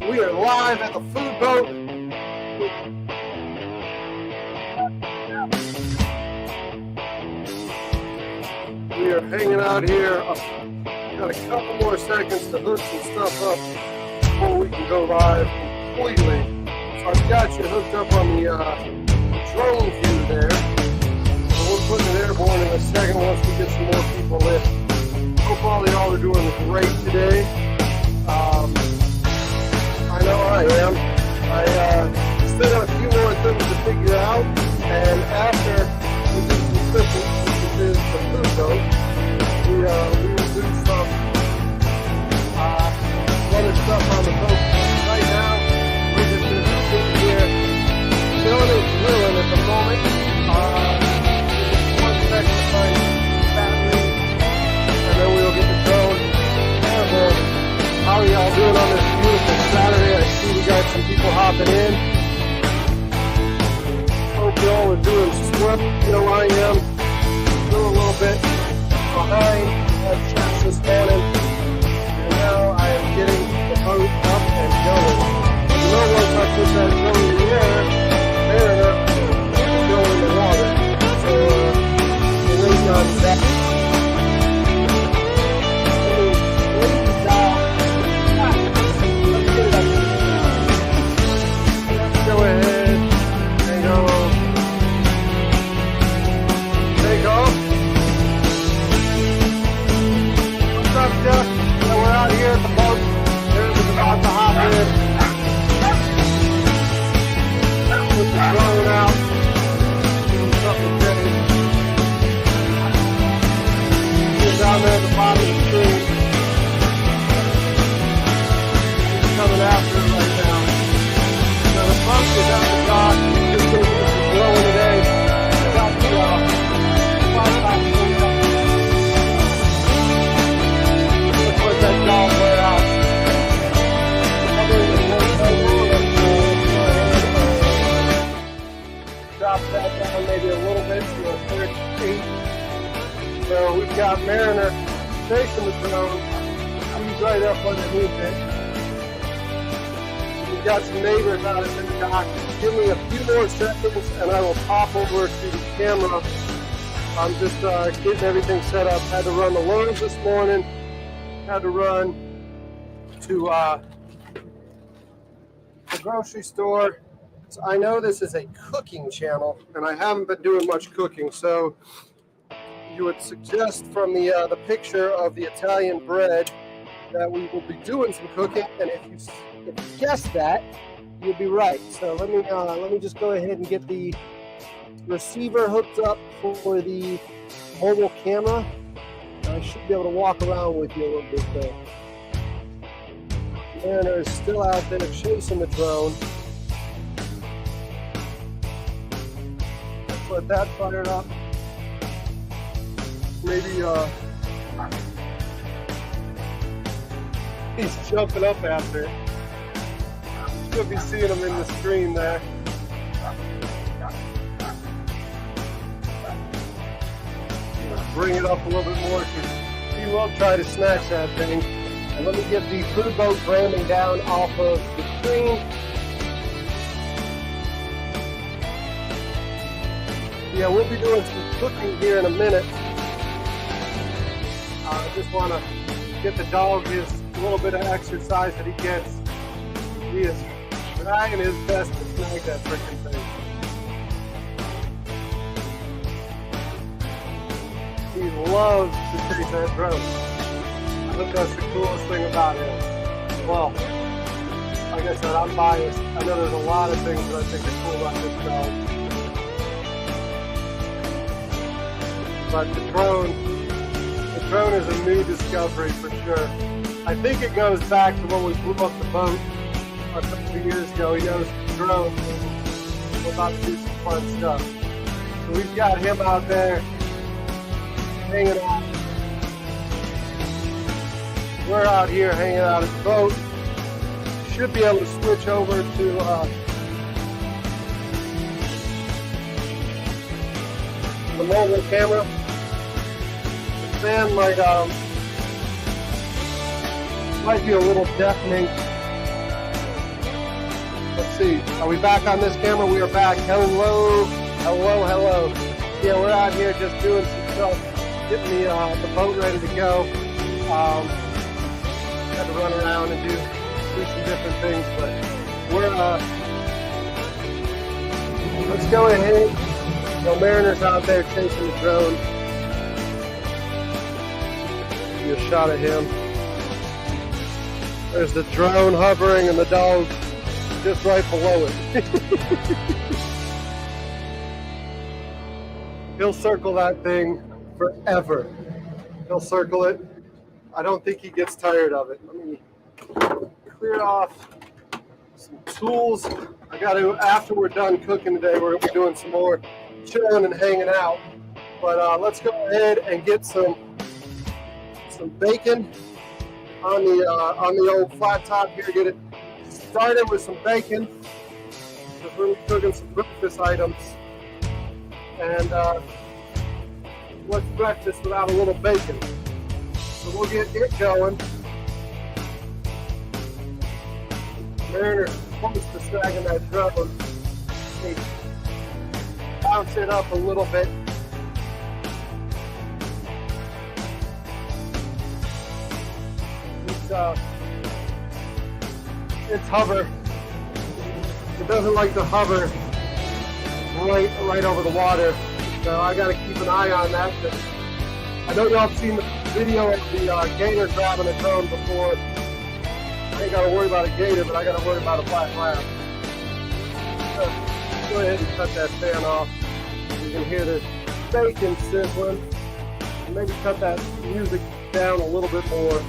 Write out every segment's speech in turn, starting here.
We are live at the food boat. We are hanging out here. Got a couple more seconds to hook some stuff up before we can go live completely. So I've got you hooked up on the drone view there. So we're putting it airborne in a second once we get some more people in. Hope all y'all are doing great today. I know I am. I still got a few more things to figure out, and after we do some fishing, which is the food boat, we will do some other stuff on the boat. Right now, we're just going to be sitting here, chilling and grilling at the moment. Just one second to find battery, and then we'll get the drone airborne. How are y'all doing on this beautiful Saturday? I see we got some people hopping in. Hope y'all are doing swell. You know I am. Still a little bit behind on checks this morning. And now I am getting the boat up and going. You know once I put that drone in the air, Mariner will go in the water. So we're waiting on that. Go ahead and go. Take off. What's up, Jeff? So we're out here at the boat. There's about to hop in. Put the drone out. Doing something ready. He's down there at the bottom of the screen. He's coming after it right now. The pump is at the dock. Just going to do some blowing today. Got the fly back. Let's let that dog wear out. Drop that down maybe a little bit to a 38. So we've got Mariner chasing the drone. He's right up underneath it. Got some neighbors out in the dock. Give me a few more seconds and I will pop over to the camera. I'm just getting everything set up. Had to run the loads this morning. Had to run to the grocery store. So I know this is a cooking channel and I haven't been doing much cooking. So you would suggest from the picture of the Italian bread that we will be doing some cooking, and if you guessed that, you'll be right. So let me just go ahead and get the receiver hooked up for the mobile camera. I should be able to walk around with you a little bit there. Mariner is still out there chasing the drone. Let's let that fire up. Maybe he's jumping up after it. You'll be seeing him in the screen there. Bring it up a little bit more because he will try to snatch that thing. And let me get the food boat ramming down off of the screen. Yeah, we'll be doing some cooking here in a minute. I just want to get the dog his little bit of exercise that he gets. He is trying his best to snag that freaking thing. He loves to chase that drone. I think that's the coolest thing about him. Well, like I said, I'm biased. I know there's a lot of things that I think are cool about this dog. But the drone is a new discovery for sure. I think it goes back to when we blew up the boat a couple of years ago. He knows the drone. We're about to do some fun stuff. So we've got him out there hanging out. We're out here hanging out at the boat. Should be able to switch over to the mobile camera. The fan might be a little deafening. Let's see. Are we back on this camera? We are back. Hello. Hello, hello. Yeah, we're out here just doing some stuff, getting the boat ready to go. Had to run around and do some different things, but we're let's go ahead. The Mariner's out there chasing the drone. Give you a shot of him. There's the drone hovering and the dog just right below it. He'll circle that thing forever. He'll circle it. I don't think he gets tired of it. Let me clear off some tools. I got to, after we're done cooking today, we're going to be doing some more chilling and hanging out. But let's go ahead and get some bacon on the old flat top here. Get it started with some bacon. We're going to be cooking some breakfast items. And what's breakfast without a little bacon? So we'll get it going. Mariner's close to snagging that drone. Bounce it up a little bit. It's hover. It doesn't like to hover right over the water. So I got to keep an eye on that. I know y'all have seen the video of the gator grabbing a drone before. I ain't got to worry about a gator, but I got to worry about a black lamb. So go ahead and cut that fan off. You can hear the bacon sizzling. Maybe cut that music down a little bit more.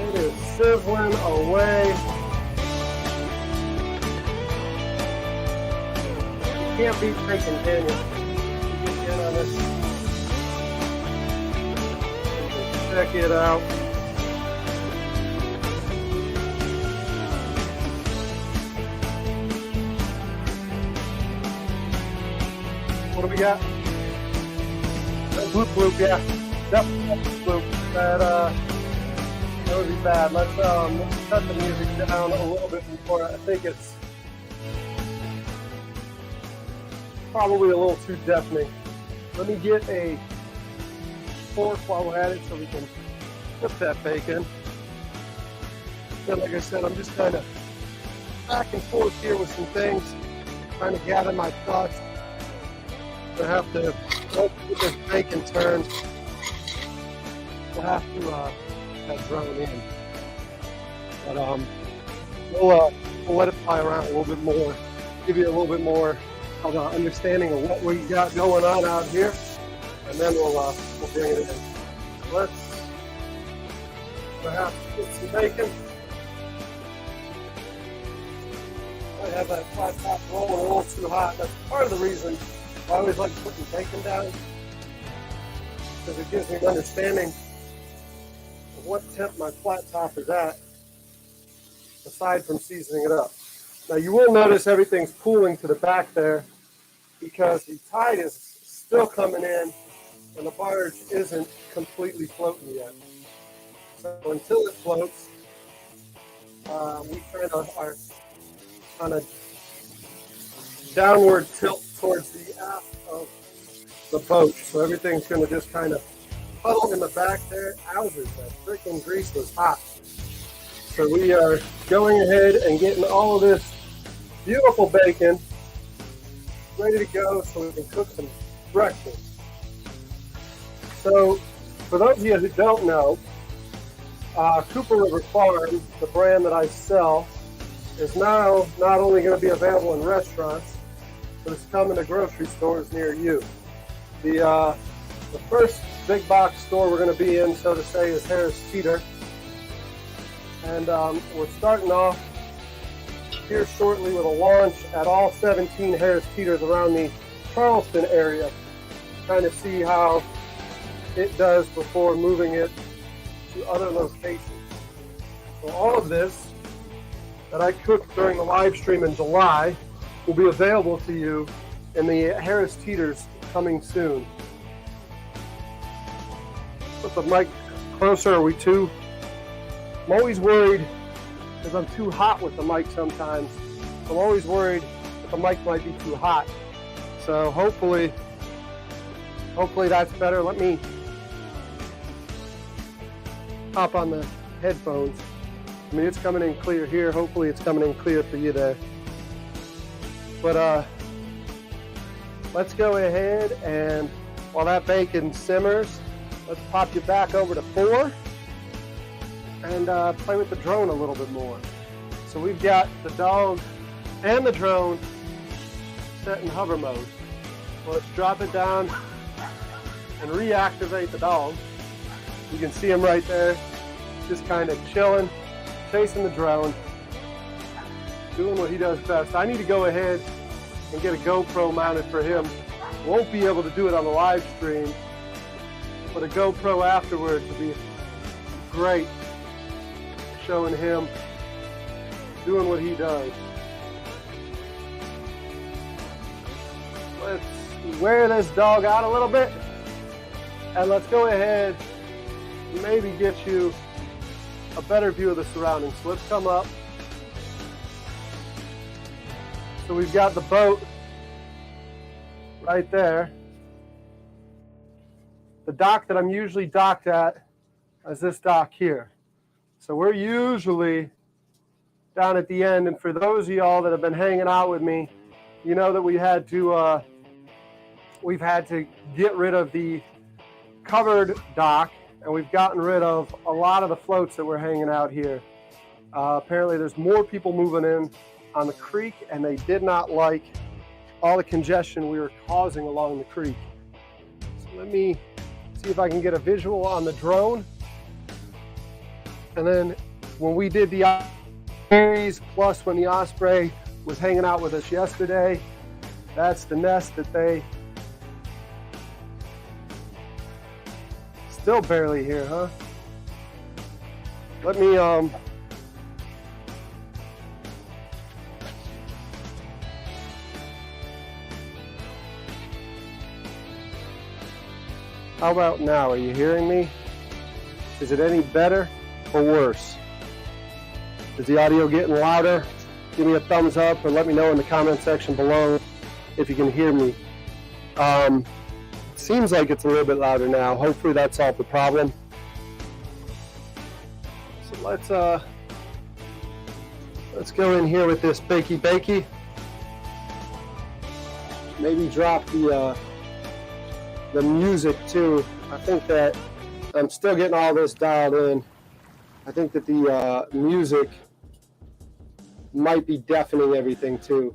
It is sizzling away. You can't beat bacon, can you? Get in on this. Check it out. What do we got? Bloop bloop, yeah. Yep, bloop. That would be bad. Let's cut the music down a little bit more. I think it's probably a little too deafening. Let me get a fork while we're at it so we can flip that bacon. And like I said, I'm just kind of back and forth here with some things, trying to gather my thoughts. I have to get this bacon turned. We'll have to that drone in. But we'll let it fly around a little bit more, give you a little bit more of an understanding of what we got going on out here, and then we'll bring it in. Let's perhaps get some bacon. I have that flat top rolling a little too hot. That's part of the reason I always like putting bacon down, because it gives me an understanding of what temp my flat top is at, aside from seasoning it up. Now you will notice everything's pooling to the back there because the tide is still coming in and the barge isn't completely floating yet. So until it floats, we kind of are on a downward tilt towards the aft of the boat. So everything's going to just kind of puddle in the back there. Wowzers, that freaking grease was hot. So we are going ahead and getting all of this beautiful bacon ready to go so we can cook some breakfast. So for those of you who don't know, Cooper River Farm, the brand that I sell, is now not only going to be available in restaurants, but it's coming to grocery stores near you. The first big box store we're going to be in, so to say, is Harris Teeter. And we're starting off here shortly with a launch at all 17 Harris Teeters around the Charleston area, trying to see how it does before moving it to other locations. So all of this that I cooked during the live stream in July will be available to you in the Harris Teeters coming soon. Put the mic closer. Are we too I'm always worried because I'm too hot with the mic sometimes. I'm always worried that the mic might be too hot. So hopefully that's better. Let me hop on the headphones. I mean, it's coming in clear here. Hopefully it's coming in clear for you there. But let's go ahead and while that bacon simmers, let's pop you back over to 4 and play with the drone a little bit more. So we've got the dog and the drone set in hover mode. Let's drop it down and reactivate the dog. You can see him right there, just kind of chilling, chasing the drone, doing what he does best. I need to go ahead and get a GoPro mounted for him. Won't be able to do it on the live stream, but a GoPro afterwards would be great, showing him doing what he does. Let's wear this dog out a little bit, and let's go ahead and maybe get you a better view of the surroundings. So let's come up. So we've got the boat right there. The dock that I'm usually docked at is this dock here. So we're usually down at the end, and for those of y'all that have been hanging out with me, you know that we've had to get rid of the covered dock, and we've gotten rid of a lot of the floats that were hanging out here. Apparently there's more people moving in on the creek, and they did not like all the congestion we were causing along the creek. So let me see if I can get a visual on the drone. And then when we did the series, plus when the osprey was hanging out with us yesterday, that's the nest that they still barely here, huh? Let me how about now? Are you hearing me? Is it any better or worse? Is the audio getting louder? Give me a thumbs up or let me know in the comment section below if you can hear me. Seems like it's a little bit louder now. Hopefully that solved the problem. So let's go in here with this bakey. Maybe drop the music too. I think that I'm still getting all this dialed in. I think that the music might be deafening everything too.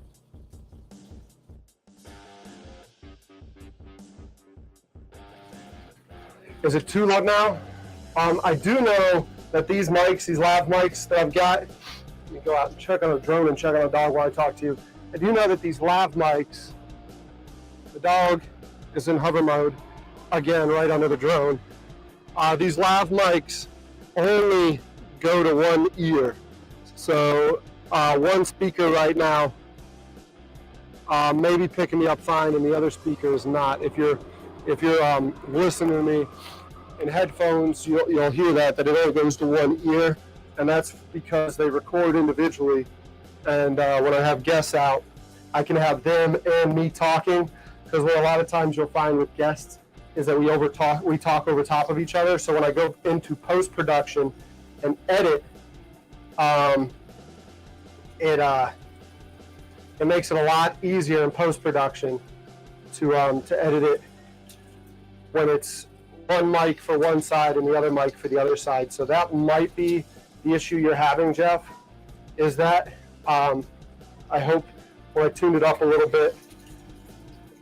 Is it too loud now? I do know that these mics, these lav mics that I've got, let me go out and check on a drone and check on a dog while I talk to you. I do know that these lav mics, the dog is in hover mode, again, right under the drone. These lav mics only go to one ear. So one speaker right now may be picking me up fine and the other speaker is not. If you're listening to me in headphones, you'll hear that it only goes to one ear, and that's because they record individually. And when I have guests out, I can have them and me talking, because what a lot of times you'll find with guests is that we talk over top of each other. So when I go into post-production and edit, it makes it a lot easier in post-production to edit it when it's one mic for one side and the other mic for the other side. So that might be the issue you're having, Jeff, is that I hope when I tuned it up a little bit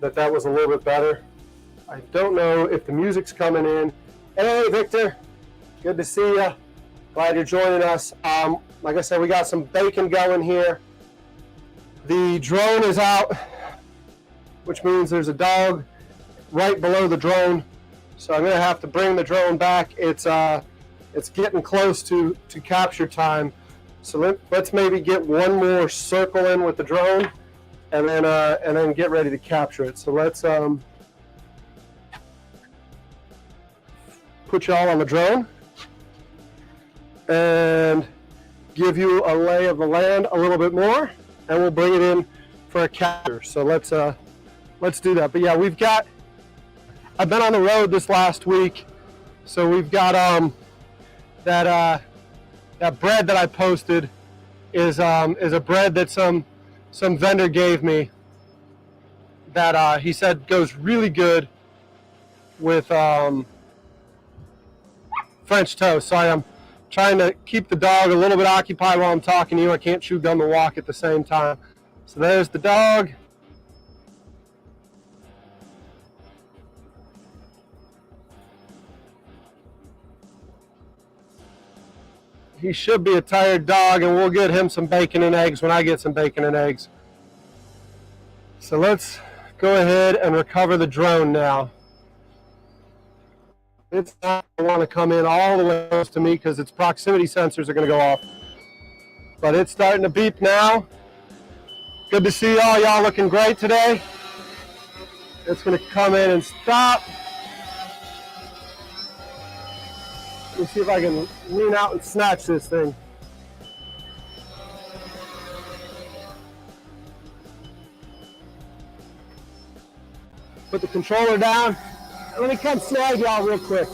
that was a little bit better. I don't know if the music's coming in. Hey, Victor, good to see you. Glad you're joining us. Like I said, we got some bacon going here. The drone is out, which means there's a dog right below the drone. So I'm gonna have to bring the drone back. It's getting close to capture time. So let's maybe get one more circle in with the drone, and then get ready to capture it. So let's put y'all on the drone, and give you a lay of the land a little bit more, and we'll bring it in for a capture. So let's do that. But yeah, I've been on the road this last week, so we've got that bread that I posted is a bread that some vendor gave me that he said goes really good with French toast. So I am trying to keep the dog a little bit occupied while I'm talking to you. I can't chew gum and walk at the same time. So there's the dog. He should be a tired dog, and we'll get him some bacon and eggs when I get some bacon and eggs. So let's go ahead and recover the drone now. It's not going to want to come in all the way close to me because its proximity sensors are going to go off. But it's starting to beep now. Good to see y'all. Y'all looking great today. It's going to come in and stop. Let me see if I can lean out and snatch this thing. Put the controller down. Let me come snag y'all real quick.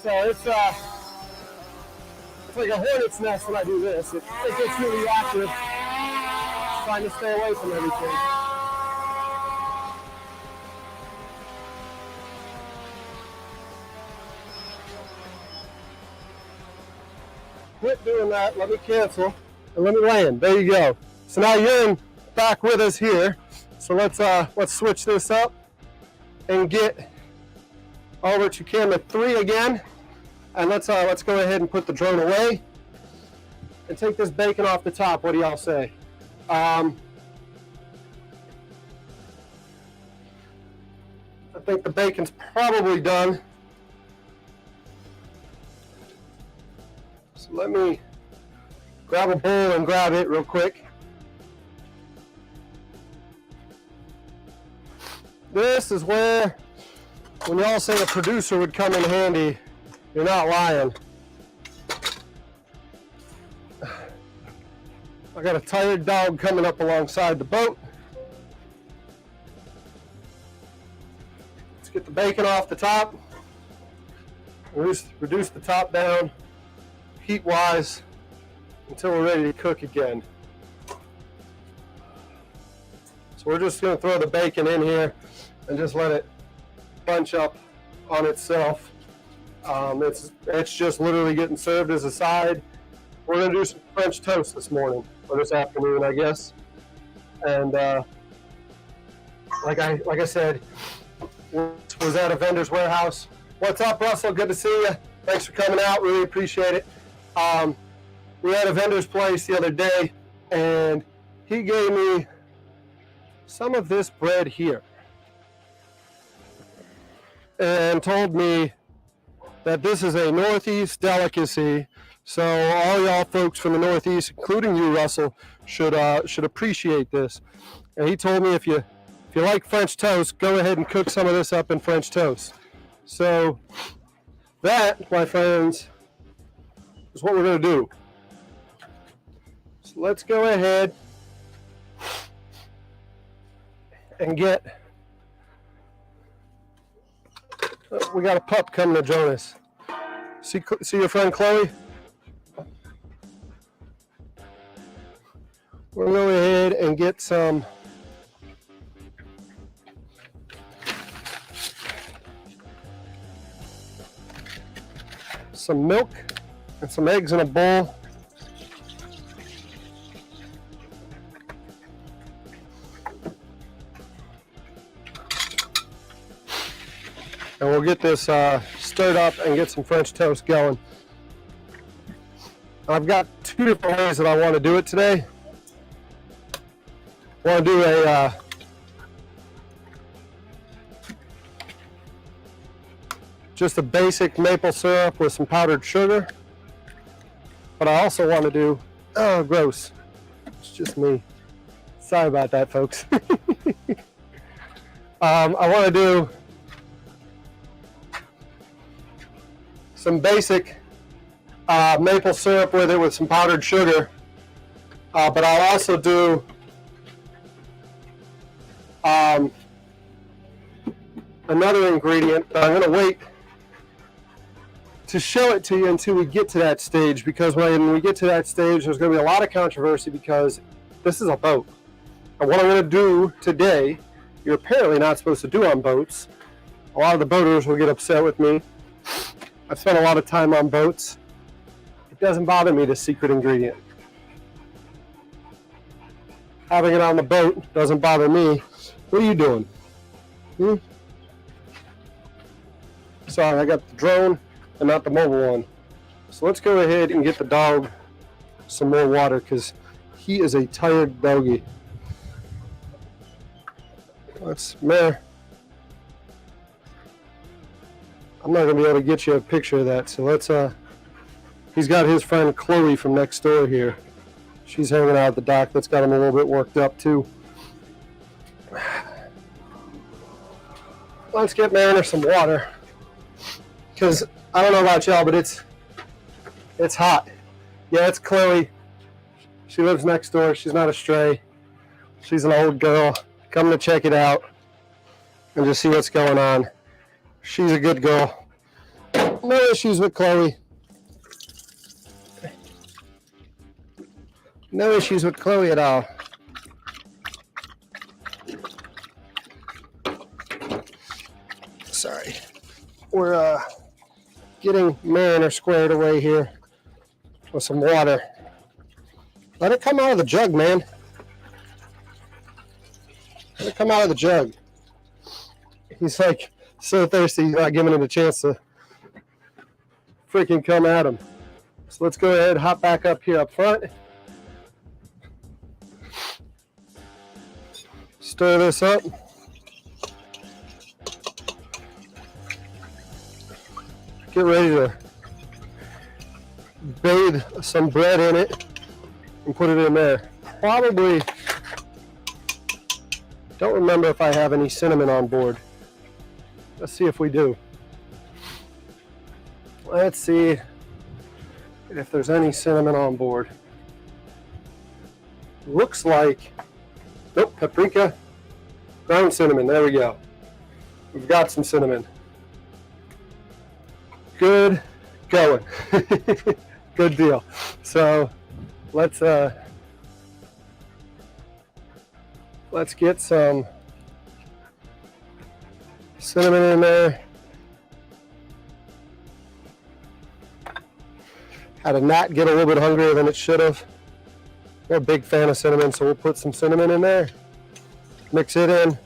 So it's like a hornet's nest when I do this. It gets really active, trying to stay away from everything. Quit doing that. Let me cancel and let me land. There you go. So now you're back with us here. So let's switch this up and get over to camera 3 again. And let's go ahead and put the drone away and take this bacon off the top. What do y'all say? I think the bacon's probably done. So let me grab a bowl and grab it real quick. This is where, when y'all say a producer would come in handy, you're not lying. I got a tired dog coming up alongside the boat. Let's get the bacon off the top. Reduce the top down, heat-wise, until we're ready to cook again. So we're just going to throw the bacon in here and just let it bunch up on itself. It's just literally getting served as a side. We're going to do some French toast this morning, or this afternoon, I guess. And like I said, was at a vendor's warehouse. What's up, Russell? Good to see you. Thanks for coming out. Really appreciate it. We were at a vendor's place the other day, and he gave me some of this bread here and told me that this is a Northeast delicacy. So all y'all folks from the Northeast, including you, Russell, should appreciate this. And he told me if you like French toast, go ahead and cook some of this up in French toast. So that, my friends, is what we're going to do. So let's go ahead and get. We got a pup coming to join us. See your friend Chloe? We'll go ahead and get some milk and some eggs in a bowl. And we'll get this stirred up and get some French toast going. I've got 2 different ways that I want to do it today. I want to do just a basic maple syrup with some powdered sugar. But I also want to do, oh gross, it's just me. Sorry about that, folks. I want to do some basic maple syrup with it with some powdered sugar. But I'll also do another ingredient. I'm going to wait to show it to you until we get to that stage, because when we get to that stage, there's going to be a lot of controversy because this is a boat. And what I'm going to do today, you're apparently not supposed to do on boats. A lot of the boaters will get upset with me. I've spent a lot of time on boats. It doesn't bother me, the secret ingredient. Having it on the boat doesn't bother me. What are you doing? Sorry, I got the drone and not the mobile one. So let's go ahead and get the dog some more water because he is a tired doggy. Mare. I'm not gonna be able to get you a picture of that. So let's he's got his friend Chloe from next door here. She's hanging out at the dock. That's got him a little bit worked up too. Let's get Mariner some water. Because I don't know about y'all, but it's hot. Yeah, it's Chloe. She lives next door. She's not a stray. She's an old girl. Come to check it out and just see what's going on. She's a good girl. No issues with Chloe. No issues with Chloe at all. Sorry. We're getting Mariner squared away here with some water. Let it come out of the jug, man. Let it come out of the jug. He's like so thirsty, he's not giving him a chance to freaking come at him. So let's go ahead, hop back up here up front. Stir this up. Get ready to bathe some bread in it and put it in there. Probably, don't remember if I have any cinnamon on board. Let's see if we do. Let's see if there's any cinnamon on board. Looks like, nope, paprika, ground cinnamon, there we go. We've got some cinnamon. Good going. Good deal. So let's get some cinnamon in there. Had a gnat get a little bit hungrier than it should have. We're a big fan of cinnamon, so we'll put some cinnamon in there. Mix it in.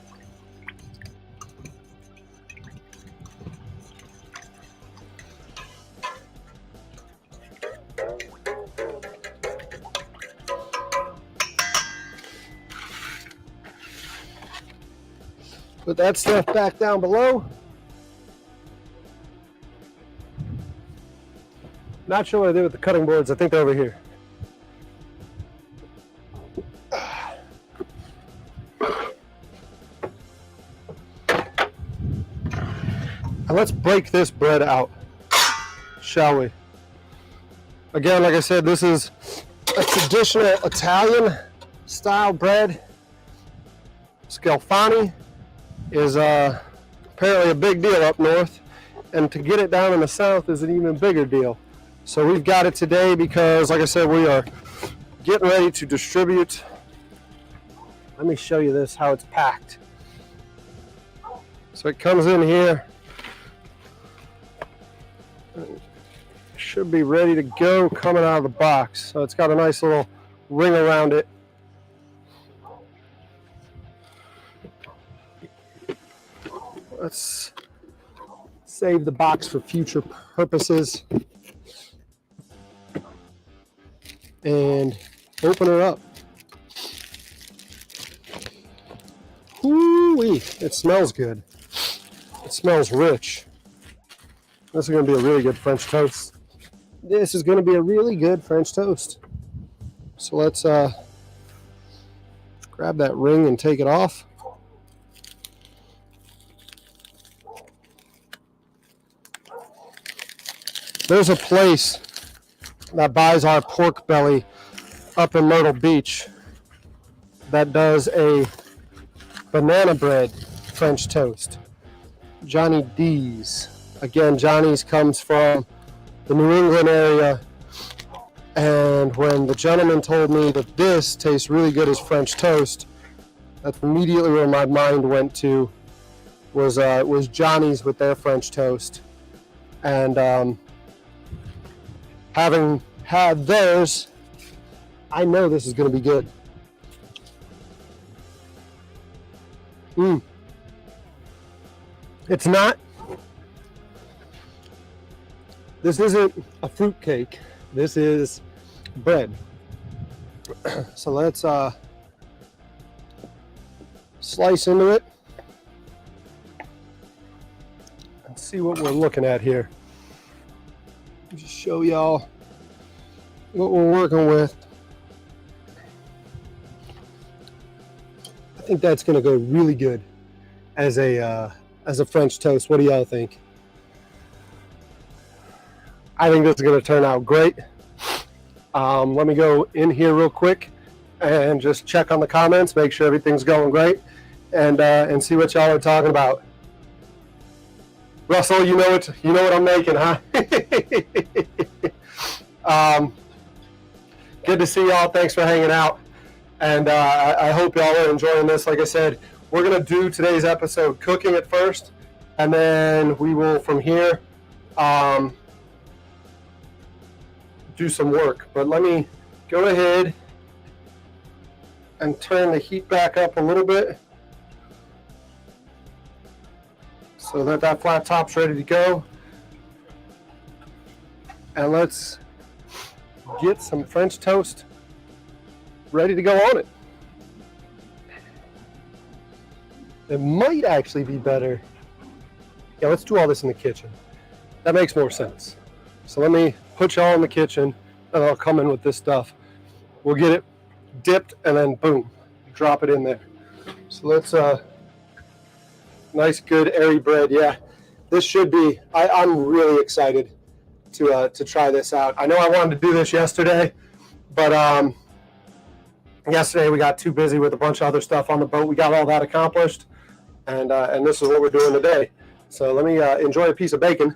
Put that stuff back down below. Not sure what I did with the cutting boards. I think they're over here. And let's break this bread out, shall we? Again, like I said, this is a traditional Italian style bread. Scalfani is apparently a big deal up north, and to get it down in the south is an even bigger deal. So we've got it today because, like I said, we are getting ready to distribute. Let me show you this, how it's packed. So it comes in here. Should be ready to go coming out of the box. So it's got a nice little ring around it. Let's save the box for future purposes and open her up. Ooh-wee, it smells good. It smells rich. This is going to be a really good French toast. This is going to be a really good French toast. So let's grab that ring and take it off. There's a place that buys our pork belly up in Myrtle Beach that does a banana bread French toast. Johnny D's. Again, Johnny's comes from the New England area, and when the gentleman told me that this tastes really good as French toast, that's immediately where my mind went to was Johnny's with their French toast. And having had theirs, I know this is going to be good. It's not. This isn't a fruit cake. This is bread. So let's slice into it and see what we're looking at here. Just show y'all what we're working with. I think that's going to go really good as a French toast. What do y'all think? I think this is going to turn out great. Let me go in here real quick and just check on the comments, make sure everything's going great, and see what y'all are talking about. Russell, you know what I'm making, huh? Good to see y'all. Thanks for hanging out, and I hope y'all are enjoying this. Like I said, we're gonna do today's episode cooking at first, and then we will from here do some work. But let me go ahead and turn the heat back up a little bit so that flat top's ready to go. And let's get some French toast ready to go on it. It might actually be better. Yeah, let's do all this in the kitchen. That makes more sense. So let me put y'all in the kitchen and I'll come in with this stuff. We'll get it dipped and then boom, drop it in there. So let's, nice, good, airy bread. Yeah, this should be, I'm really excited to try this out. I know I wanted to do this yesterday, but yesterday we got too busy with a bunch of other stuff on the boat. We got all that accomplished, and this is what we're doing today. So let me enjoy a piece of bacon.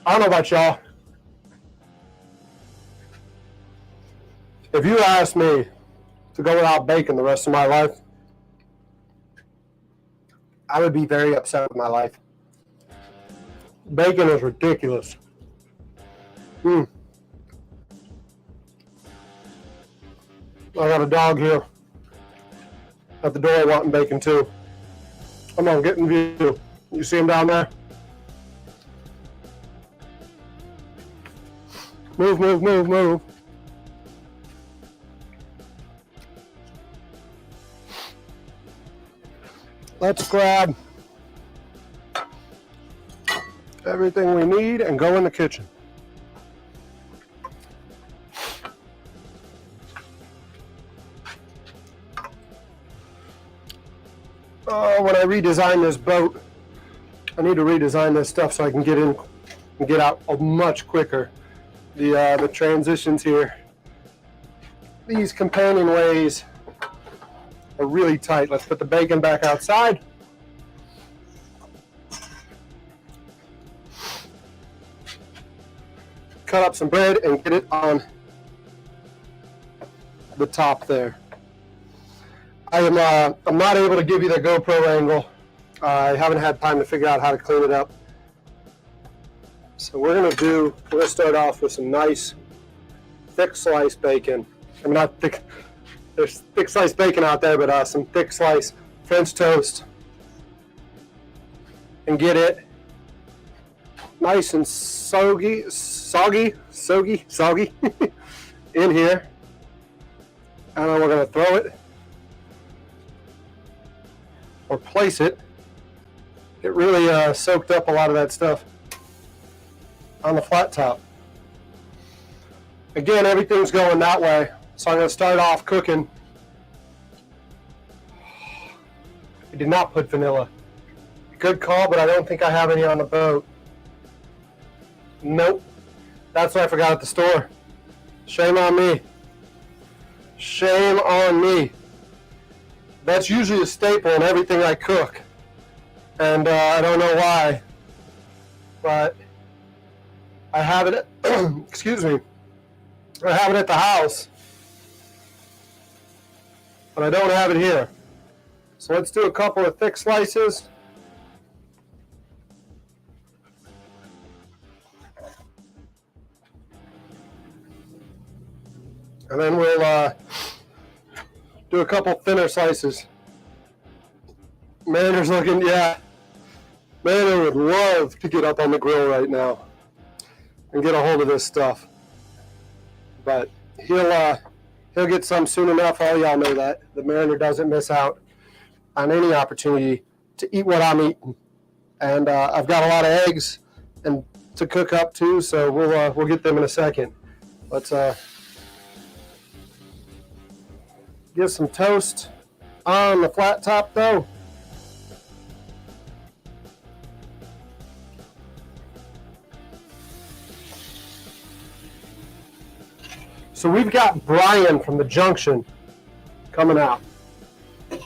I don't know about y'all. If you asked me to go without bacon the rest of my life, I would be very upset with my life. Bacon is ridiculous. I got a dog here at the door wanting bacon too. Come on, get in view. You see him down there? Move, move, move, move. Let's grab everything we need and go in the kitchen. When I redesign this boat, I need to redesign this stuff so I can get in and get out much quicker. The transitions here, these companionways are really tight. Let's put the bacon back outside. Cut up some bread and get it on the top there. I'm not able to give you the GoPro angle. I haven't had time to figure out how to clean it up. So we're gonna start off with some nice thick sliced bacon. I mean, not thick, there's thick sliced bacon out there, but some thick sliced French toast. And get it nice and soggy in here. And then we're gonna throw it or place it. It really soaked up a lot of that stuff on the flat top. Again, everything's going that way, so I'm going to start off cooking. I did not put vanilla. Good call, but I don't think I have any on the boat. Nope. That's what I forgot at the store. Shame on me. Shame on me. That's usually a staple in everything I cook. And I don't know why, but I have it, excuse me, I have it at the house, but I don't have it here. So let's do a couple of thick slices. And then we'll do a couple thinner slices. Manor's looking, yeah. Manor would love to get up on the grill right now and get a hold of this stuff. But he'll get some soon enough. All y'all know that. The Mariner doesn't miss out on any opportunity to eat what I'm eating. And I've got a lot of eggs and to cook up too, so we'll get them in a second. Let's get some toast on the flat top though. So we've got Brian from the Junction coming out.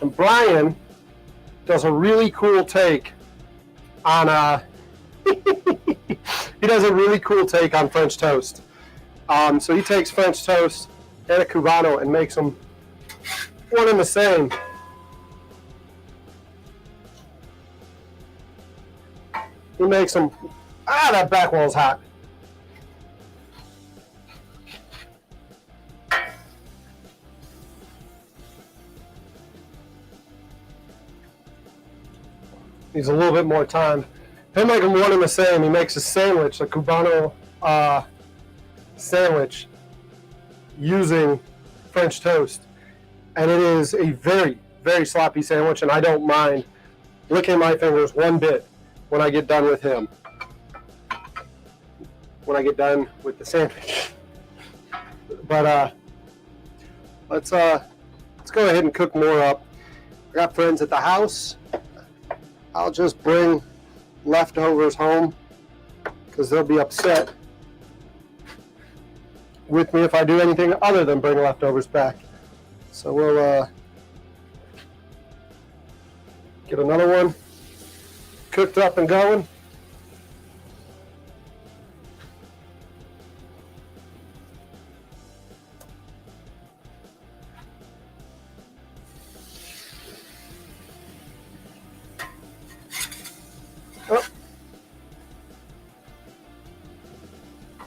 And Brian does a really cool take on he does a really cool take on French toast. So he takes French toast and a Cubano and makes them one and the same. He makes them, that back wall's hot. Needs a little bit more time. He'll make them one and the same. He makes a sandwich, a Cubano sandwich using French toast. And it is a very, very sloppy sandwich, and I don't mind licking my fingers one bit when I get done with him. When I get done with the sandwich. But let's go ahead and cook more up. I got friends at the house. I'll just bring leftovers home because they'll be upset with me if I do anything other than bring leftovers back. So we'll get another one cooked up and going.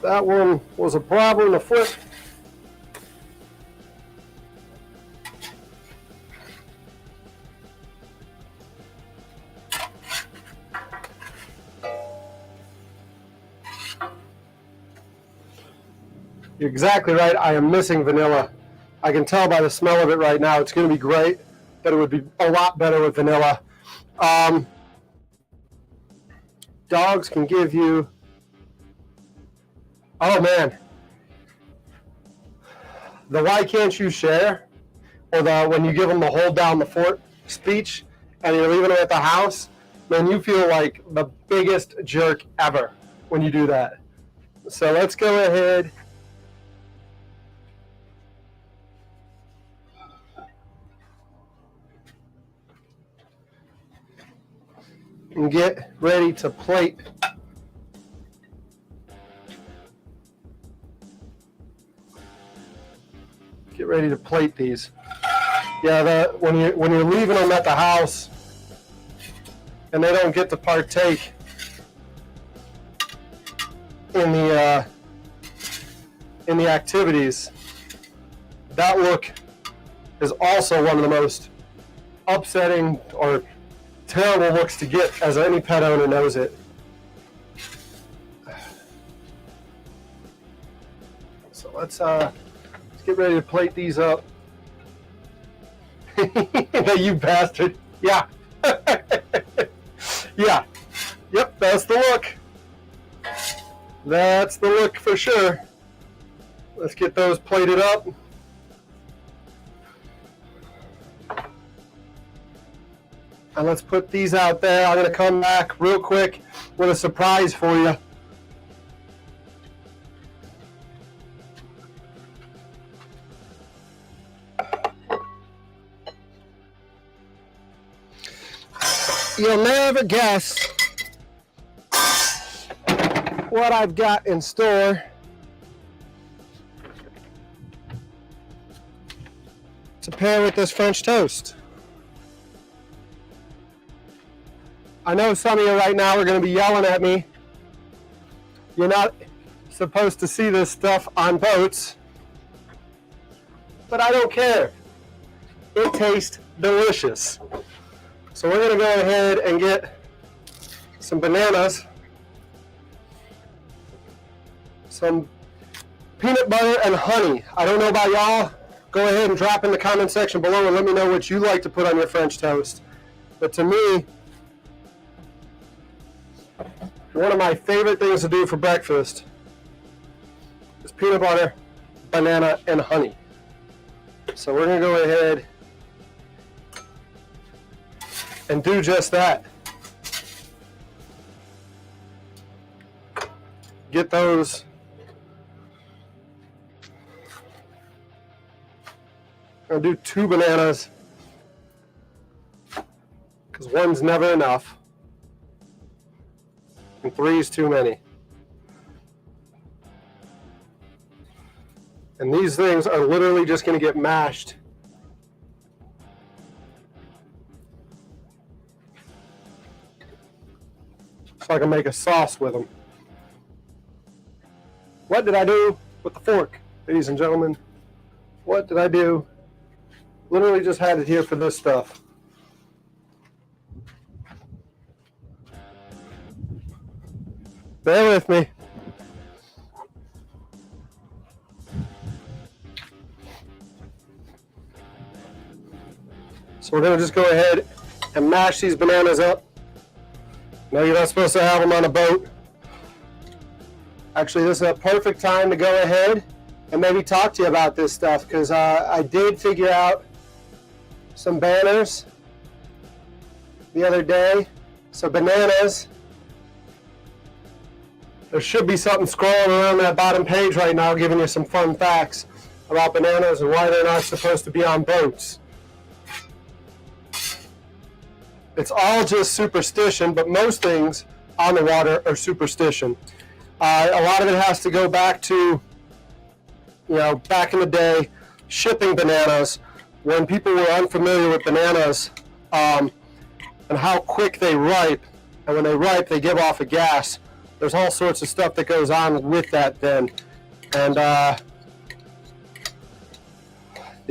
That one was a problem to flip. You're exactly right. I am missing vanilla. I can tell by the smell of it right now. It's going to be great, but it would be a lot better with vanilla. Dogs can give you, oh man, the why can't you share, or the when you give them the hold down the fort speech and you're leaving them at the house, man, you feel like the biggest jerk ever when you do that. So let's go ahead and get ready to plate. Get ready to plate these. Yeah, when you're leaving them at the house and they don't get to partake in the activities, that look is also one of the most upsetting or terrible looks to get, as any pet owner knows it. So let's get ready to plate these up. You bastard. Yeah. Yeah. Yep, that's the look. That's the look for sure. Let's get those plated up. And let's put these out there. I'm going to come back real quick with a surprise for you. You'll never guess what I've got in store. To pair with this French toast. I know some of you right now are going to be yelling at me. You're not supposed to see this stuff on boats, but I don't care. It tastes delicious. So we're going to go ahead and get some bananas, some peanut butter and honey. I don't know about y'all. Go ahead and drop in the comment section below and let me know what you like to put on your French toast. But to me, one of my favorite things to do for breakfast is peanut butter, banana, and honey. So we're going to go ahead and do just that. Get those I'm going to do 2 bananas because one's never enough and 3 is too many. And these things are literally just going to get mashed. So I can make a sauce with them. What did I do with the fork, ladies and gentlemen? What did I do? Literally just had it here for this stuff. Bear with me. So we're going to just go ahead and mash these bananas up. No, you're not supposed to have them on a boat. Actually, this is a perfect time to go ahead and maybe talk to you about this stuff because I did figure out some banners the other day. So bananas, there should be something scrolling around that bottom page right now giving you some fun facts about bananas and why they're not supposed to be on boats. It's all just superstition, but most things on the water are superstition. A lot of it has to go back to, back in the day, shipping bananas, when people were unfamiliar with bananas and how quick they ripe. And when they ripe, they give off a gas. There's all sorts of stuff that goes on with that then. And the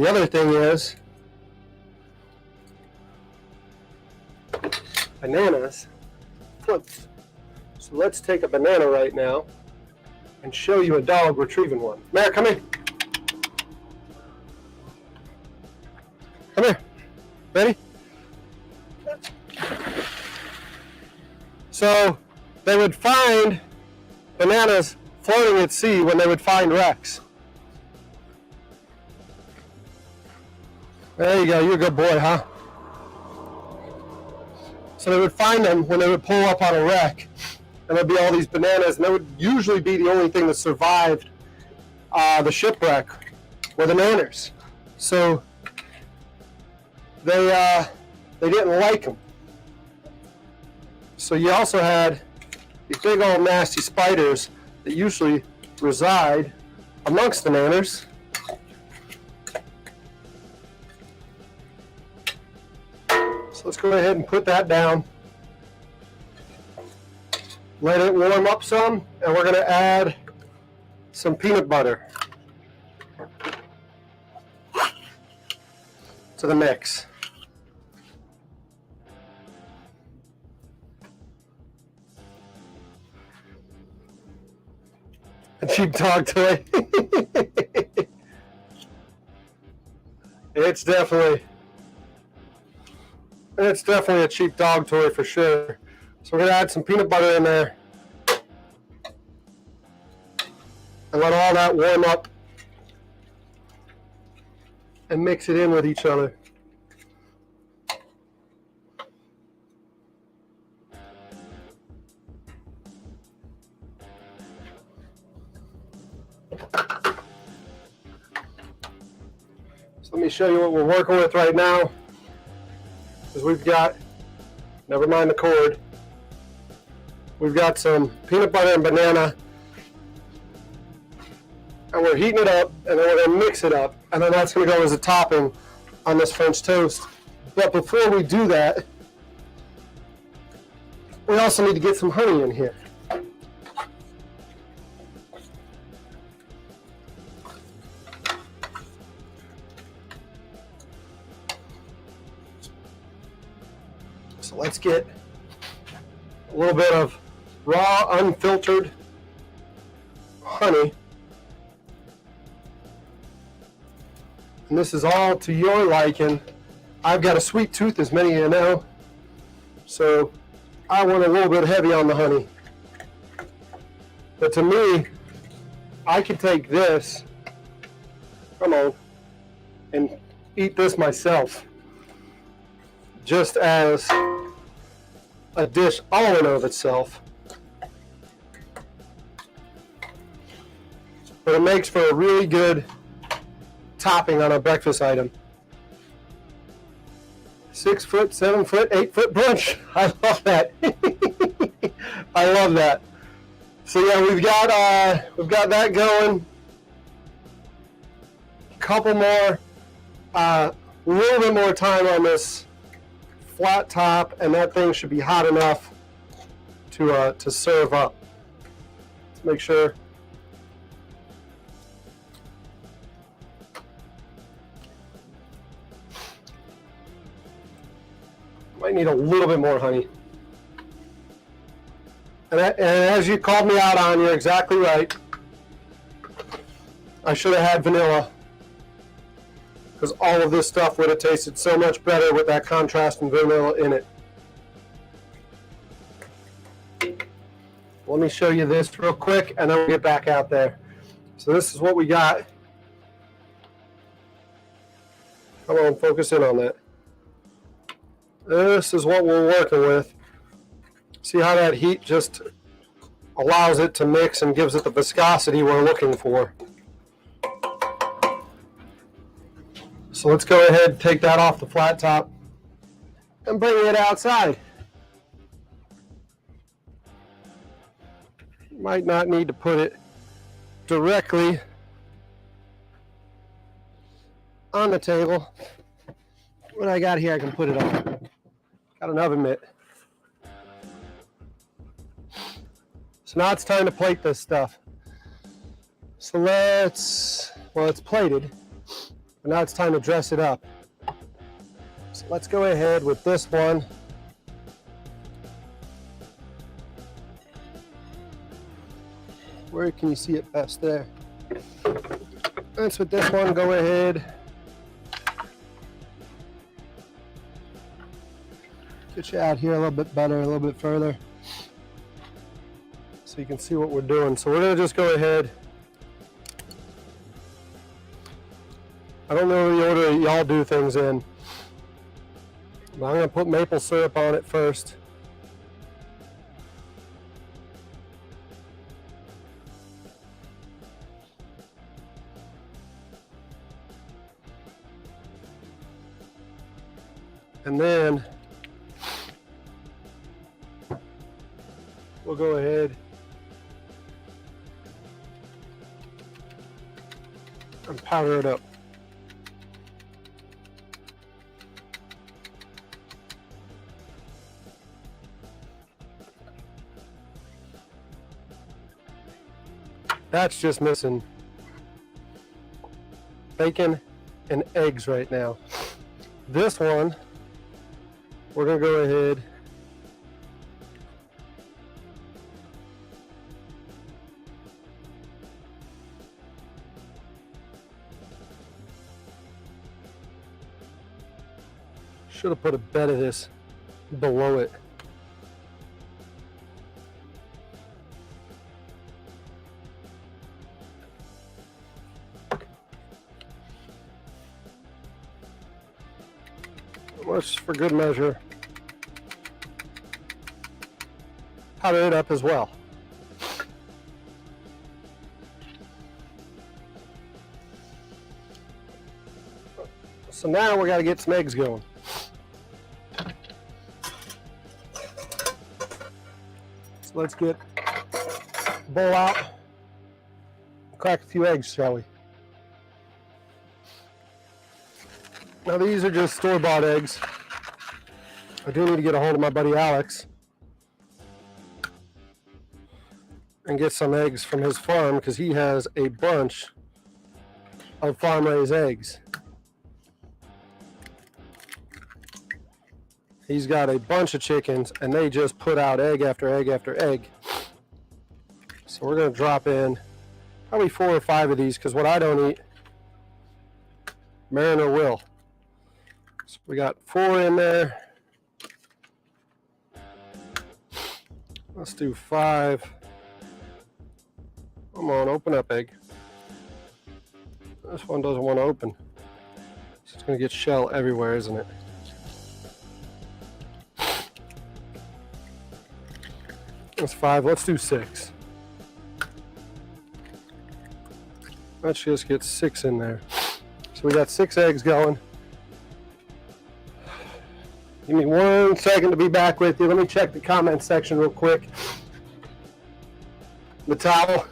other thing is, bananas flips. So let's take a banana right now and show you a dog retrieving one. Mare, come here. Come here. Ready? So they would find bananas floating at sea when they would find wrecks. There you go. You're a good boy, huh? So they would find them when they would pull up on a wreck, and there'd be all these bananas, and that would usually be the only thing that survived the shipwreck were the nanners. So they didn't like them. So you also had these big old nasty spiders that usually reside amongst the nanners. So let's go ahead and put that down. Let it warm up some, and we're going to add some peanut butter to the mix. A cheap dog toy. It's definitely a cheap dog toy for sure. So we're going to add some peanut butter in there and let all that warm up and mix it in with each other. So let me show you what we're working with right now. Because we've got Never mind the cord. We've got some peanut butter and banana, and we're heating it up, and then we're going to mix it up, and then that's going to go as a topping on this French toast. But before we do that, we also need to get some honey in here. So let's get a little bit of raw, unfiltered honey. And this is all to your liking. I've got a sweet tooth, as many of you know, so I want a little bit heavy on the honey. But to me, I could take this, come on, and eat this myself, just as a dish all in of itself. But it makes for a really good topping on a breakfast item. 6 foot, 7 foot, 8 foot brunch. I love that. I love that. So yeah, we've got that going. A couple more, a little bit more time on this flat top, and that thing should be hot enough to serve up. Let's make sure. Might need a little bit more honey. And as you called me out on, you're exactly right. I should have had vanilla, because all of this stuff would have tasted so much better with that contrast and vanilla in it. Let me show you this real quick, and then we'll get back out there. So this is what we got. Come on, focus in on that. This is what we're working with. See how that heat just allows it to mix and gives it the viscosity we're looking for. So let's go ahead and take that off the flat top and bring it outside. Might not need to put it directly on the table. What I got here, I can put it on. Got an oven mitt. So now it's time to plate this stuff. So it's plated, but now it's time to dress it up. So let's go ahead with this one. Where can you see it best there? That's with this one, go ahead. Get you out here a little bit better, a little bit further, so you can see what we're doing. So we're gonna just go ahead. I don't know the order y'all do things in, but I'm gonna put maple syrup on it first. And then we'll go ahead and powder it up. That's just missing bacon and eggs right now. This one, we're gonna go ahead should have put a bed of this below it. Let's, for good measure, powder it up as well. So now we got to get some eggs going. So let's get a bowl out, crack a few eggs, shall we? Now these are just store-bought eggs. I do need to get a hold of my buddy Alex and get some eggs from his farm because he has a bunch of farm-raised eggs. He's got a bunch of chickens and they just put out egg after egg after egg. So we're going to drop in probably 4 or 5 of these because what I don't eat, Mariner will. So we got 4 in there. Let's do 5. Come on, open up, egg. This one doesn't want to open. It's just going to get shell everywhere, isn't it? That's 5. Let's do 6. Let's just get 6 in there. So we got 6 eggs going. Give me 1 second to be back with you. Let me check the comment section real quick. The towel.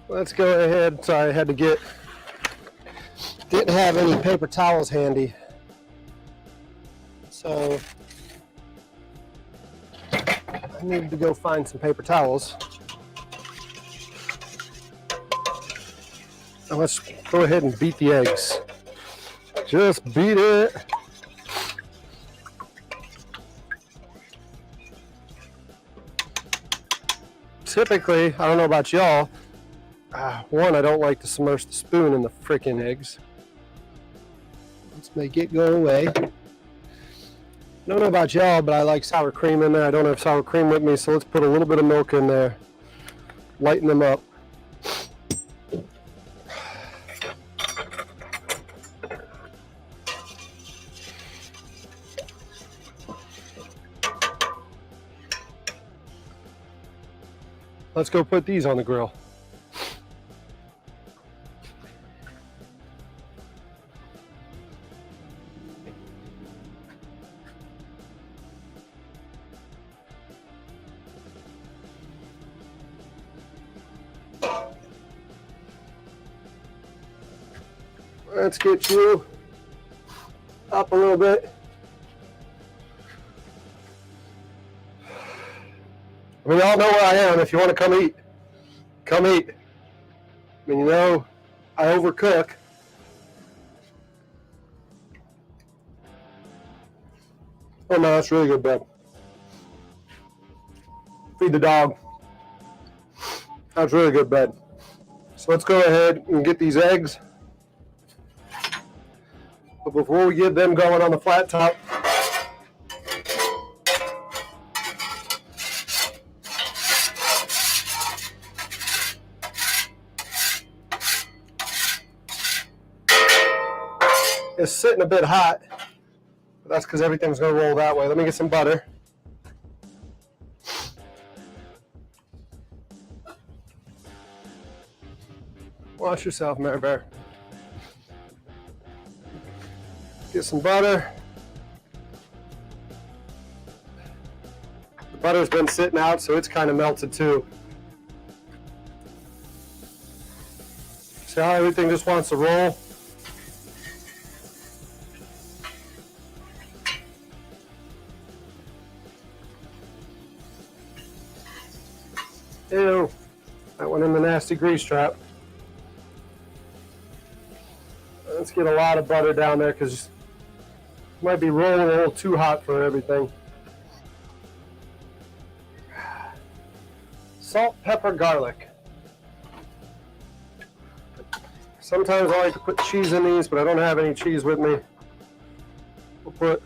Let's go ahead. Sorry, I had to didn't have any paper towels handy. So I needed to go find some paper towels. Now let's go ahead and beat the eggs. Just beat it. Typically, I don't know about y'all, one, I don't like to submerge the spoon in the frickin' eggs. Let's make it go away. I don't know about y'all, but I like sour cream in there. I don't have sour cream with me, so let's put a little bit of milk in there. Lighten them up. Let's go put these on the grill. Let's get you up a little bit. I mean, y'all know where I am. If you want to come eat, come eat. I mean, you know, I overcook. Oh no, that's really good bread. Feed the dog. That's really good bread. So let's go ahead and get these eggs. But before we get them going on the flat top, it's sitting a bit hot. But that's because everything's going to roll that way. Let me get some butter. Wash yourself, Mary Bear. Get some butter. The butter's been sitting out, so it's kind of melted too. See how everything just wants to roll? Ew, that went in the nasty grease trap. Let's get a lot of butter down there because it might be rolling a little too hot for everything. Salt, pepper, garlic. Sometimes I like to put cheese in these, but I don't have any cheese with me. We'll put a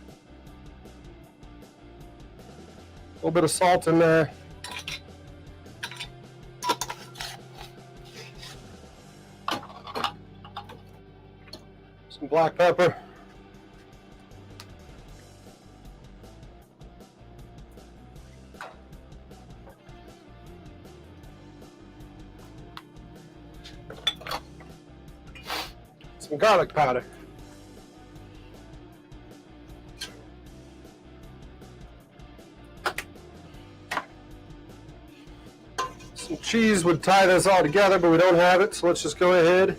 little bit of salt in there. Some black pepper. some garlic powder. Some cheese would tie this all together, but we don't have it, so let's just go ahead.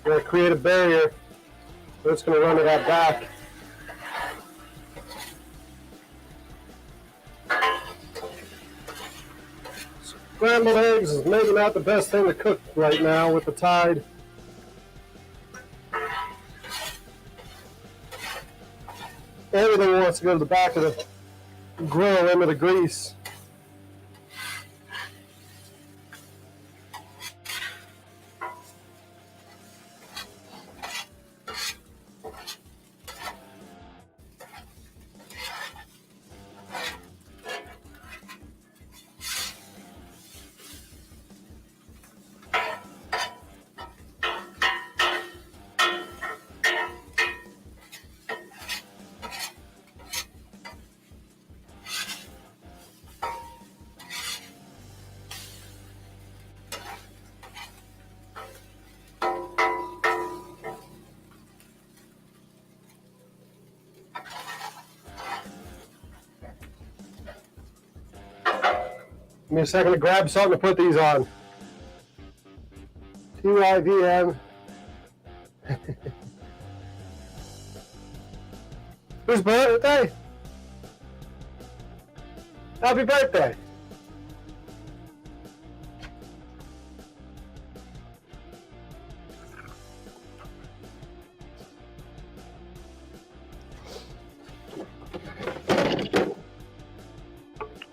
We're going to create a barrier, so it's going to run to that back. Scrambled eggs is maybe not the best thing to cook right now with the tide. Everything wants to go to the back of the grill into the grease. Give me a second to grab something to put these on. TYVM. Whose birthday? Happy birthday.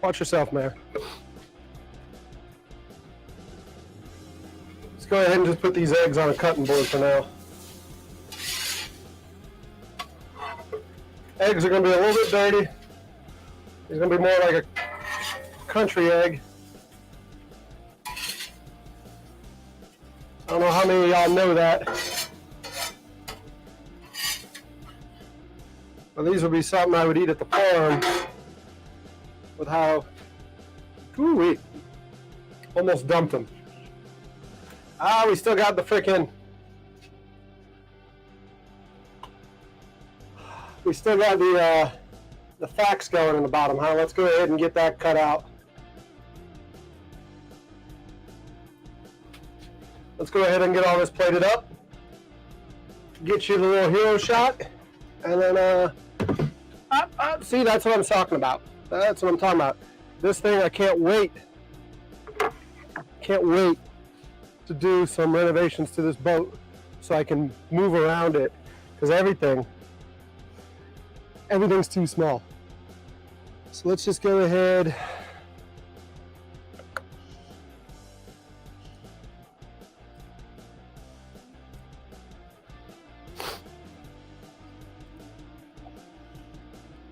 Watch yourself, Mayor. Let's go ahead and just put these eggs on a cutting board for now. Eggs are going to be a little bit dirty. These are going to be more like a country egg. I don't know how many of y'all know that. But these would be something I would eat at the farm with how, ooh, almost dumped them. Ah, we still got the frickin', we still got the facts going in the bottom, huh? Let's go ahead and get that cut out. Let's go ahead and get all this plated up. Get you the little hero shot. And then, see, that's what I'm talking about. That's what I'm talking about. This thing, I can't wait. Can't wait to do some renovations to this boat so I can move around it, because everything's too small. So let's just go ahead.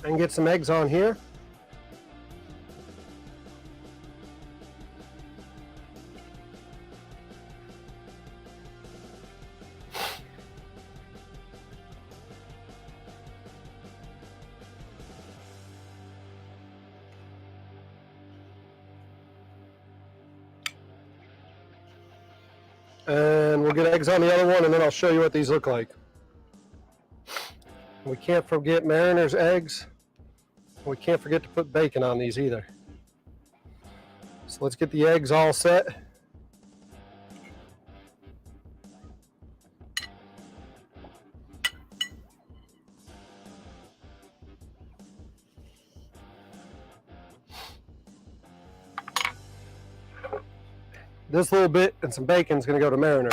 And get some eggs on here. And we'll get eggs on the other one, and then I'll show you what these look like. We can't forget Mariner's eggs. We can't forget to put bacon on these either. So let's get the eggs all set. This little bit and some bacon is going to go to Mariner.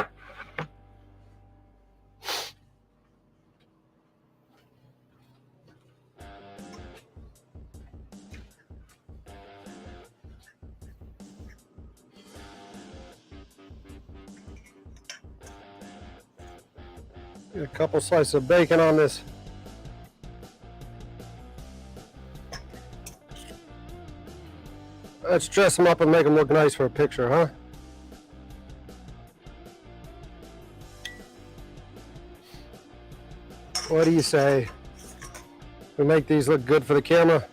Get a couple slices of bacon on this. Let's dress them up and make them look nice for a picture, huh? What do you say? We make these look good for the camera.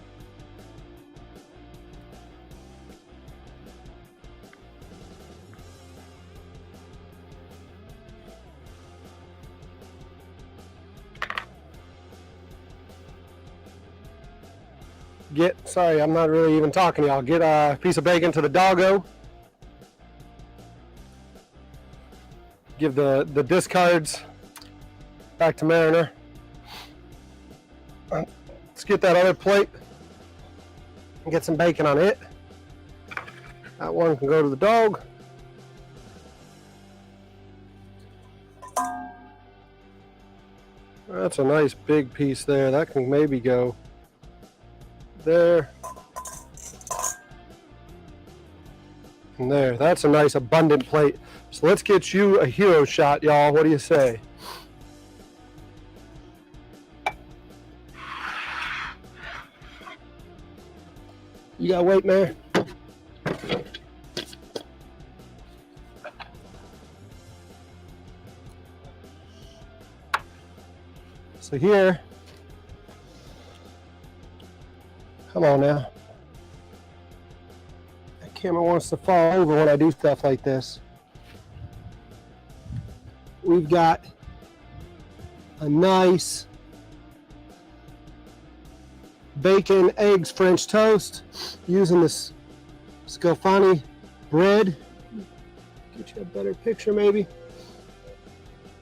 Sorry, I'm not really even talking to y'all. Get a piece of bacon to the doggo. Give the discards back to Mariner. Let's get that other plate and get some bacon on it. That one can go to the dog. That's a nice big piece there. That can maybe go there. And there. That's a nice abundant plate. So let's get you a hero shot, y'all. What do you say? You got weight, man? So here, come on now. That camera wants to fall over when I do stuff like this. We've got a nice bacon, eggs, French toast using this Sclafani bread. Get you a better picture maybe.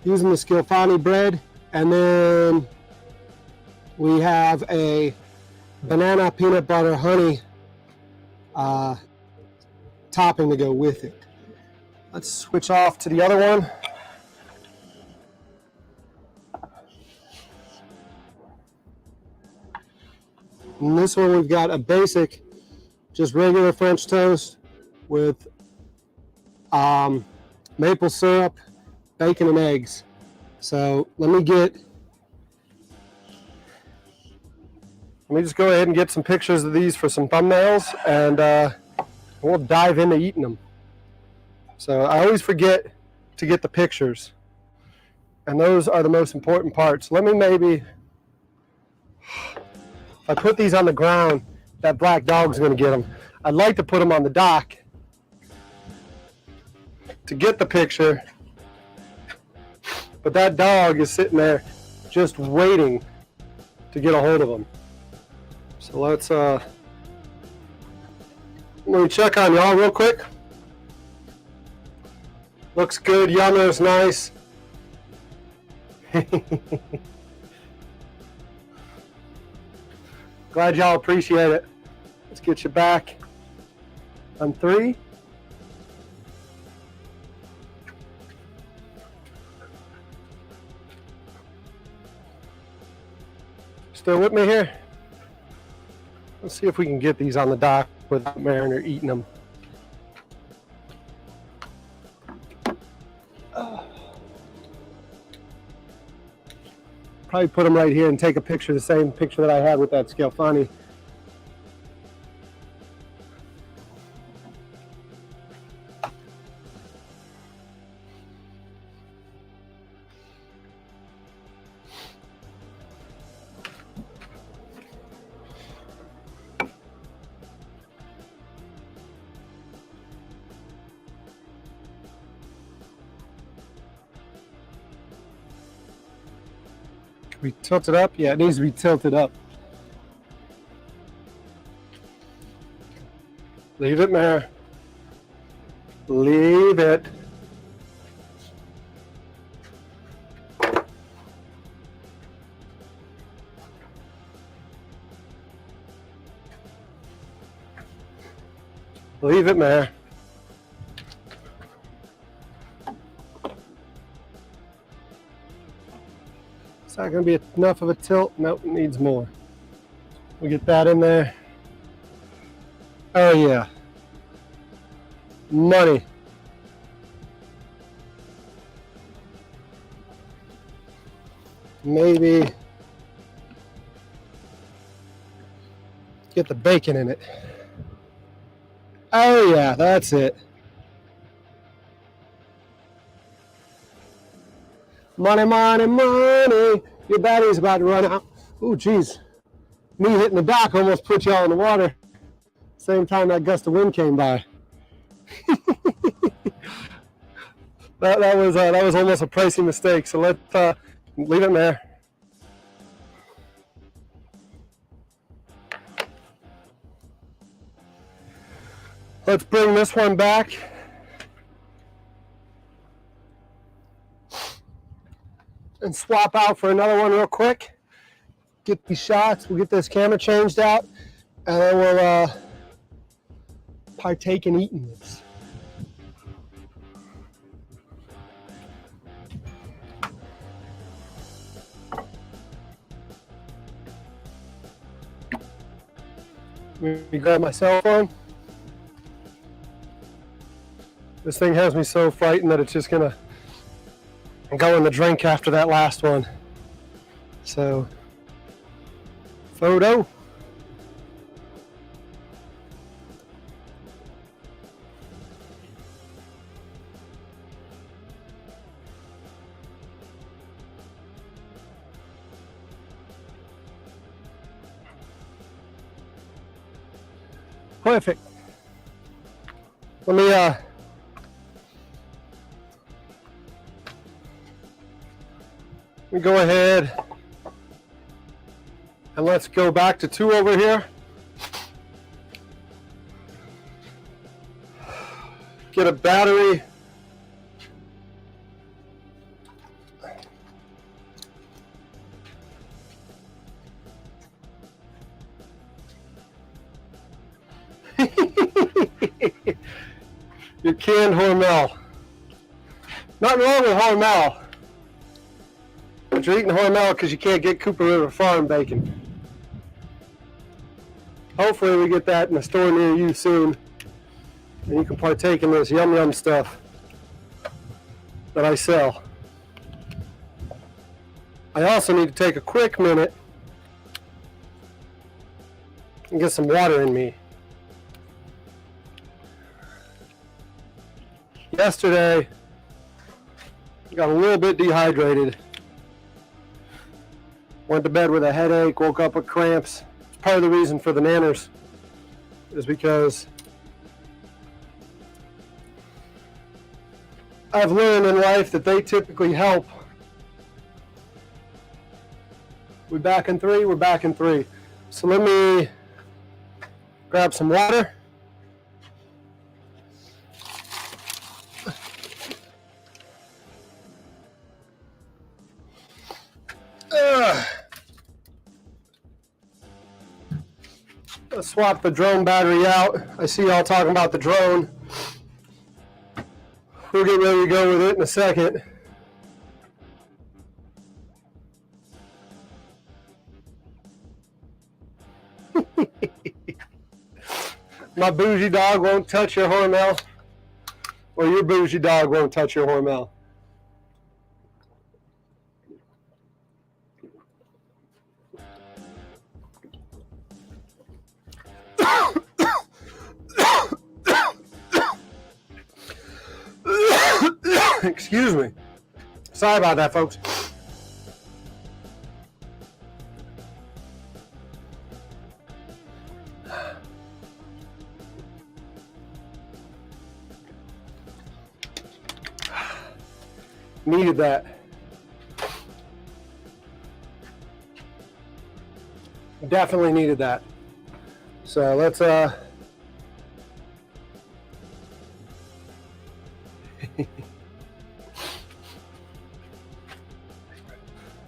Using the Sclafani bread. And then we have a banana peanut butter honey topping to go with it. Let's switch off to the other one. In this one, we've got a basic, just regular French toast with maple syrup, bacon, and eggs. So let me just go ahead and get some pictures of these for some thumbnails, and we'll dive into eating them. So I always forget to get the pictures, and those are the most important parts. Let me maybe, if I put these on the ground, that black dog's gonna get them. I'd like to put them on the dock to get the picture, but that dog is sitting there just waiting to get a hold of them. So let's let me check on y'all real quick. Looks good, Yummer's nice. Glad y'all appreciate it. Let's get you back on 3. Still with me here? Let's see if we can get these on the dock without Mariner eating them. Probably put them right here and take a picture, the same picture that I had with that Sclafani. We tilt it up? Yeah, it needs to be tilted up. Leave it, Mare. Leave it. Leave it, Mare. It's not going to be enough of a tilt. Nope, it needs more. We get that in there. Oh yeah. Money. Maybe get the bacon in it. Oh yeah, that's it. Money, money, money. Your battery's about to run out. Oh, geez. Me hitting the dock almost put y'all in the water. Same time that gust of wind came by. that was almost a pricey mistake. So let's leave it there. Let's bring this one back. And swap out for another one real quick. Get these shots, we'll get this camera changed out, and then we'll partake in eating this. Let me grab my cell phone. This thing has me so frightened that it's just gonna go in the drink after that last one. So, photo. Perfect. Let me go ahead and let's go back to 2 over here. Get a battery. Your canned Hormel. Nothing wrong with Hormel. But you're eating Hormel because you can't get Cooper River Farm bacon. Hopefully we get that in a store near you soon. And you can partake in this yum yum stuff that I sell. I also need to take a quick minute and get some water in me. Yesterday, I got a little bit dehydrated. Went to bed with a headache, woke up with cramps. Part of the reason for the nanners is because I've learned in life that they typically help. We back in 3, we're back in 3. So let me grab some water. Let's swap the drone battery out. I see y'all talking about the drone. We'll get ready to go with it in a second. My bougie dog won't touch your Hormel, or your bougie dog won't touch your Hormel. Excuse me. Sorry about that, folks. Needed that. Definitely needed that. So let's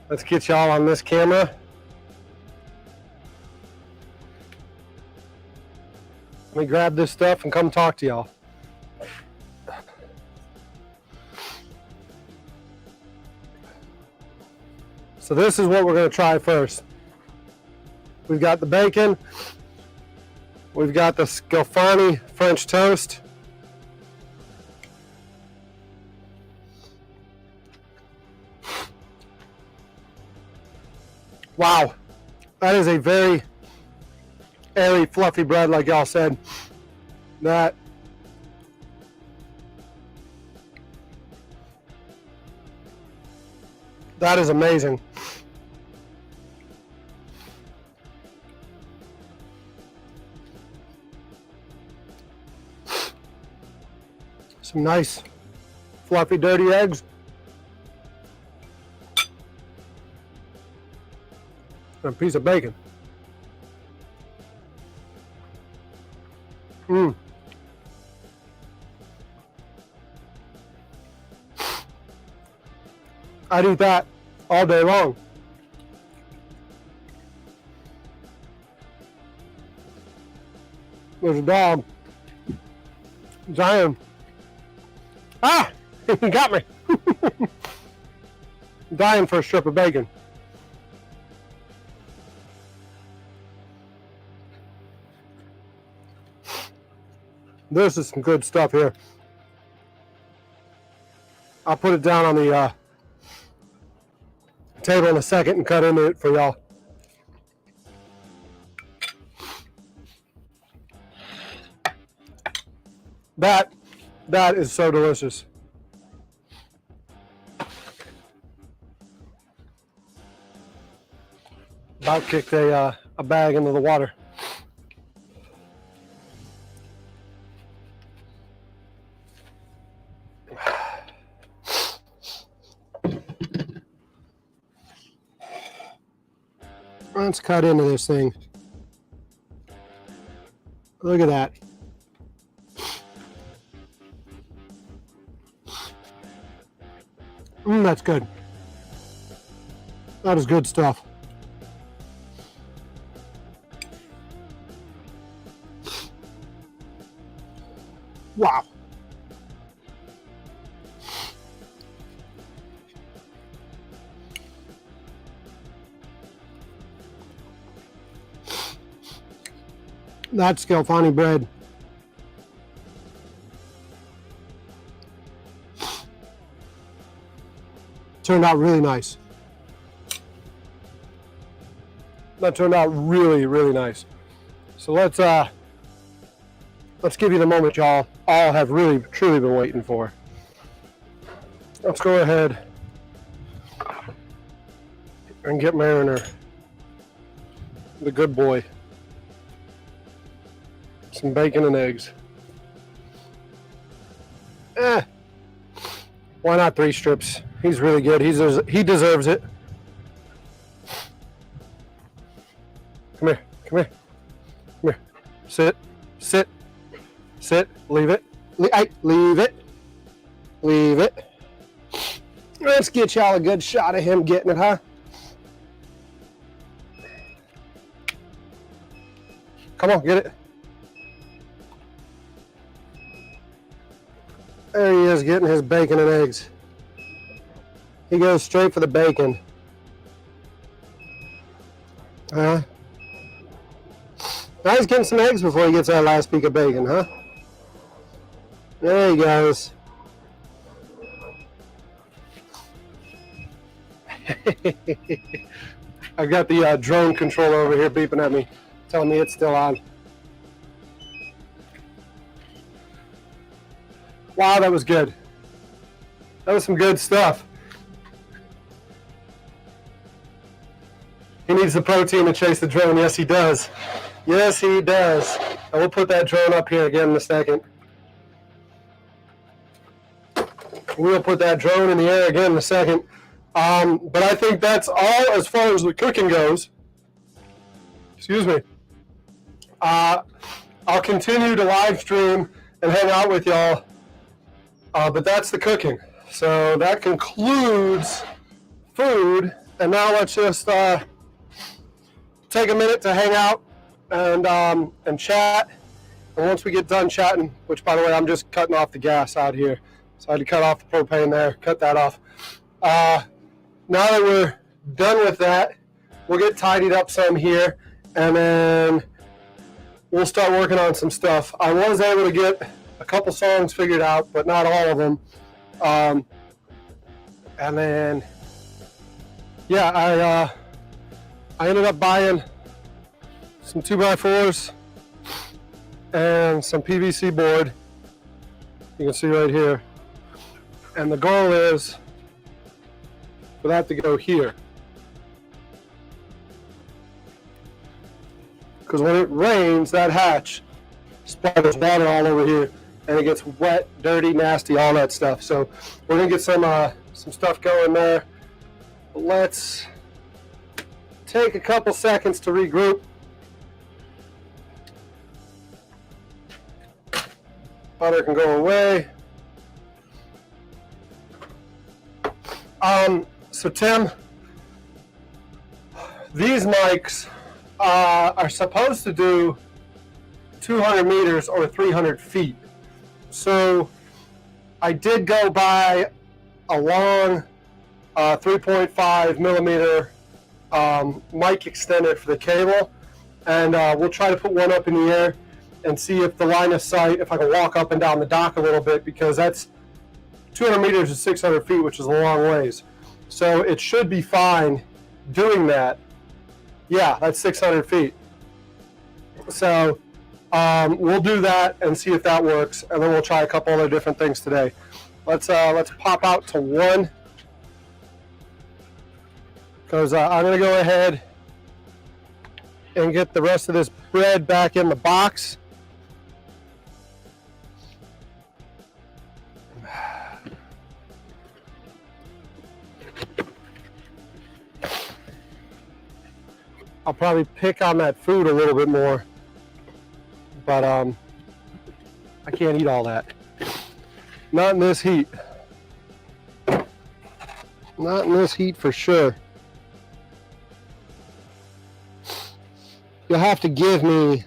let's get y'all on this camera. Let me grab this stuff and come talk to y'all. So this is what we're going to try first. We've got the bacon. We've got the Sclafani French toast. Wow, that is a very airy, fluffy bread, like y'all said. That is amazing. Some nice, fluffy, dirty eggs. And a piece of bacon. I'd eat that all day long. There's a dog. Zion. Ah! He got me. Dying for a strip of bacon. This is some good stuff here. I'll put it down on the table in a second and cut into it for y'all. That is so delicious. About kicked a bag into the water. Let's cut into this thing. Look at that. That's good. That is good stuff. Wow. That's Scalfani bread. Turned out really nice. That turned out really, really nice. So let's give you the moment y'all all have really, truly been waiting for. Let's go ahead and get Mariner, the good boy, some bacon and eggs. Why not 3 strips? He's really good. He deserves it. Come here. Come here. Come here. Sit. Sit. Sit. Leave it. Leave it. Leave it. Let's get y'all a good shot of him getting it, huh? Come on, get it. There he is getting his bacon and eggs. He goes straight for the bacon. Now he's getting some eggs before he gets that last peak of bacon, huh? There he goes. I've got the drone controller over here beeping at me, telling me it's still on. Wow, that was good. That was some good stuff. He needs the protein to chase the drone. Yes, he does. Yes, he does. And we'll put that drone up here again in a second. We'll put that drone in the air again in a second. But I think that's all as far as the cooking goes. Excuse me. I'll continue to live stream and hang out with y'all. But that's the cooking. So that concludes food. And now let's just take a minute to hang out and chat. And once we get done chatting, which by the way, I'm just cutting off the gas out here. So I had to cut off the propane there, cut that off. Now that we're done with that, we'll get tidied up some here, and then we'll start working on some stuff. I was able to get a couple songs figured out, but not all of them. And then, yeah, I ended up buying some 2x4s and some PVC board. You can see right here. And the goal is for that to go here. Because when it rains, that hatch splatters water all over here. and it gets wet, dirty, nasty, all that stuff. So we're gonna get some stuff going there. But let's take a couple seconds to regroup. Butter can go away. So Tim, these mics are supposed to do 200 meters or 300 feet. So I did go buy a long 3.5 millimeter mic extender for the cable, and we'll try to put one up in the air and see if the line of sight, if I can walk up and down the dock a little bit, because that's 200 meters is 600 feet, which is a long ways. So it should be fine doing that. Yeah, that's 600 feet. So we'll do that and see if that works, and then we'll try a couple other different things today. Let's pop out to 1, because I'm gonna go ahead and get the rest of this bread back in the box. I'll probably pick on that food a little bit more, but I can't eat all that. Not in this heat. Not in this heat for sure. You'll have to give me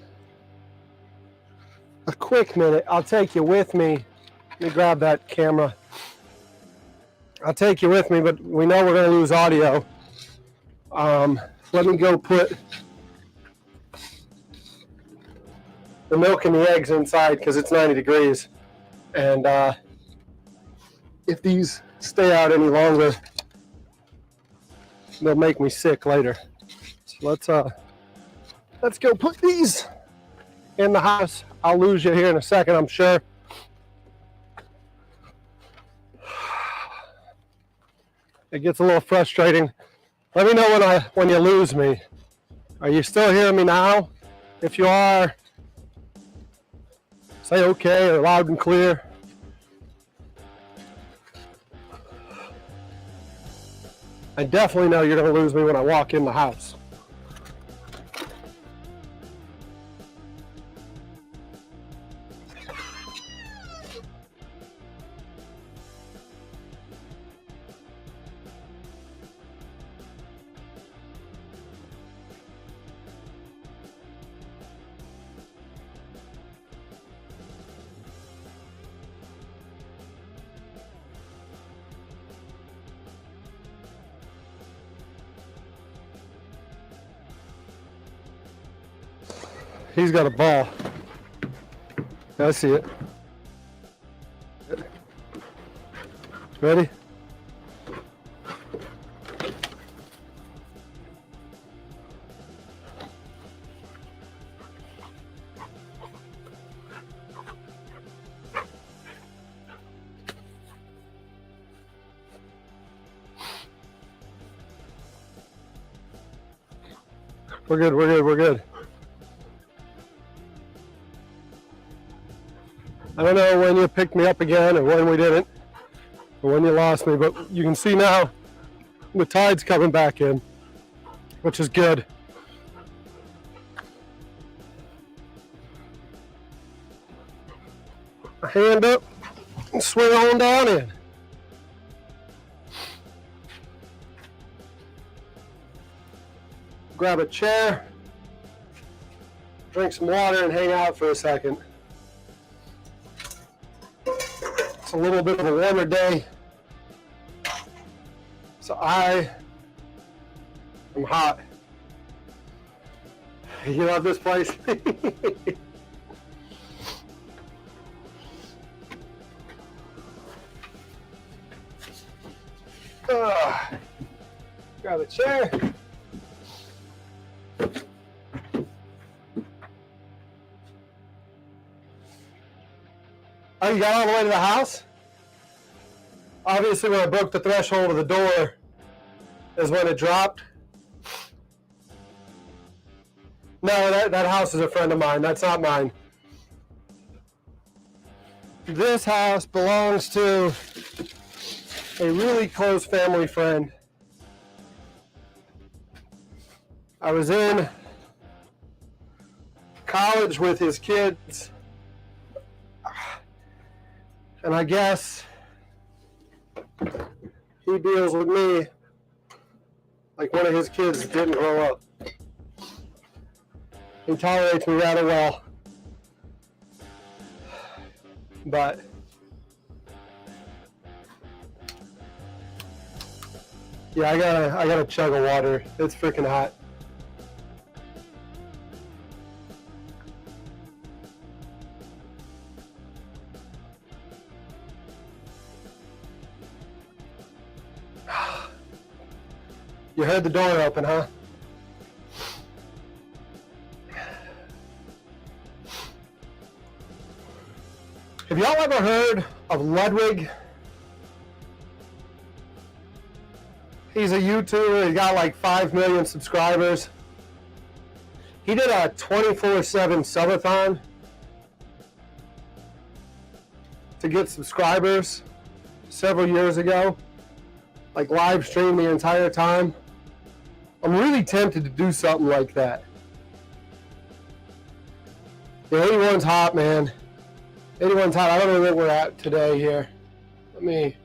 a quick minute. I'll take you with me. Let me grab that camera. I'll take you with me, but we know we're going to lose audio. Let me go put the milk and the eggs inside, because it's 90 degrees. And if these stay out any longer, they'll make me sick later. So let's go put these in the house. I'll lose you here in a second, I'm sure. It gets a little frustrating. Let me know when you lose me. Are you still hearing me now? If you are, say okay or loud and clear. I definitely know you're going to lose me when I walk in the house. He's got a ball. I see it. Ready? We're good, we're good, we're good. I don't know when you picked me up again or when we didn't, or when you lost me, but you can see now the tide's coming back in, which is good. Hand up and swing on down in. Grab a chair, drink some water, and hang out for a second. It's a little bit of a warmer day, so I am hot. You love this place? Grab a chair. Oh, you got all the way to the house? Obviously, when I broke the threshold of the door is when it dropped. No, that house is a friend of mine. That's not mine. This house belongs to a really close family friend. I was in college with his kids, and I guess he deals with me like one of his kids didn't grow up. He tolerates me rather well, but yeah, I gotta chug a water. It's freaking hot. You heard the door open, huh? Have y'all ever heard of Ludwig? He's a YouTuber. He's got like 5 million subscribers. He did a 24/7 subathon to get subscribers several years ago. Like live stream the entire time. I'm really tempted to do something like that. Yeah, 81's hot, man. 81's hot. I don't know where we're at today here. Let me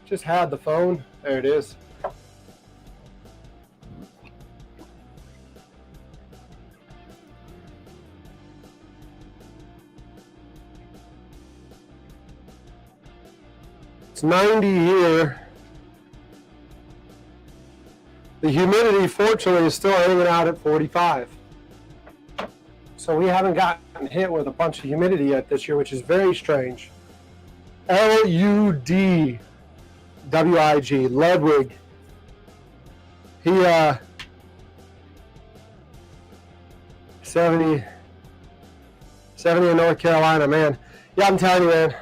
just had the phone. There it is. It's 90 here. The humidity, fortunately, is still hanging out at 45. So we haven't gotten hit with a bunch of humidity yet this year, which is very strange. Ludwig, Ludwig. He 70 in North Carolina, man. Yeah, I'm telling you, man.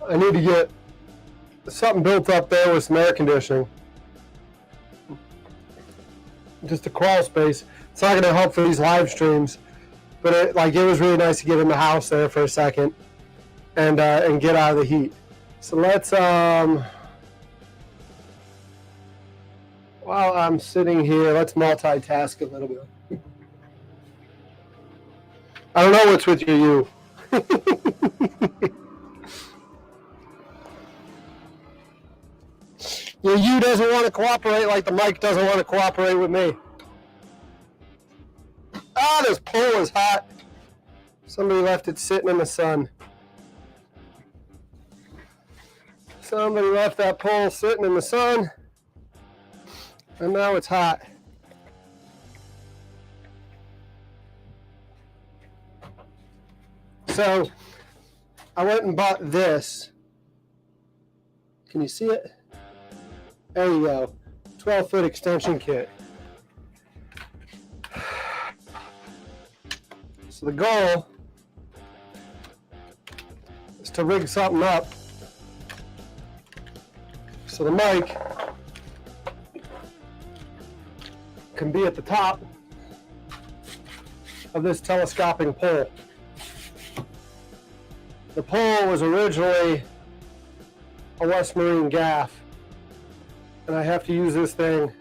I need to get something built up there with some air conditioning. Just a crawl space. It's not going to help for these live streams, but it was really nice to get in the house there for a second and get out of the heat. So let's while I'm sitting here, let's multitask a little bit. I don't know what's with you. Your you doesn't want to cooperate like the mic doesn't want to cooperate with me. Ah, this pole is hot. Somebody left it sitting in the sun. Somebody left that pole sitting in the sun, and now it's hot. So I went and bought this. Can you see it? There you go. 12-foot extension kit. So the goal is to rig something up so the mic can be at the top of this telescoping pole. The pole was originally a West Marine gaff, and I have to use this thing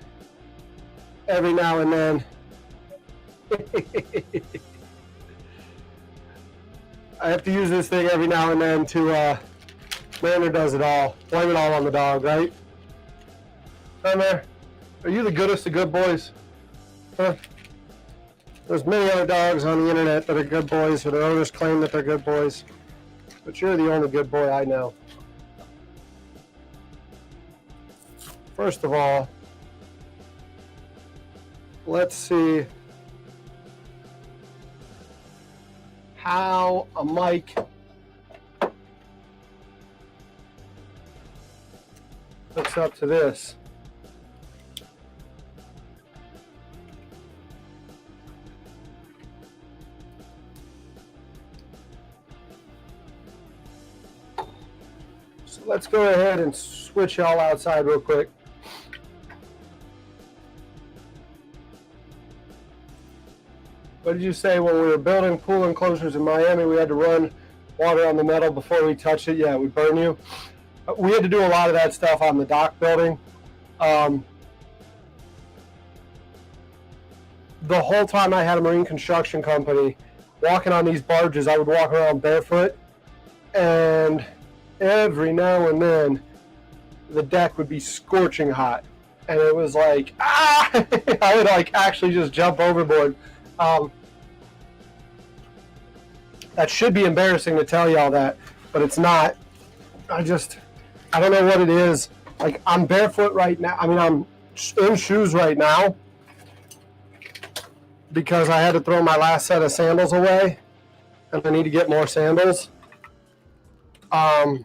every now and then. I have to use this thing every now and then to, Manor does it all. Blame it all on the dog, right? Manor, are you the goodest of good boys? Huh? There's many other dogs on the internet that are good boys, or their owners claim that they're good boys. But you're the only good boy I know. First of all, let's see how a mic hooks up to this. So let's go ahead and switch y'all outside real quick. what did you say when we were building pool enclosures in Miami, we had to run water on the metal before we touched it? Yeah, it would burn you. We had to do a lot of that stuff on the dock building. The whole time I had a marine construction company, walking on these barges, I would walk around barefoot, and every now and then the deck would be scorching hot, and it was like, ah! I would like actually just jump overboard. That should be embarrassing to tell y'all that, but it's not. I don't know what it is. Like, I'm barefoot right now. I mean, I'm in shoes right now because I had to throw my last set of sandals away, and I need to get more sandals. I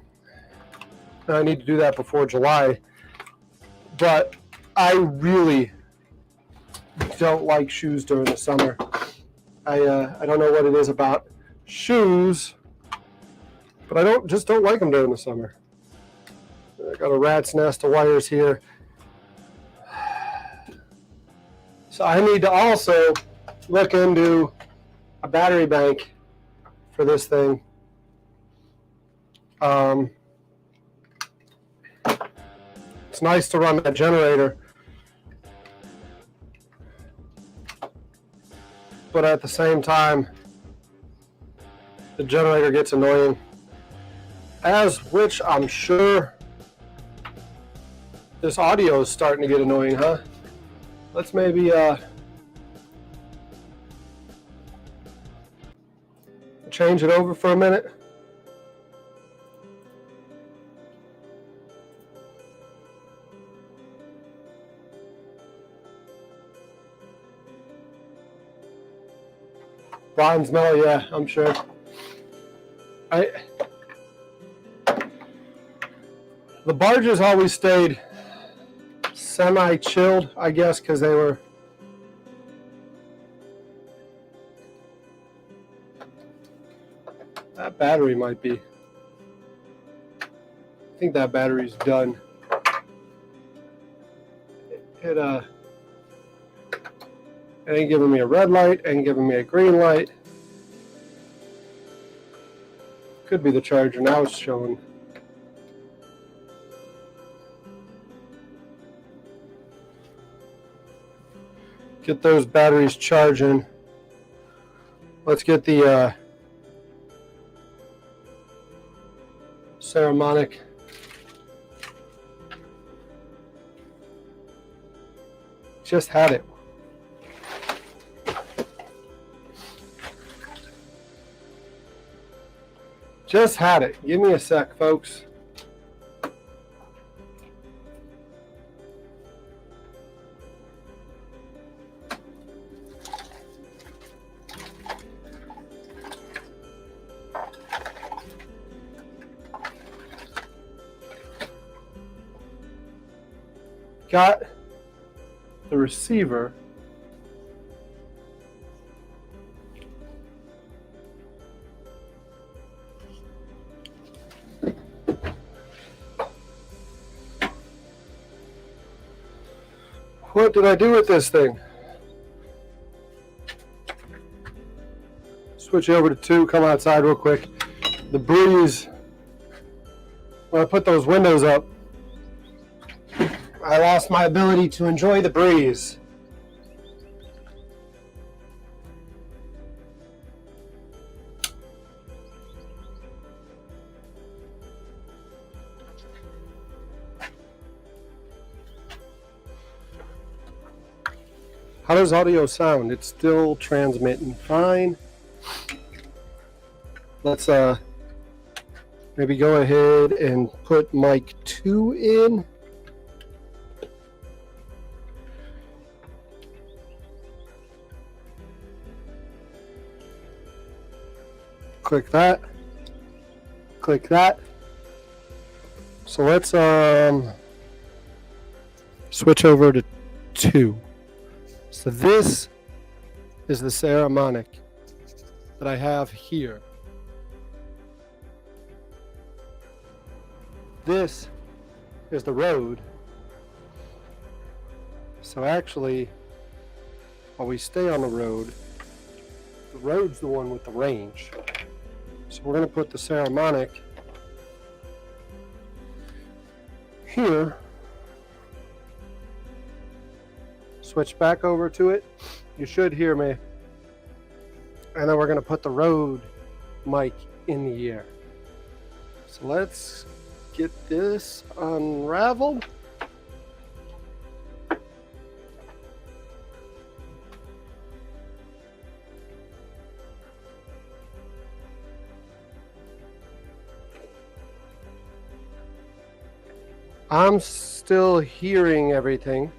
need to do that before July. But I really don't like shoes during the summer. I don't know what it is about shoes, but I don't like them during the summer. I got a rat's nest of wires here. So I need to also look into a battery bank for this thing. It's nice to run that generator, but at the same time, the generator gets annoying, as which I'm sure this audio is starting to get annoying, huh? Let's maybe change it over for a minute. Volume's mellow, yeah, I'm sure. The barges always stayed semi-chilled, I guess, because they were that battery might be. I think that battery's done. It ain't giving me a red light, ain't giving me a green light. Could be the charger, now it's showing. Get those batteries charging. Let's get the Saramonic just had it. Just had it. Give me a sec, folks. Got the receiver. What did I do with this thing? Switch over to 2, come outside real quick. The breeze, when I put those windows up, I lost my ability to enjoy the breeze. How does audio sound? It's still transmitting fine. Let's maybe go ahead and put mic 2 in. Click that. Click that. So let's switch over to 2. So this is the Saramonic that I have here. This is the Rode. So actually, while we stay on the road, The Rode's the one with the range. So we're going to put the Saramonic here. Switch back over to it. You should hear me. And then we're going to put the Rode mic in the ear. So let's get this unraveled. I'm still hearing everything.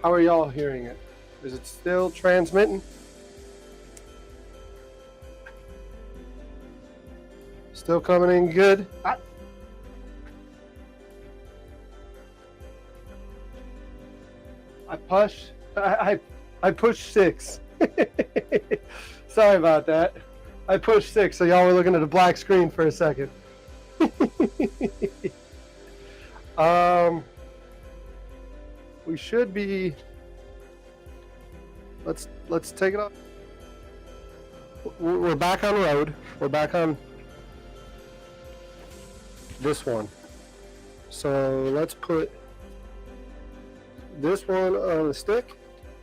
How are y'all hearing it? Is it still transmitting? Still coming in good? I pushed 6. Sorry about that. I pushed 6, so y'all were looking at a black screen for a second. We should be. Let's take it off. We're back on Rode. We're back on this one. So let's put this one on the stick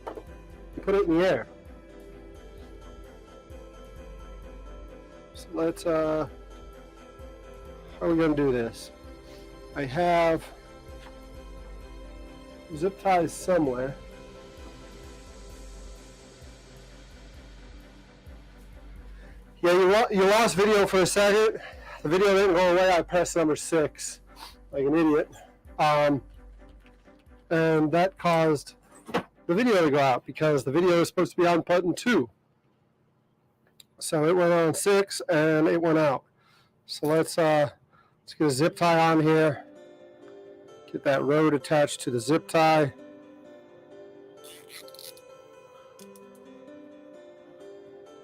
and put it in the air. So let's how are we going to do this? I have zip ties somewhere. Yeah, you lost video for a second. The video didn't go away. I pressed number 6 like an idiot. And that caused the video to go out because the video is supposed to be on button 2. So it went on 6 and it went out. So let's get a zip tie on here. Get that Rode attached to the zip tie.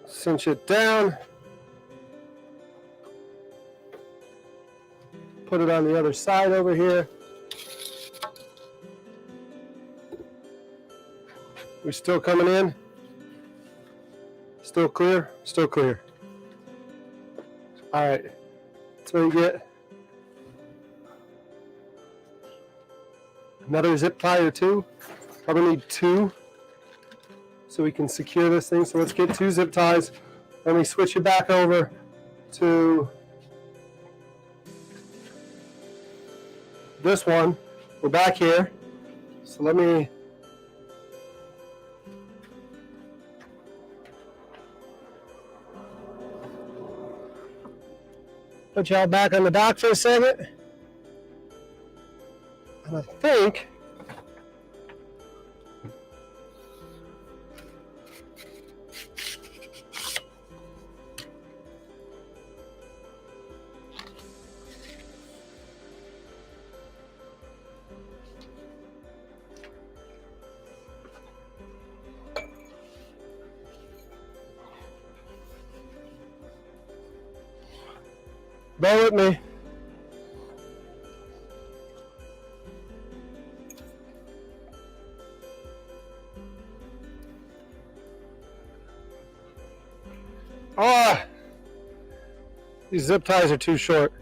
Cinch it down. Put it on the other side over here. We still coming in? Still clear? Still clear. All right. So we get another zip tie or 2. Probably need 2 so we can secure this thing. So let's get 2 zip ties. Let me switch it back over to this one. We're back here. So let me put y'all back on the dock for a second. And I think bear with me. Ah, these zip ties are too short.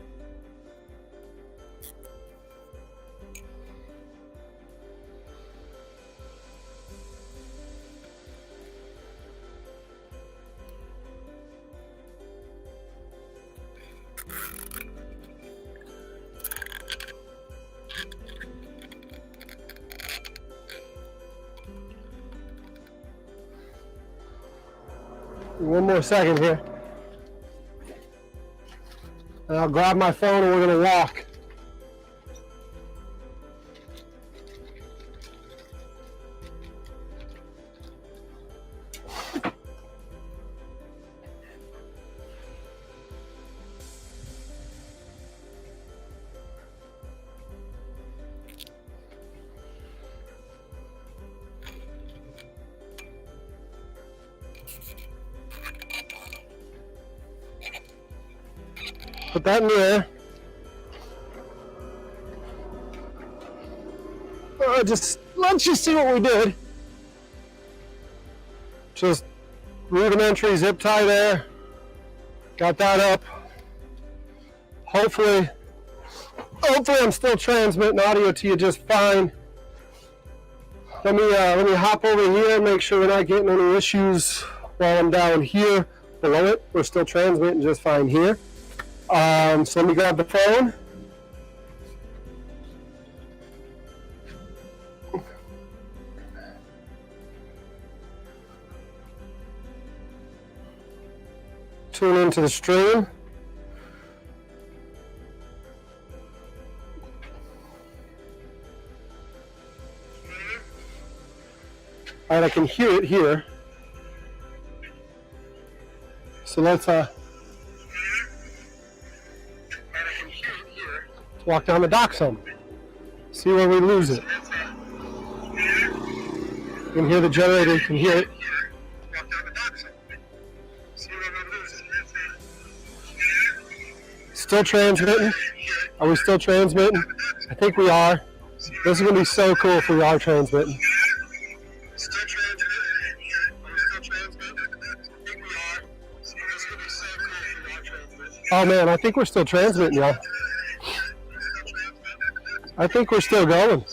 One more second here. And I'll grab my phone and we're going to walk. Put that in the air. Let's just see what we did. Just rudimentary zip tie there. Got that up. Hopefully I'm still transmitting audio to you just fine. Let me hop over here and make sure we're not getting any issues while I'm down here below it. We're still transmitting just fine here. So let me grab the phone. Tune into the stream. All right, I can hear it here. So let's walk down the dock some. See where we lose it. You can hear the generator, you can hear it. Still transmitting? Are we still transmitting? I think we are. This is going to be so cool if we are transmitting. Oh man, I think we're still transmitting, y'all. I think we're still going.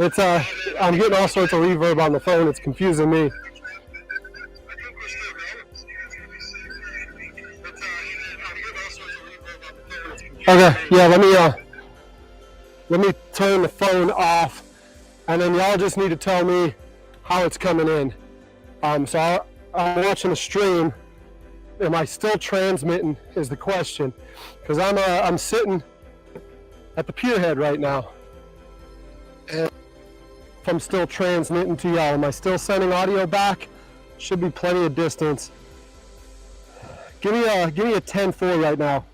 It's I'm getting all sorts of reverb on the phone. It's confusing me. Okay, yeah, let me turn the phone off, and then y'all just need to tell me how it's coming in. So I'm watching the stream. Am I still transmitting is the question, because I'm sitting at the pier head right now, and if I'm still transmitting to y'all, am I still sending audio back? Should be plenty of distance. Give me a 10-4 right now.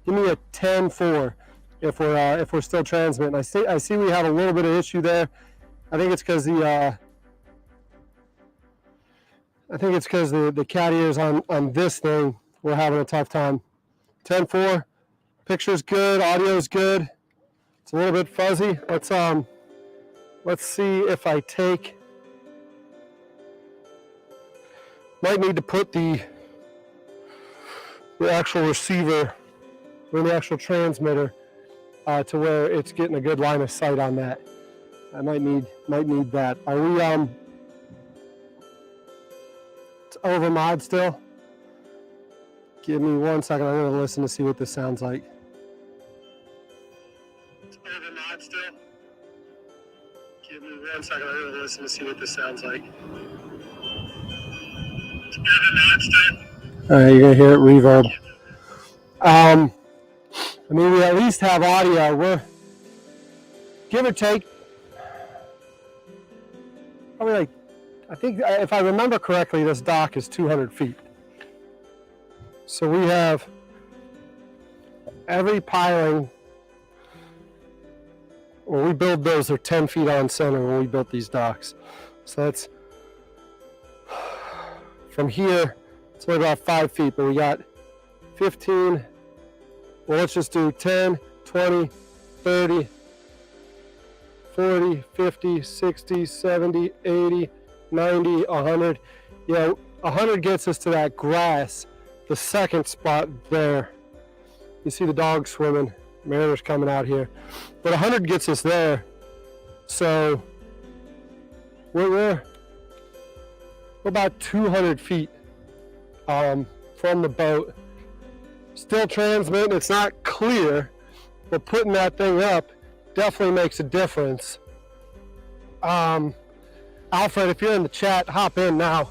Give me a 10-4 if we're still transmitting. I see we have a little bit of issue there. I think it's because the cat ears on this thing, we're having a tough time. 10-4, picture's good, audio's good. It's a little bit fuzzy. Let's see if I might need to put the actual receiver or the actual transmitter to where it's getting a good line of sight on that. I might need that. Are we it's over mod still? Give me 1 second. I'm gonna listen to see what this sounds like. It's over mod still. Give me 1 second. I'm gonna listen to see what this sounds like. It's over mod still. All right, you're gonna hear it reverb. I mean, we at least have audio. We're give or take probably like, I think if I remember correctly, this dock is 200 feet. So we have every piling. When we build those, they're 10 feet on center when we built these docks. So that's from here, it's only about 5 feet, but we got 15. Well, let's just do 10, 20, 30, 40, 50, 60, 70, 80, 90, 100. Yeah, 100 gets us to that grass, the second spot there. You see the dogs swimming, mariners coming out here. But 100 gets us there. So we're about 200 feet from the boat. Still transmitting, it's not clear, but putting that thing up definitely makes a difference. Alfred, if you're in the chat, hop in now.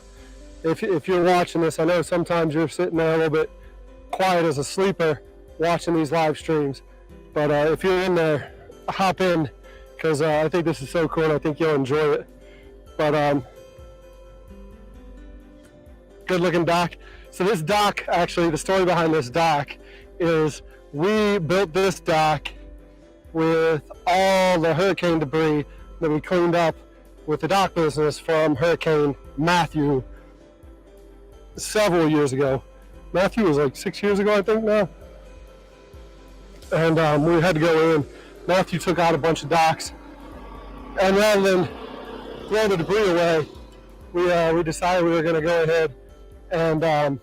If you're watching this, I know sometimes you're sitting there a little bit quiet as a sleeper watching these live streams, but if you're in there, hop in, because I think this is so cool and I think you'll enjoy it. But good looking dock. So this dock, actually, the story behind this dock is we built this dock with all the hurricane debris that we cleaned up with the dock business from Hurricane Matthew several years ago. Matthew was like 6 years ago, I think now. And we had to go in. Matthew took out a bunch of docks. And rather than throw the debris away, we decided we were going to go ahead and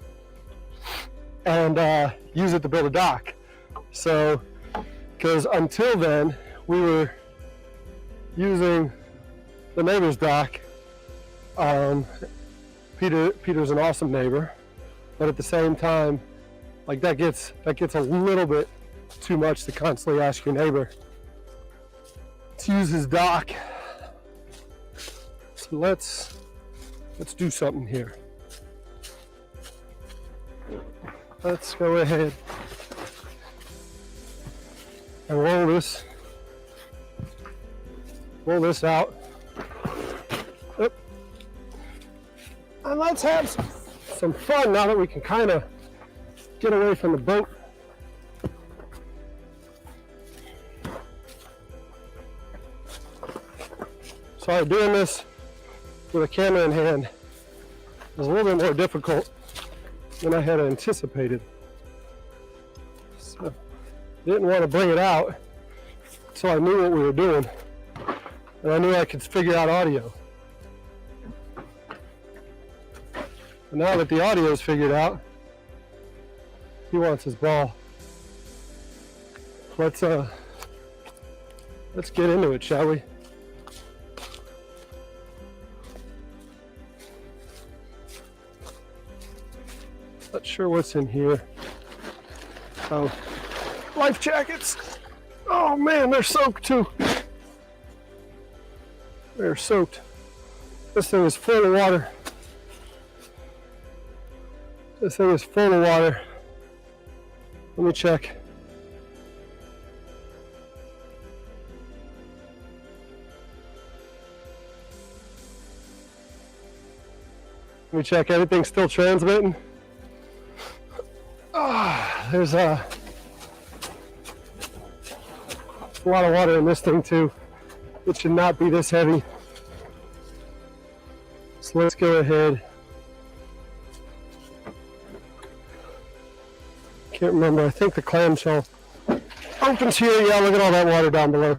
use it to build a dock. So, because until then we were using the neighbor's dock. Peter's an awesome neighbor, but at the same time, like that gets a little bit too much to constantly ask your neighbor to use his dock. So let's do something here. Let's go ahead and roll this out. Yep. And let's have some fun now that we can kind of get away from the boat. Sorry, doing this with a camera in hand was a little bit more difficult than I had anticipated. So didn't want to bring it out until I knew what we were doing, and I knew I could figure out audio. But now that the audio is figured out, he wants his ball. Let's get into it, shall we? Not sure what's in here. Oh, life jackets. Oh man, they're soaked too. They're soaked. This thing is full of water. This thing is full of water. Let me check. Let me check. Everything's still transmitting. There's a lot of water in this thing too. It should not be this heavy. So let's go ahead. Can't remember. I think the clamshell opens here. Yeah, look at all that water down below.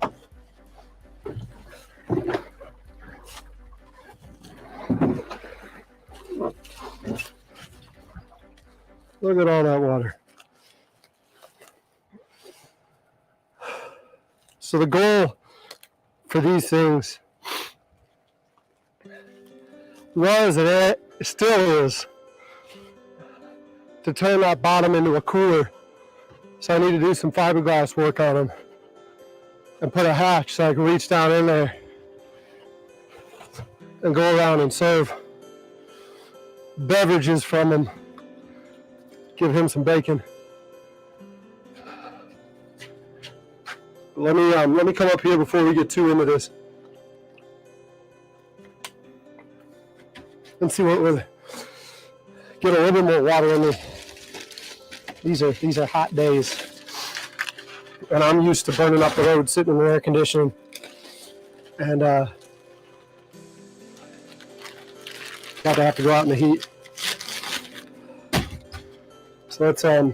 Look at all that water. So the goal for these things was, and it still is, to turn that bottom into a cooler. So I need to do some fiberglass work on them and put a hatch so I can reach down in there and go around and serve beverages from them. Give him some bacon. Let me come up here before we get too into this and see what we'll get a little bit more water in me. These are hot days, and I'm used to burning up the road sitting in the air conditioning, and about to have to go out in the heat. So let's get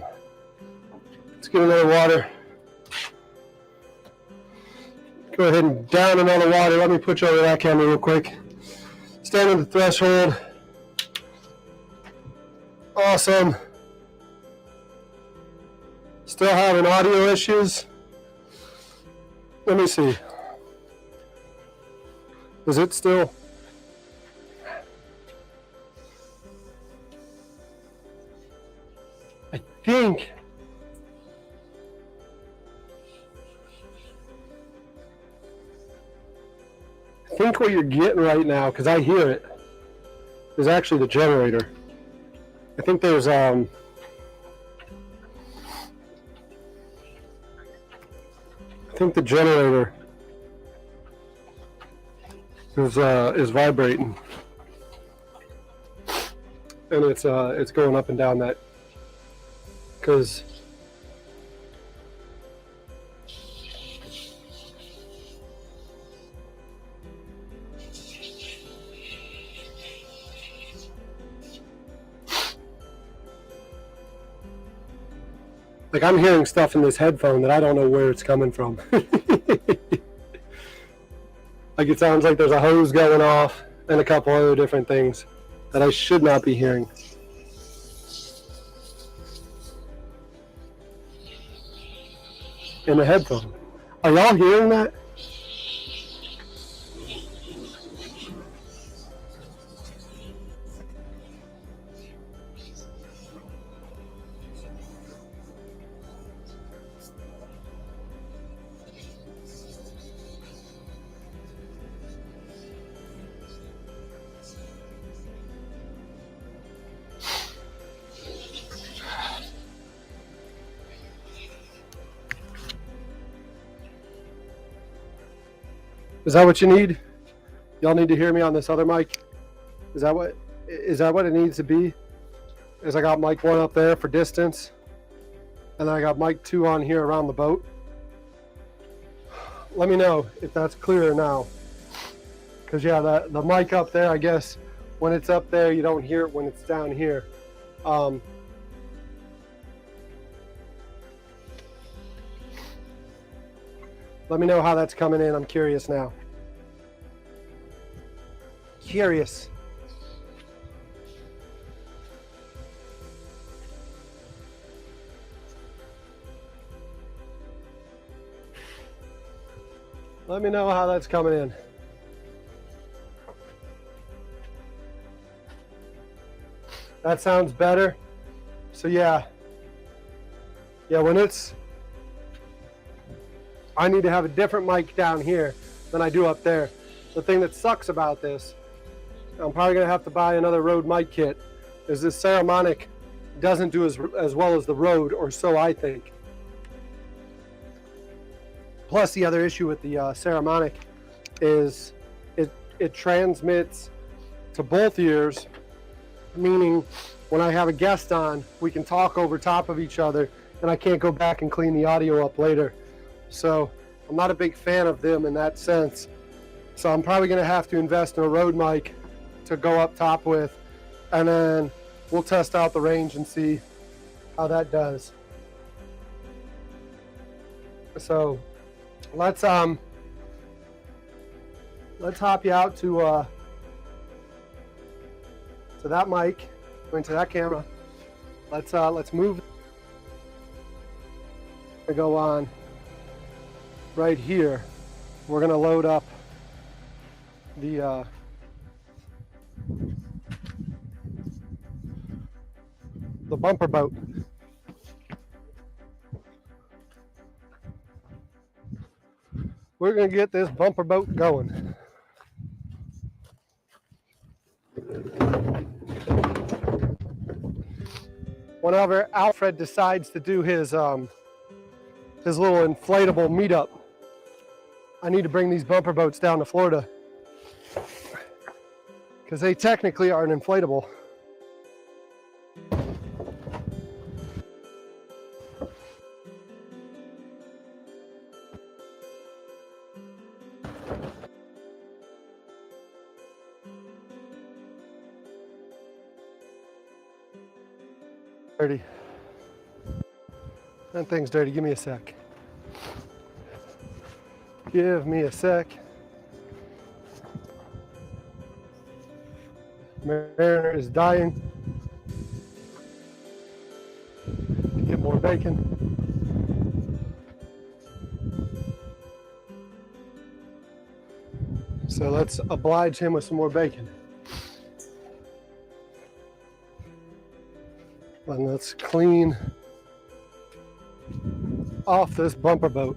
another water. Go ahead and down another water. Let me put you over that camera real quick. Stand at the threshold. Awesome. Still having audio issues. Let me see. Is it still? I think what you're getting right now, because I hear it, is actually the generator. I think there's I think the generator is vibrating, and it's going up and down that, because like I'm hearing stuff in this headphone that I don't know where it's coming from. Like it sounds like there's a hose going off. and a couple other different things that I should not be hearing. In the headphone. Are y'all hearing that? Is that what you need? Y'all need to hear me on this other mic? Is that what it needs to be? Is I got mic 1 up there for distance, and then I got mic 2 on here around the boat. Let me know if that's clearer now. Because yeah, the mic up there, I guess when it's up there you don't hear it when it's down here. Let me know how that's coming in. I'm curious now. Curious. Let me know how that's coming in. That sounds better. So yeah, when it's, I need to have a different mic down here than I do up there. The thing that sucks about this, I'm probably gonna have to buy another Rode mic kit, is this Saramonic doesn't do as well as the Rode, or so I think. Plus the other issue with the Saramonic is it transmits to both ears, meaning when I have a guest on, we can talk over top of each other and I can't go back and clean the audio up later. So I'm not a big fan of them in that sense. So I'm probably gonna have to invest in a Rode mic to go up top with, and then we'll test out the range and see how that does. So let's hop you out to that mic, into that camera. Let's move. I go on right here. We're gonna load up the bumper boat. We're gonna get this bumper boat going. Whenever Alfred decides to do his little inflatable meetup, I need to bring these bumper boats down to Florida because they technically are an inflatable. Dirty. That thing's dirty. Give me a sec. Give me a sec. Mariner is dying. Get more bacon. So let's oblige him with some more bacon. And let's clean off this bumper boat.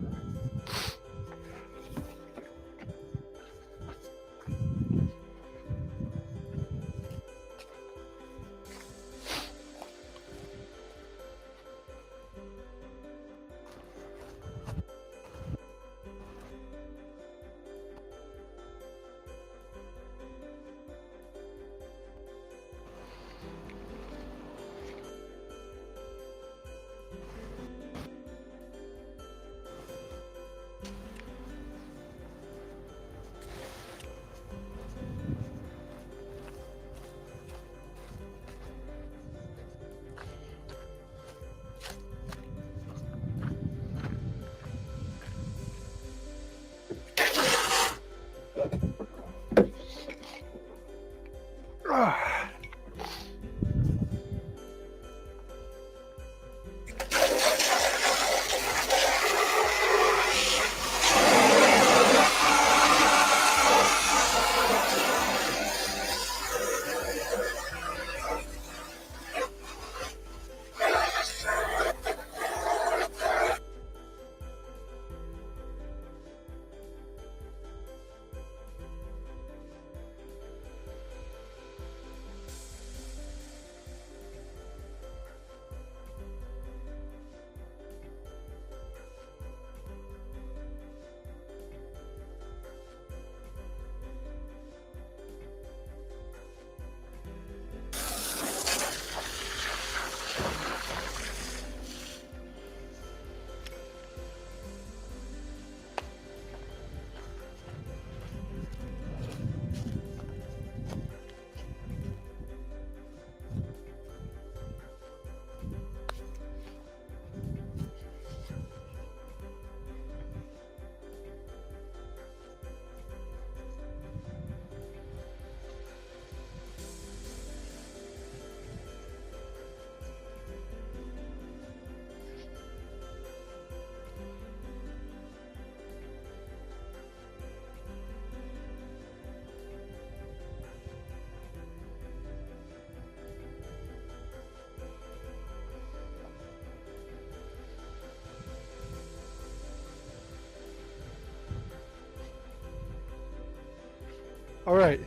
All right,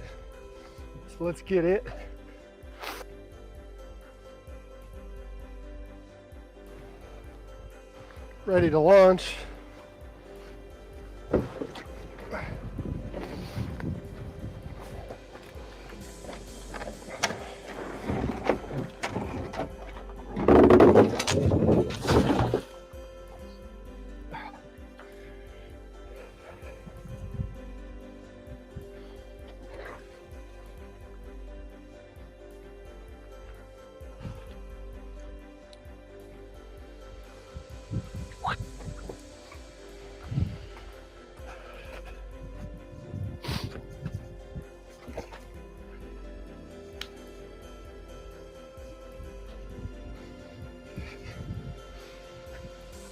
so let's get it. Ready to launch.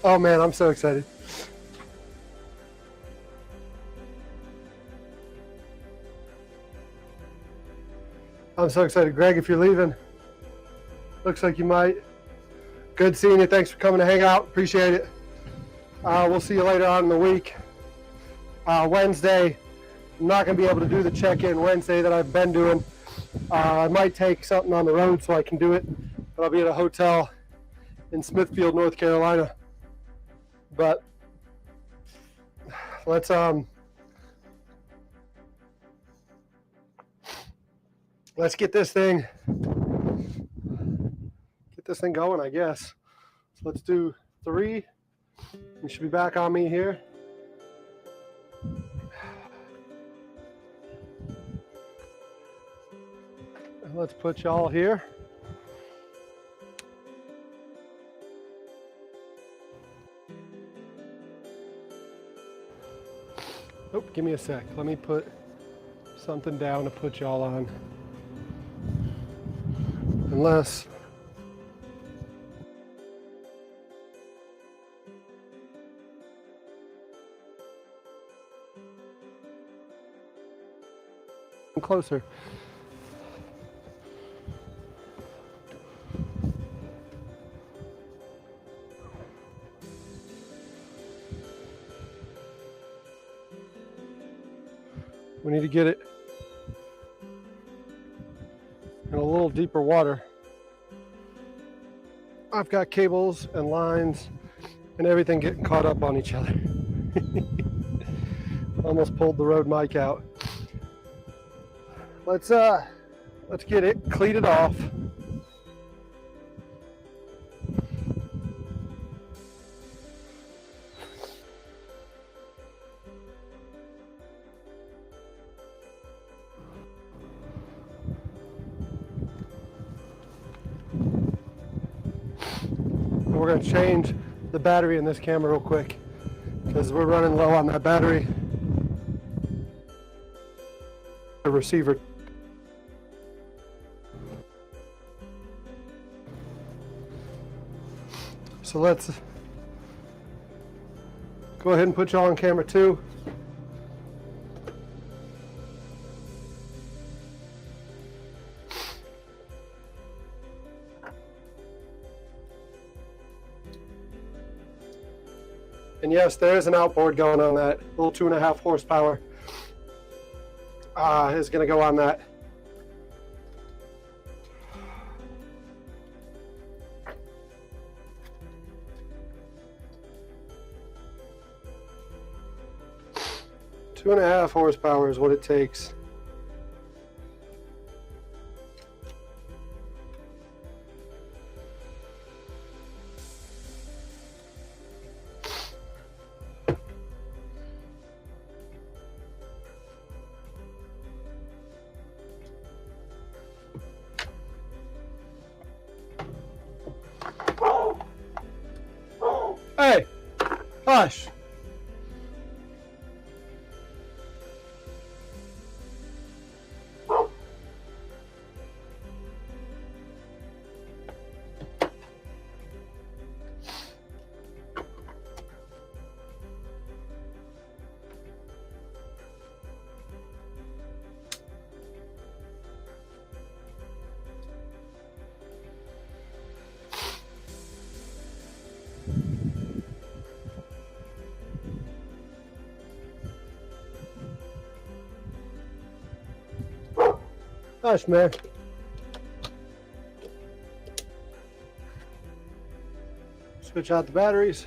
Oh man, I'm so excited. I'm so excited. Greg, if you're leaving, looks like you might. Good seeing you. Thanks for coming to hang out. Appreciate it. We'll see you later on in the week. Wednesday, I'm not going to be able to do the check-in Wednesday that I've been doing. I might take something on the road so I can do it, but I'll be at a hotel in Smithfield, North Carolina. But let's get this thing going, I guess. So let's do 3. You should be back on me here. And let's put y'all here. Oh, give me a sec. Let me put something down to put y'all on. Unless I'm closer. We need to get it in a little deeper water. I've got cables and lines and everything getting caught up on each other. Almost pulled the Rode mic out. Let's get it cleated off. We're going to change the battery in this camera real quick because we're running low on that battery. The receiver. So let's go ahead and put y'all on camera too. And yes, there is an outboard going on that. Little 2.5 horsepower is going to go on that. Two and a half horsepower is what it takes. Hey, hush. Hush, man. Switch out the batteries.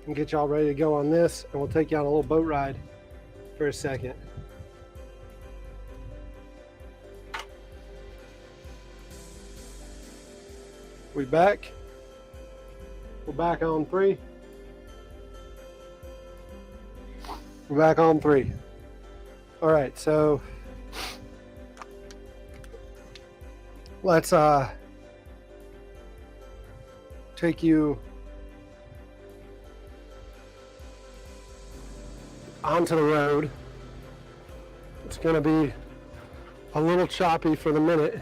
And get y'all ready to go on this, and we'll take you on a little boat ride for a second. We back? We're back on 3. We're back on 3. All right, so let's take you onto the road. It's going to be a little choppy for the minute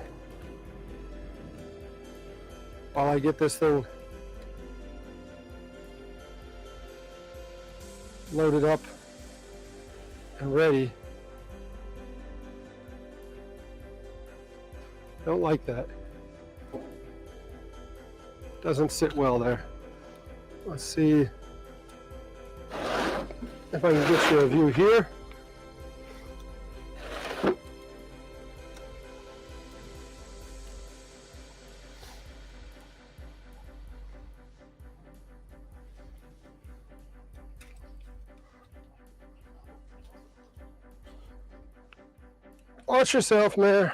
while I get this thing loaded up and ready. Don't like that. Doesn't sit well there. Let's see if I can get you a view here. Watch yourself, man.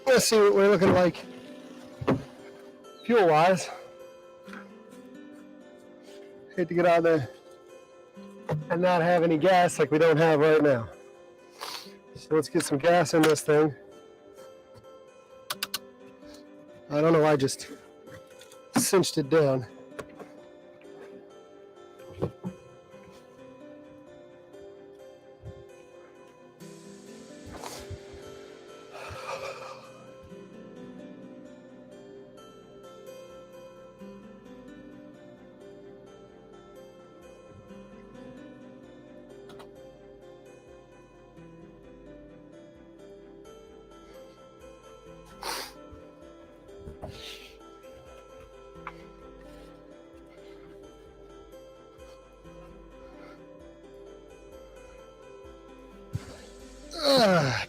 Let's see what we're looking like fuel-wise. Hate to get out there and not have any gas like we don't have right now. So let's get some gas in this thing. I don't know, I just cinched it down.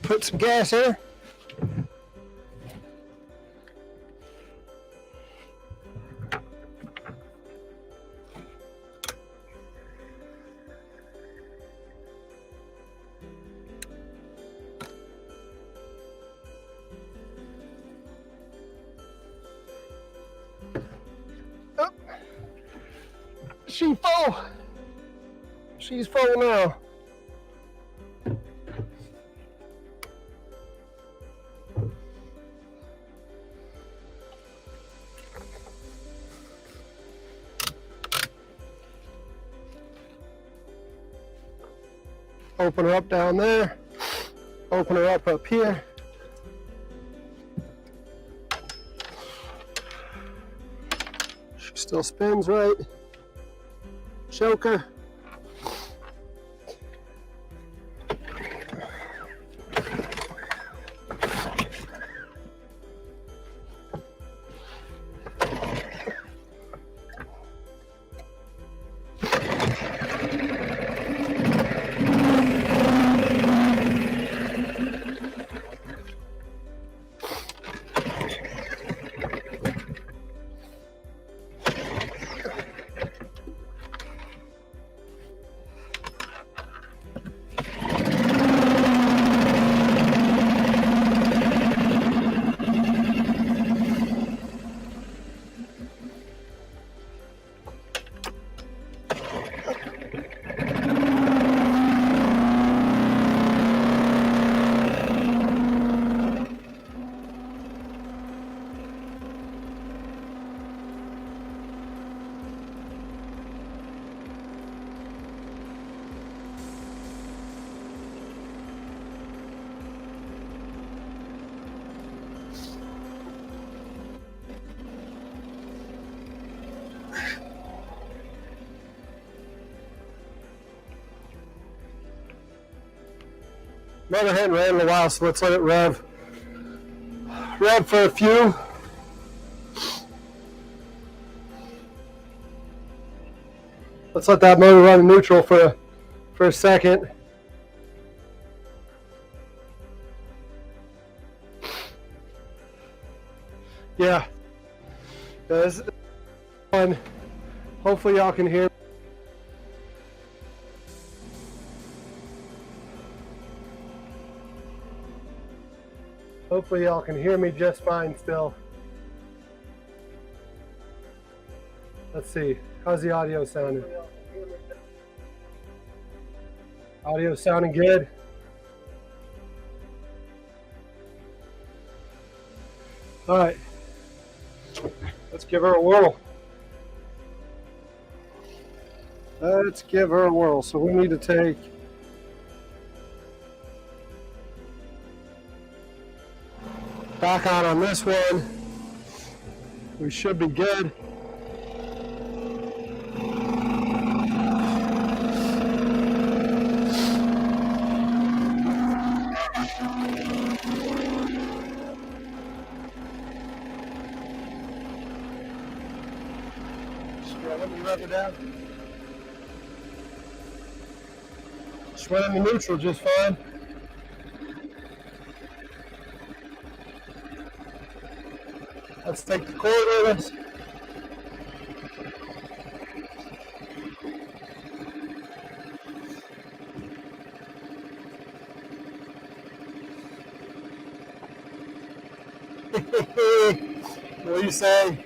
Put some gas in. Oh. She's full. She's full now. Open her up down there. Open her up here. She still spins right. Choker. Motor hadn't ran in a while, so let's let it rev. Rev for a few. Let's let that motor run in neutral for a second. Yeah. This is fun. Hopefully y'all can hear. Hopefully y'all can hear me just fine still. Let's see. How's the audio sounding? Audio sounding good? All right. Let's give her a whirl. Let's give her a whirl. So we need to take back on this one. We should be good. Let me rev it down. Just running the neutral just fine. Let's take the corridor. What do you say?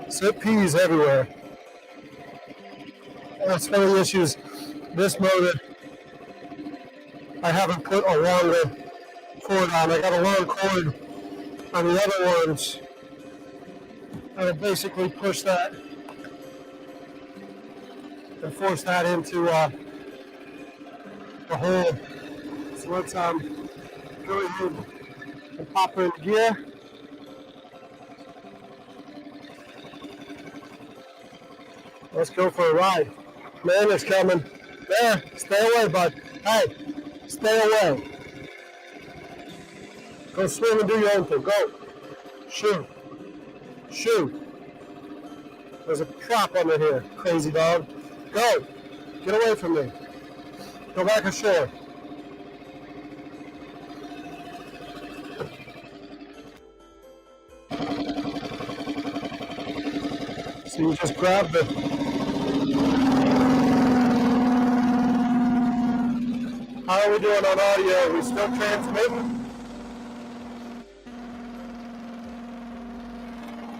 Sip peas everywhere. That's one of the issues. This motor, I haven't put a longer cord on. I got a long cord on the other ones. I basically push that and force that into the hole. So let's go ahead and pop her in gear. Let's go for a ride. Man is coming. There, stay away, bud. Hey, stay away. Go swim and do your own thing. Go. Shoot. Shoot. There's a prop under here, crazy dog. Go. Get away from me. Go back ashore. So you just grab the... How are we doing on audio? Are we still transmitting?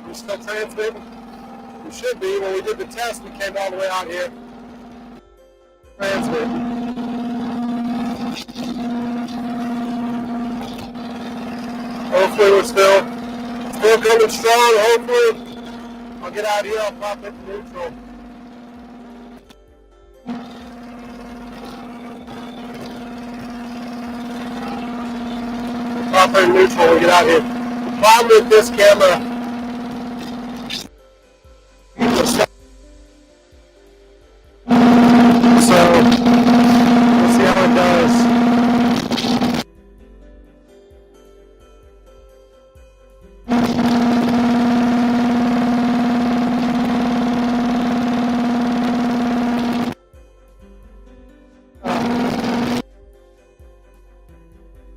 We still transmitting? We should be. When we did the test, we came all the way out here. Transmitting. Hopefully we're still coming strong. Hopefully I'll get out here. I'll pop it neutral. Pop it neutral when we get out here. The problem with this camera.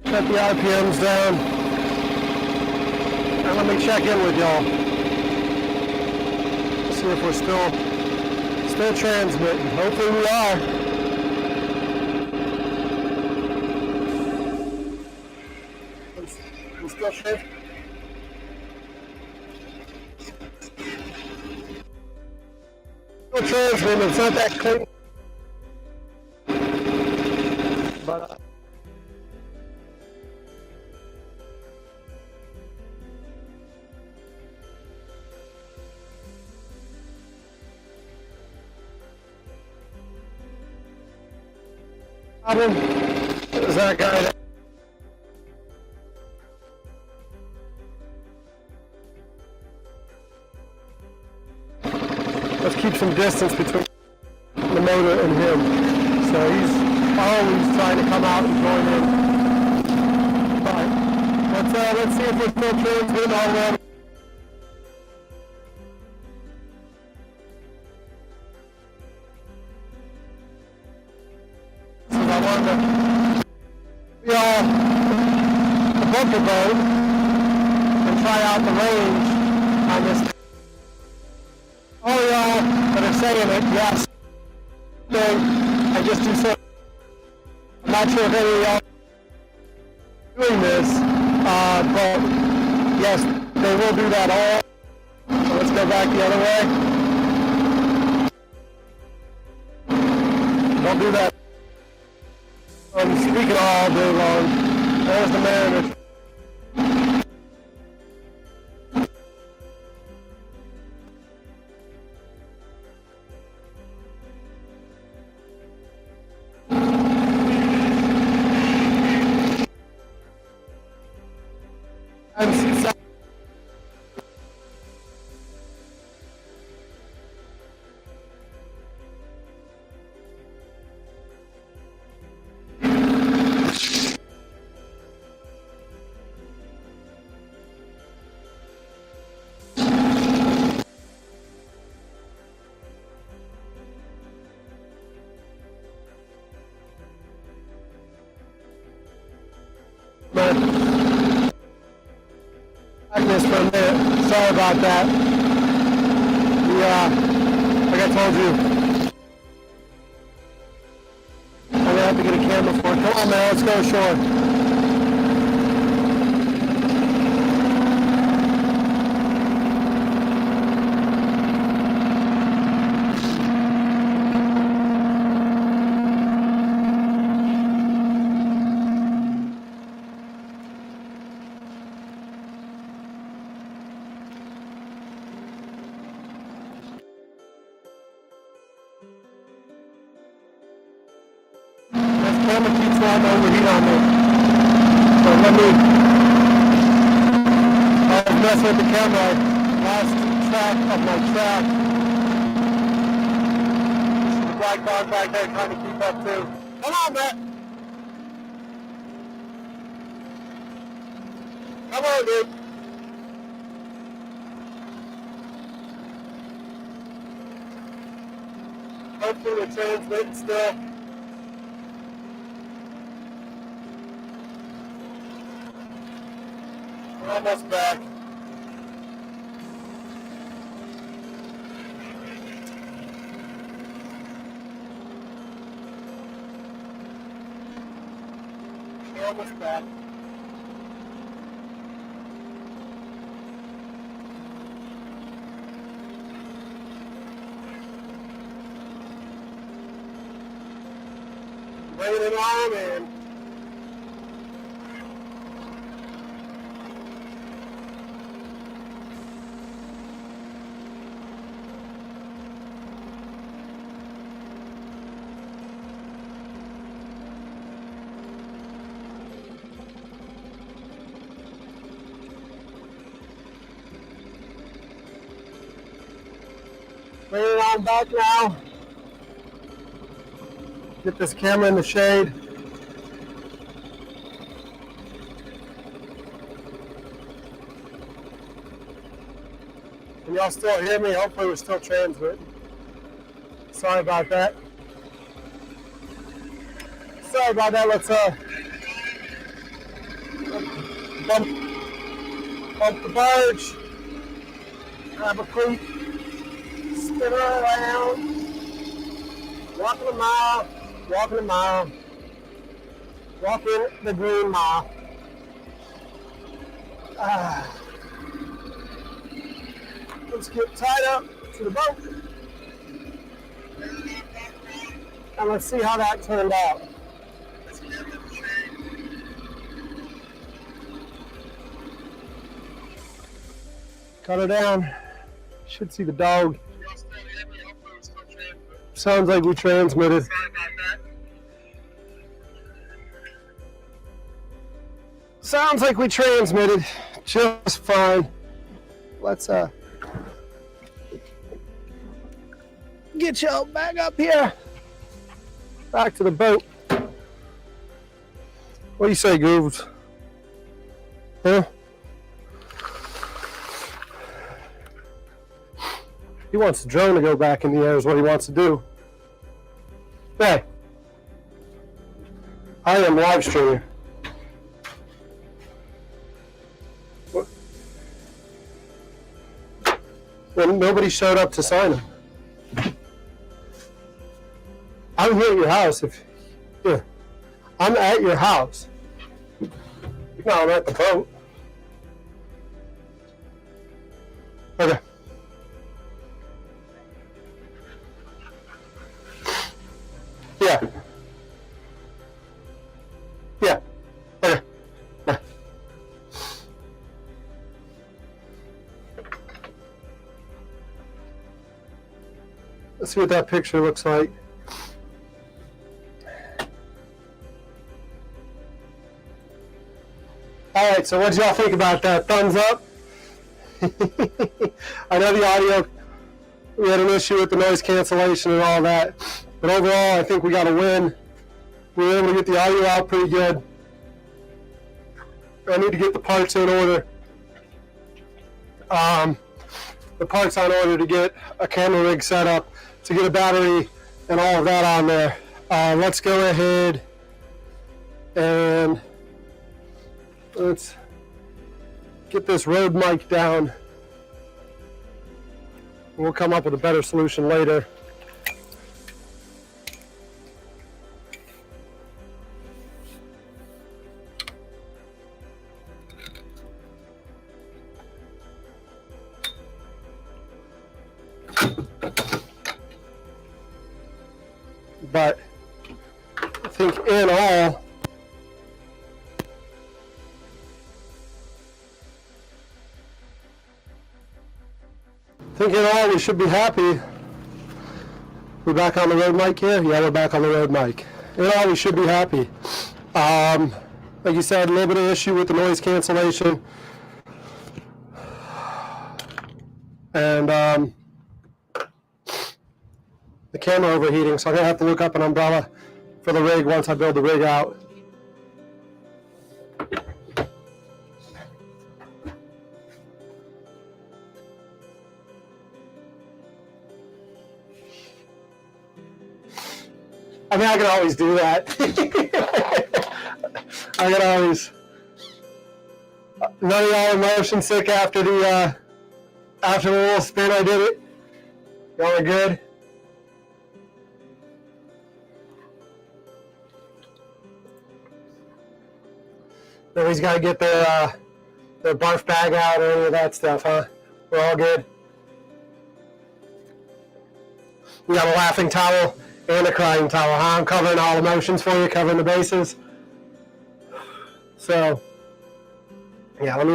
Set the RPMs down, and let me check in with y'all. See if we're still transmitting. Hopefully we are. I'm still transmitting. Still transmitting. It's not that clean, but. Is that guy? Let's keep some distance between the motor and him. So he's always trying to come out and join in. But let's see if we're still transmitting already. So I wanted to be the bunker boat and try out the range on this. Oh, y'all that are saying it, yes. I just do so. I'm not sure if any of y'all are doing this, but yes, they will do that all. So let's go back the other way. Don't do that. I'm speaking all day long. There's the Mariner. For a minute. Sorry about that. Like I told you, I'm gonna have to get a camera for it. Come on, man, let's go ashore. Camera keeps wanting to overheat on me. So I was messing with the camera. Lost track of my track. The black dog back there trying to keep up too. Come on, Matt. Come on, dude. Hopefully we're transmitting still. We're almost back. We're almost back. Bring it on in. Bring it on back now. Get this camera in the shade. Can y'all still hear me? Hopefully we're still transmitting. Sorry about that. Sorry about that. Let's bump the barge. Grab a cleat. Spin her around. Walking a mile. Walking a mile. Walking the green mile. Let's get tied up to the boat. And let's see how that turned out. Cut her down. Should see the dog. Sounds like we transmitted. Sounds like we transmitted just fine. Let's get y'all back up here. Back to the boat. What do you say, Grooves? Huh? He wants the drone to go back in the air is what he wants to do. Hey, I am live streaming. What? When nobody showed up to sign him. I'm here at your house. Yeah, I'm at your house. No, I'm at the boat. Okay. Yeah. Yeah. Okay. Bye. Let's see what that picture looks like. All right, so what did y'all think about that? Thumbs up? I know the audio, we had an issue with the noise cancellation and all that, but overall I think we got a win. We were able to get the audio out pretty good. I need to get the parts in order. The parts on order to get a camera rig set up, to get a battery and all of that on there. Let's go ahead and let's get this Rode mic down. We'll come up with a better solution later. But I think in all, we should be happy. We're back on the Rode mic here? Yeah, we're back on the Rode mic. In all, we should be happy. Like you said, a little bit of issue with the noise cancellation. And the camera overheating, so I'm gonna have to look up an umbrella for the rig once I build the rig out. I mean, I can always do that. I can always. None of y'all are motion sick after the little spin I did it. Y'all are good. Nobody's got to get their barf bag out or any of that stuff, huh? We're all good. We got a laughing towel and a crying towel, huh? I'm covering all emotions for you, covering the bases. So, yeah, let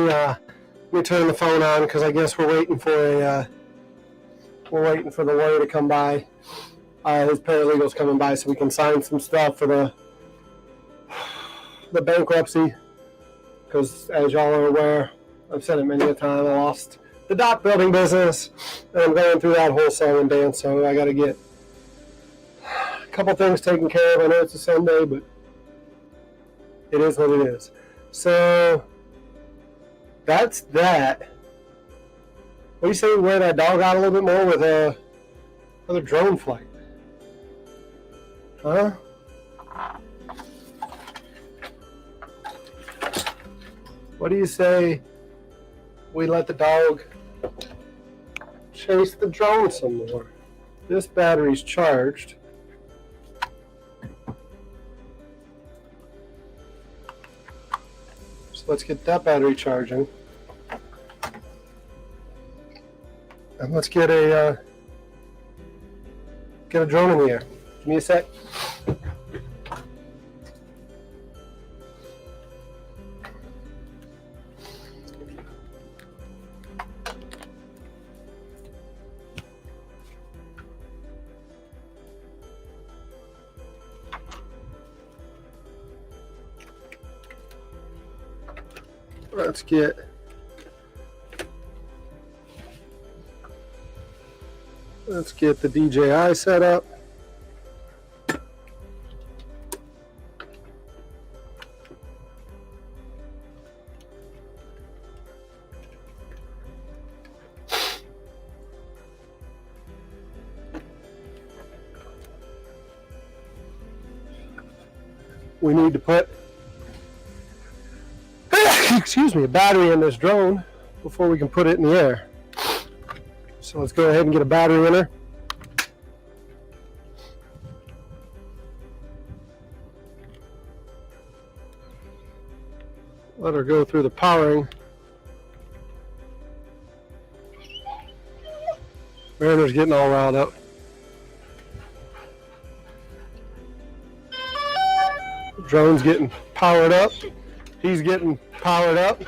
me turn the phone on because I guess we're waiting for the lawyer to come by. His paralegal's coming by so we can sign some stuff for the bankruptcy. Because as y'all are aware, I've said it many a time, I lost the dock building business, and I'm going through that whole song and dance, so I got to get a couple things taken care of. I know it's a Sunday, but it is what it is. So that's that. What do you say we wear that dog out a little bit more with another drone flight? Huh? What do you say we let the dog chase the drone some more? This battery's charged. So let's get that battery charging. And let's get a drone in the air. Give me a sec. Let's get the DJI set up. we need to put excuse me, a battery in this drone before we can put it in the air. So let's go ahead and get a battery in her. Let her go through the powering. Mariner's getting all riled up. The drone's getting powered up. He's getting powered up.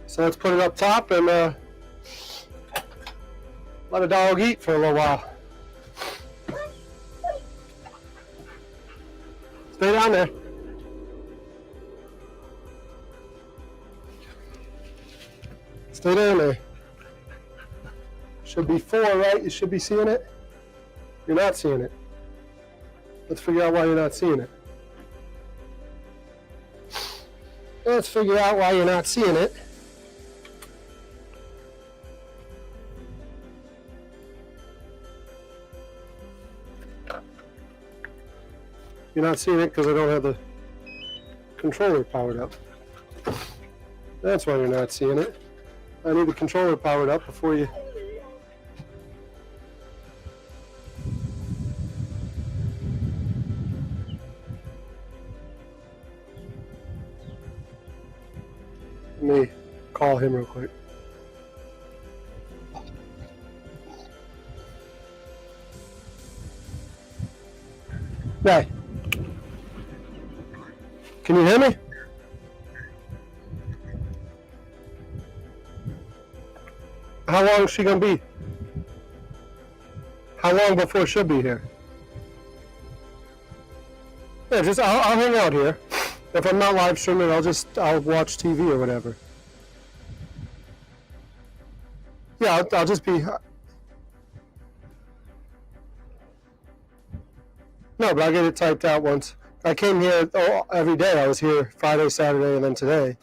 So let's put it up top and let a dog eat for a little while. Stay down there. Stay down there. Should be 4, right? You should be seeing it. You're not seeing it. Let's figure out why you're not seeing it. Let's figure out why you're not seeing it. You're not seeing it because I don't have the controller powered up. That's why you're not seeing it. I need the controller powered up before you... Let me call him real quick. Hey. Can you hear me? How long is she gonna be? How long before she'll be here? Yeah, just I'll hang out here. If I'm not live streaming, I'll watch TV or whatever. Yeah, I'll just be. No, but I'll get it typed out once. I came here every day. I was here Friday, Saturday, and then today.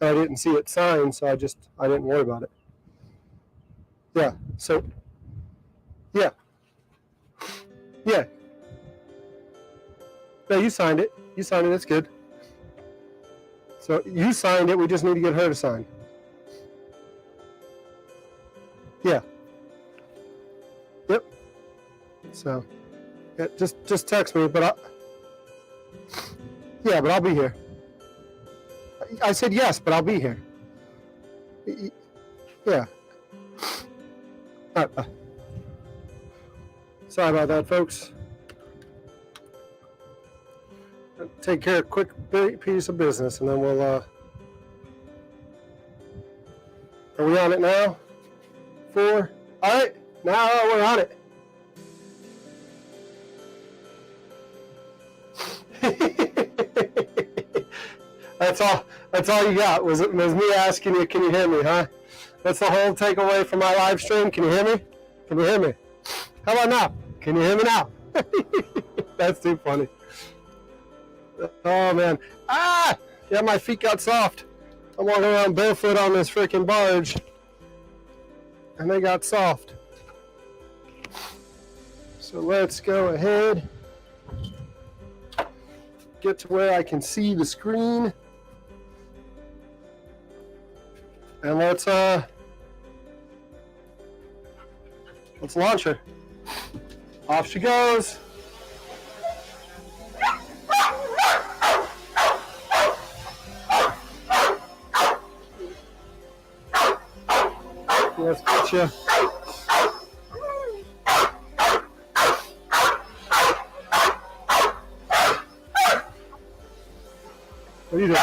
And I didn't see it signed, so I didn't worry about it. Yeah, so, yeah. Yeah. No, you signed it. You signed it, it's good. So you signed it, we just need to get her to sign. Yeah. Yep. So, yeah, just text me, but yeah, but I'll be here. I said yes, but I'll be here. Yeah. All right, bye. Sorry about that, folks. Take care of a quick piece of business, and then we'll, are we on it now? 4? All right, now we're on it. That's all you got, was me asking you, can you hear me, huh? That's the whole takeaway from my live stream. Can you hear me? Can you hear me? How about now? Can you hear me now? That's too funny. Oh, man. Ah! Yeah, my feet got soft. I'm walking around barefoot on this freaking barge. And they got soft. So let's go ahead. Get to where I can see the screen. And let's launch her. Off she goes. Let's get you. What are you doing?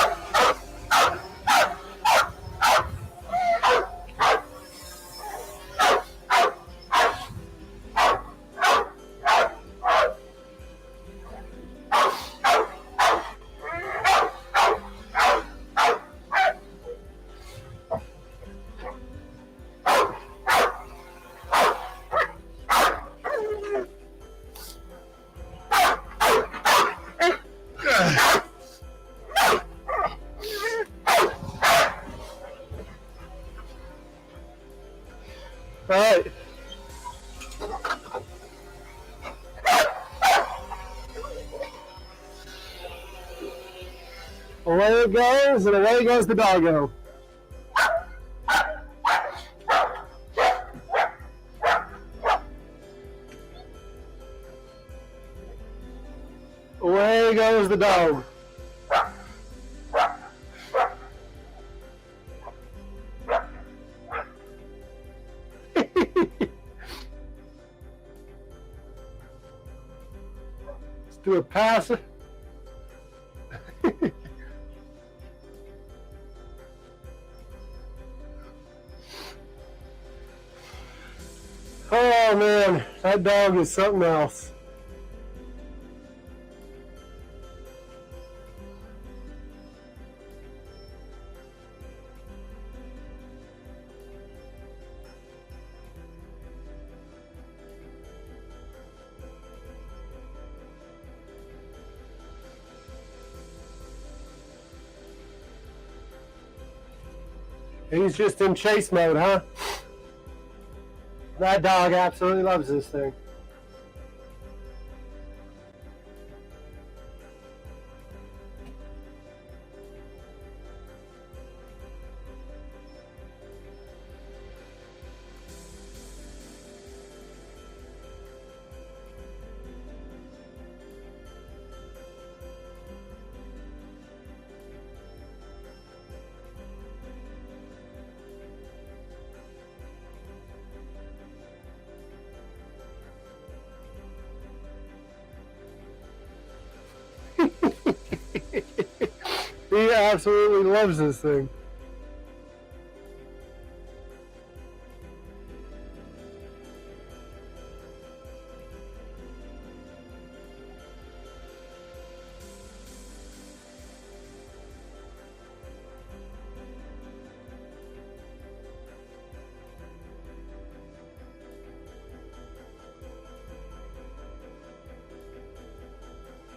All right. away it goes, and away goes the doggo. Away goes the dog. Let's do a pass. Oh man, that dog is something else. He's just in chase mode, huh? That dog absolutely loves this thing. He absolutely loves this thing.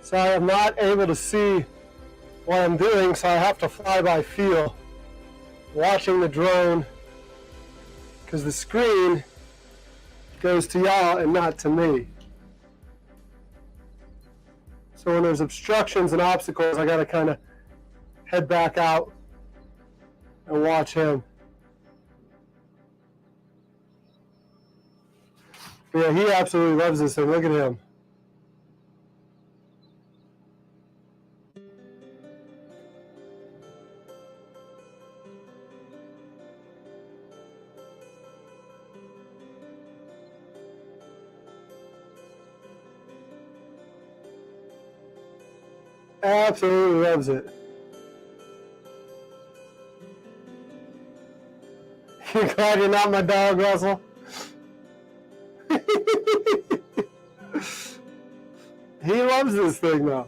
Sorry, I'm not able to see what I'm doing, so I have to fly by feel, watching the drone, because the screen goes to y'all and not to me. So when there's obstructions and obstacles, I gotta kind of head back out and watch him. But yeah, he absolutely loves this thing. Look at him. Absolutely loves it. You're glad you're not my dog, Russell? He loves this thing though.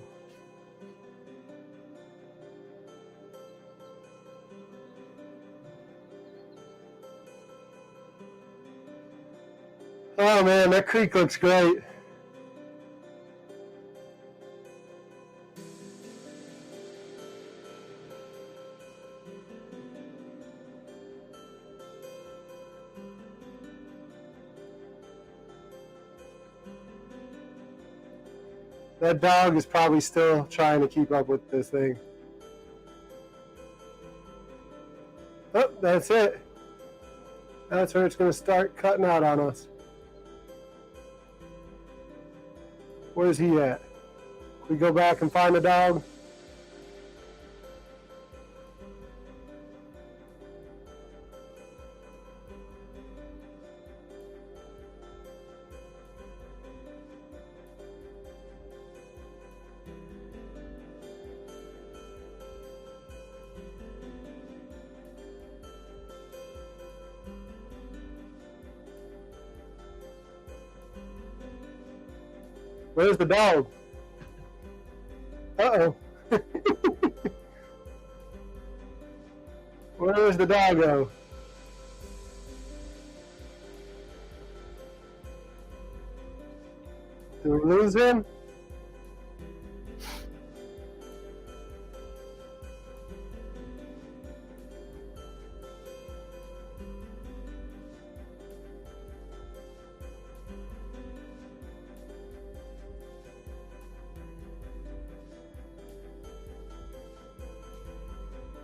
Oh man, that creek looks great. That dog is probably still trying to keep up with this thing. Oh, that's it. That's where it's going to start cutting out on us. Where's he at? Can we go back and find the dog? Where's the dog? Uh-oh. Where's the doggo? Did we lose him?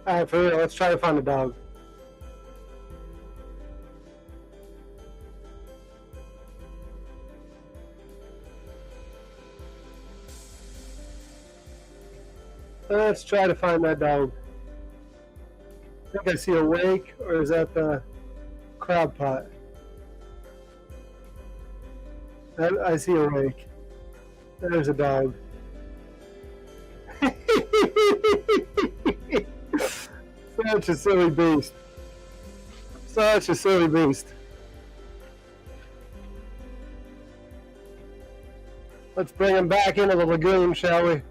All right, for real, let's try to find the dog. Let's try to find that dog. I think I see a rake, or is that the crab pot? I see a rake. There's a dog. Such a silly beast. Such a silly beast. Let's bring him back into the lagoon, shall we?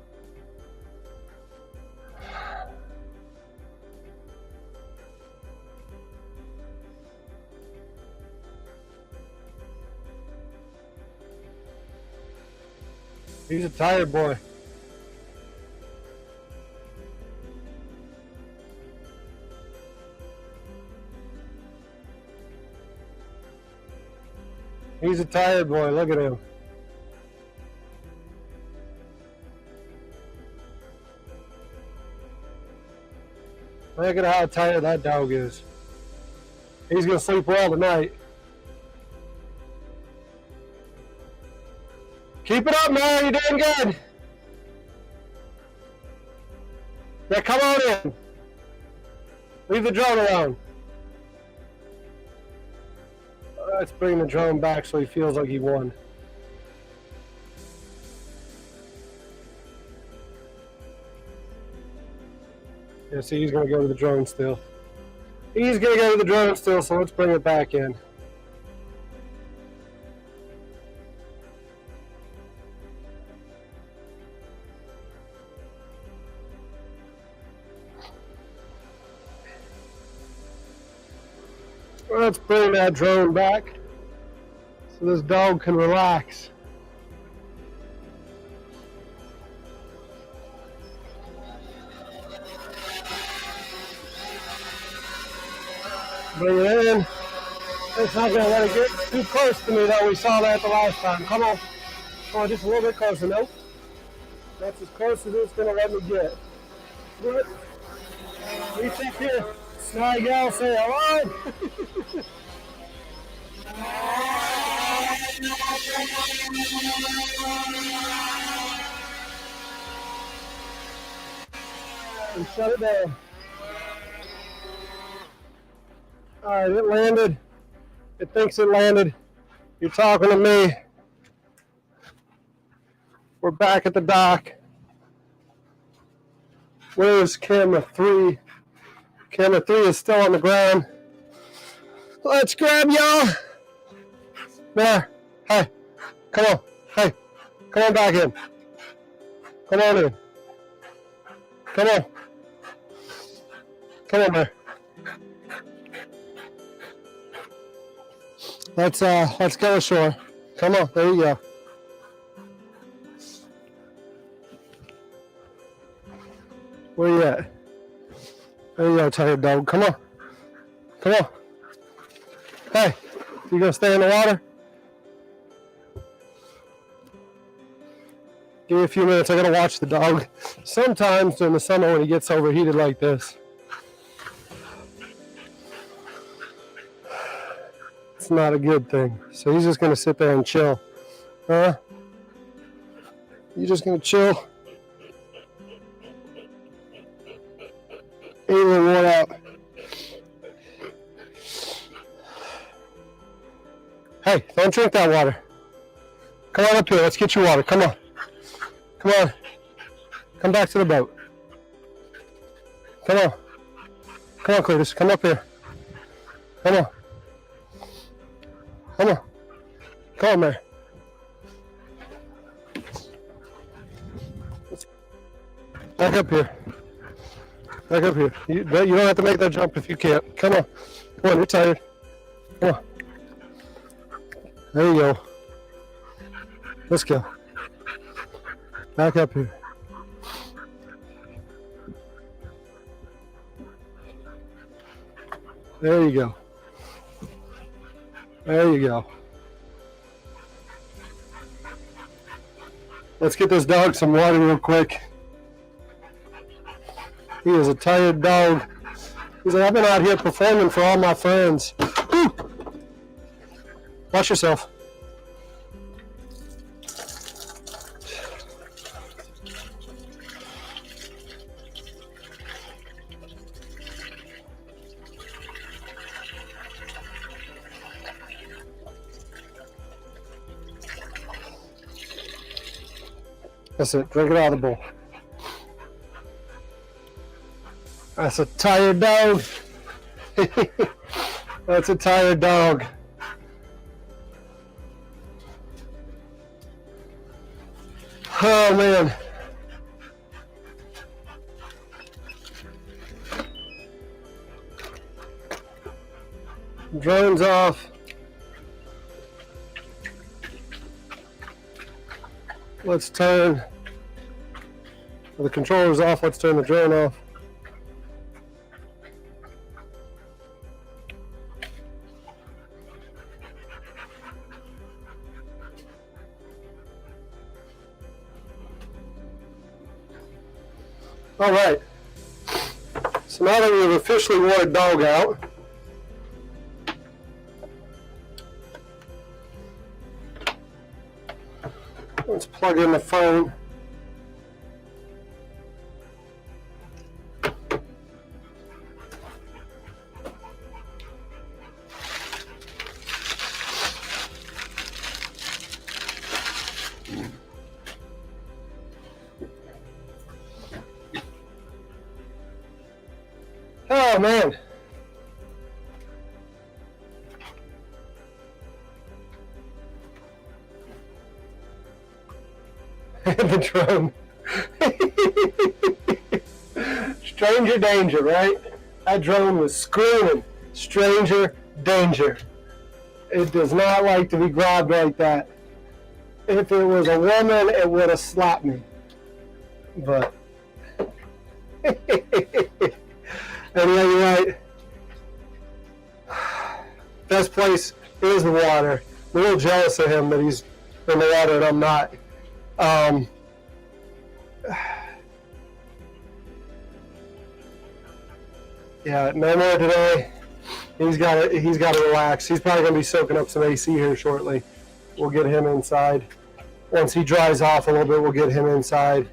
He's a tired boy. He's a tired boy. Look at him. Look at how tired that dog is. He's going to sleep well tonight. Keep it up, man. You're doing good. Yeah, come on in. Leave the drone alone. Let's bring the drone back so he feels like he won. Yeah, see, he's going to go to the drone still. He's going to go to the drone still, so let's bring it back in. Let's bring that drone back so this dog can relax. Bring it in. It's not going to let it get too close to me though. We saw that the last time. Come on. Come on, just a little bit closer. Nope. That's as close as it's going to let me get. Do it. Reach up here. Snide gal, say hello. And shut it down. Alright, it landed. It thinks it landed. You're talking to me. We're back at the dock. Where's camera 3? Camera 3 is still on the ground. Let's grab y'all. There. Hey. Come on. Hey. Come on back in. Come on in. Come on. Come on there. Let's go ashore. Come on. There you go. Where you at? There you go, tired dog. Come on. Come on. Hey, you gonna stay in the water? Give me a few minutes. I gotta watch the dog. Sometimes during the summer when he gets overheated like this, it's not a good thing. So he's just gonna sit there and chill. Huh? You just gonna chill? Even worn out. Hey, don't drink that water. Come on up here. Let's get you water. Come on. Come on. Come back to the boat. Come on. Come on, Cletus. Come up here. Come on. Come on. Come on, man. Back up here. Back up here. You don't have to make that jump if you can't. Come on. Come on, you're tired. Come on. There you go. Let's go. Back up here. There you go. There you go. Let's get this dog some water real quick. He is a tired dog. He's like, I've been out here performing for all my friends. Woo! Watch yourself. That's it. Drink it out of the bowl. That's a tired dog. That's a tired dog. Oh, man. Drone's off. Let's turn the controller's off. Let's turn the drone off. All right. So now that we've officially wore a dog out, let's plug in the phone. Oh, man. The drone. Stranger danger, right? That drone was screaming, stranger danger. It does not like to be grabbed like that. If it was a woman, it would have slapped me. But anyway, you're right. Best place is the water. I'm a little jealous of him that he's in the water and I'm not. Yeah, no more today. He's got to relax. He's probably going to be soaking up some AC here shortly. We'll get him inside. Once he dries off a little bit, we'll get him inside.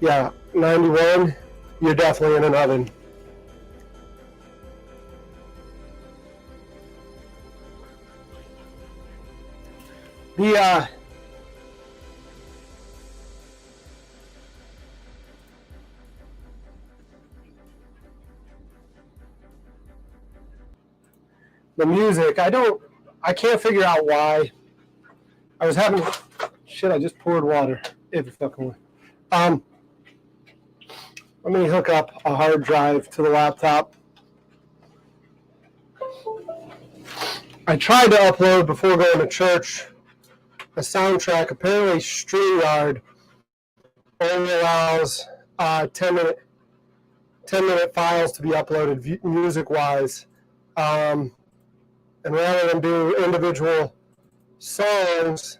Yeah, 91, you're definitely in an oven. The music, I can't figure out why. I was having, shit, I just poured water. If fucking way. Let me hook up a hard drive to the laptop. I tried to upload before going to church a soundtrack. Apparently StreamYard only allows 10-minute files to be uploaded music-wise. And rather than do individual songs,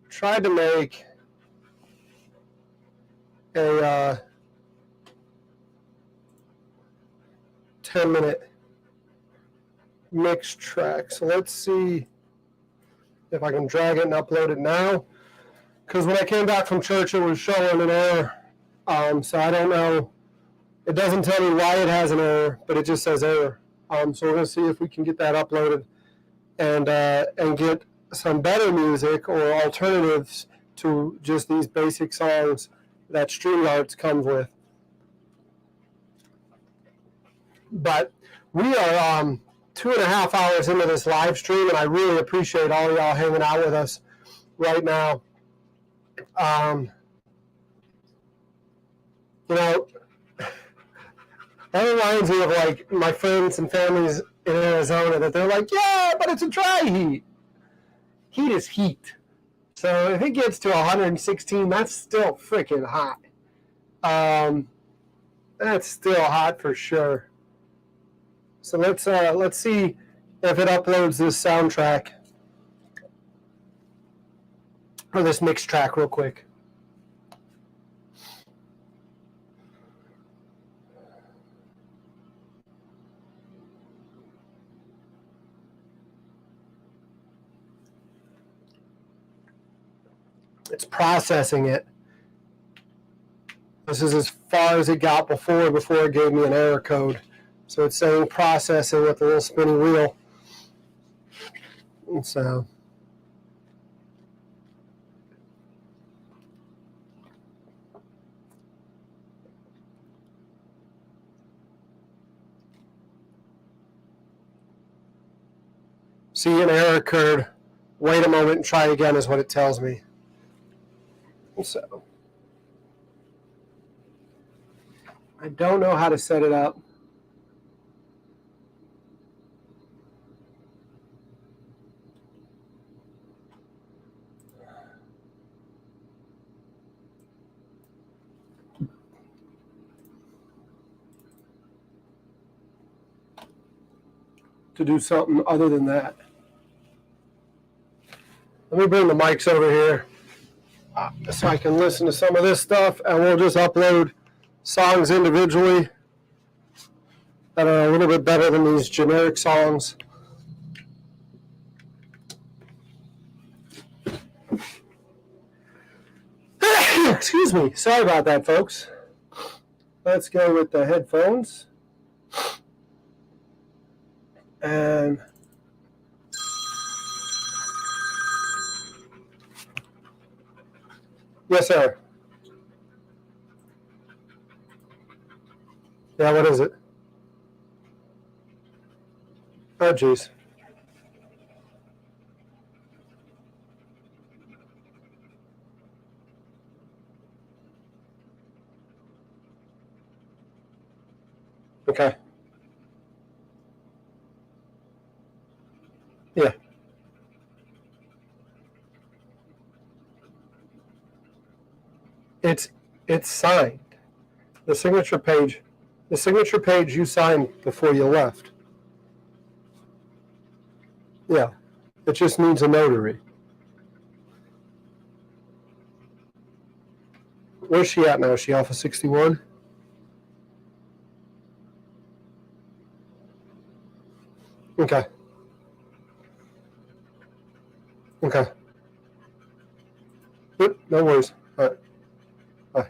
tried to make a 10-minute mix track. So let's see if I can drag it and upload it now. Because when I came back from church, it was showing an error. So I don't know. It doesn't tell me why it has an error, but it just says error. So we're going to see if we can get that uploaded and get some better music or alternatives to just these basic songs that StreamYard comes with. But we are 2.5 hours into this live stream, and I really appreciate all of y'all hanging out with us right now. You know, that reminds me of like my friends and families in Arizona that they're like, yeah, but it's a dry heat. Heat is heat. So if it gets to 116, that's still freaking hot. That's still hot for sure. So let's see if it uploads this soundtrack or this mix track real quick. It's processing it. This is as far as it got before it gave me an error code. So it's saying processing with the little spinning wheel. And so see an error occurred. Wait a moment and try again is what it tells me. So I don't know how to set it up. To do something other than that. Let me bring the mics over here so I can listen to some of this stuff, and we'll just upload songs individually that are a little bit better than these generic songs. Excuse me. Sorry about that, folks. Let's go with the headphones. And yes, sir. Yeah, what is it? Oh, geez. Okay. Yeah. It's signed. The signature page you signed before you left. Yeah. It just needs a notary. Where's she at now? Is she off of 61? Okay. Okay. Yep, no worries. All right. Bye.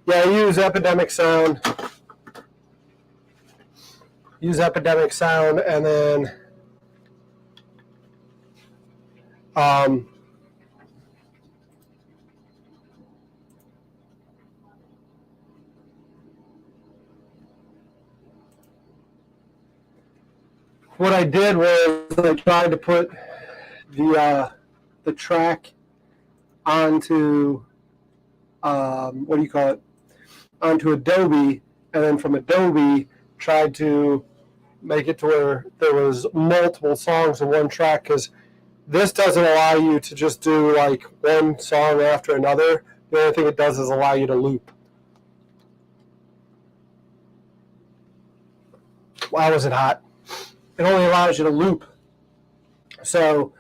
Yeah, I use Epidemic Sound. And then what I did was I tried to put the track onto what do you call it? Onto Adobe, and then from Adobe tried to make it to where there was multiple songs in one track, because this doesn't allow you to just do like one song after another. The only thing it does is allow you to loop. Why was it hot? It only allows you to loop. So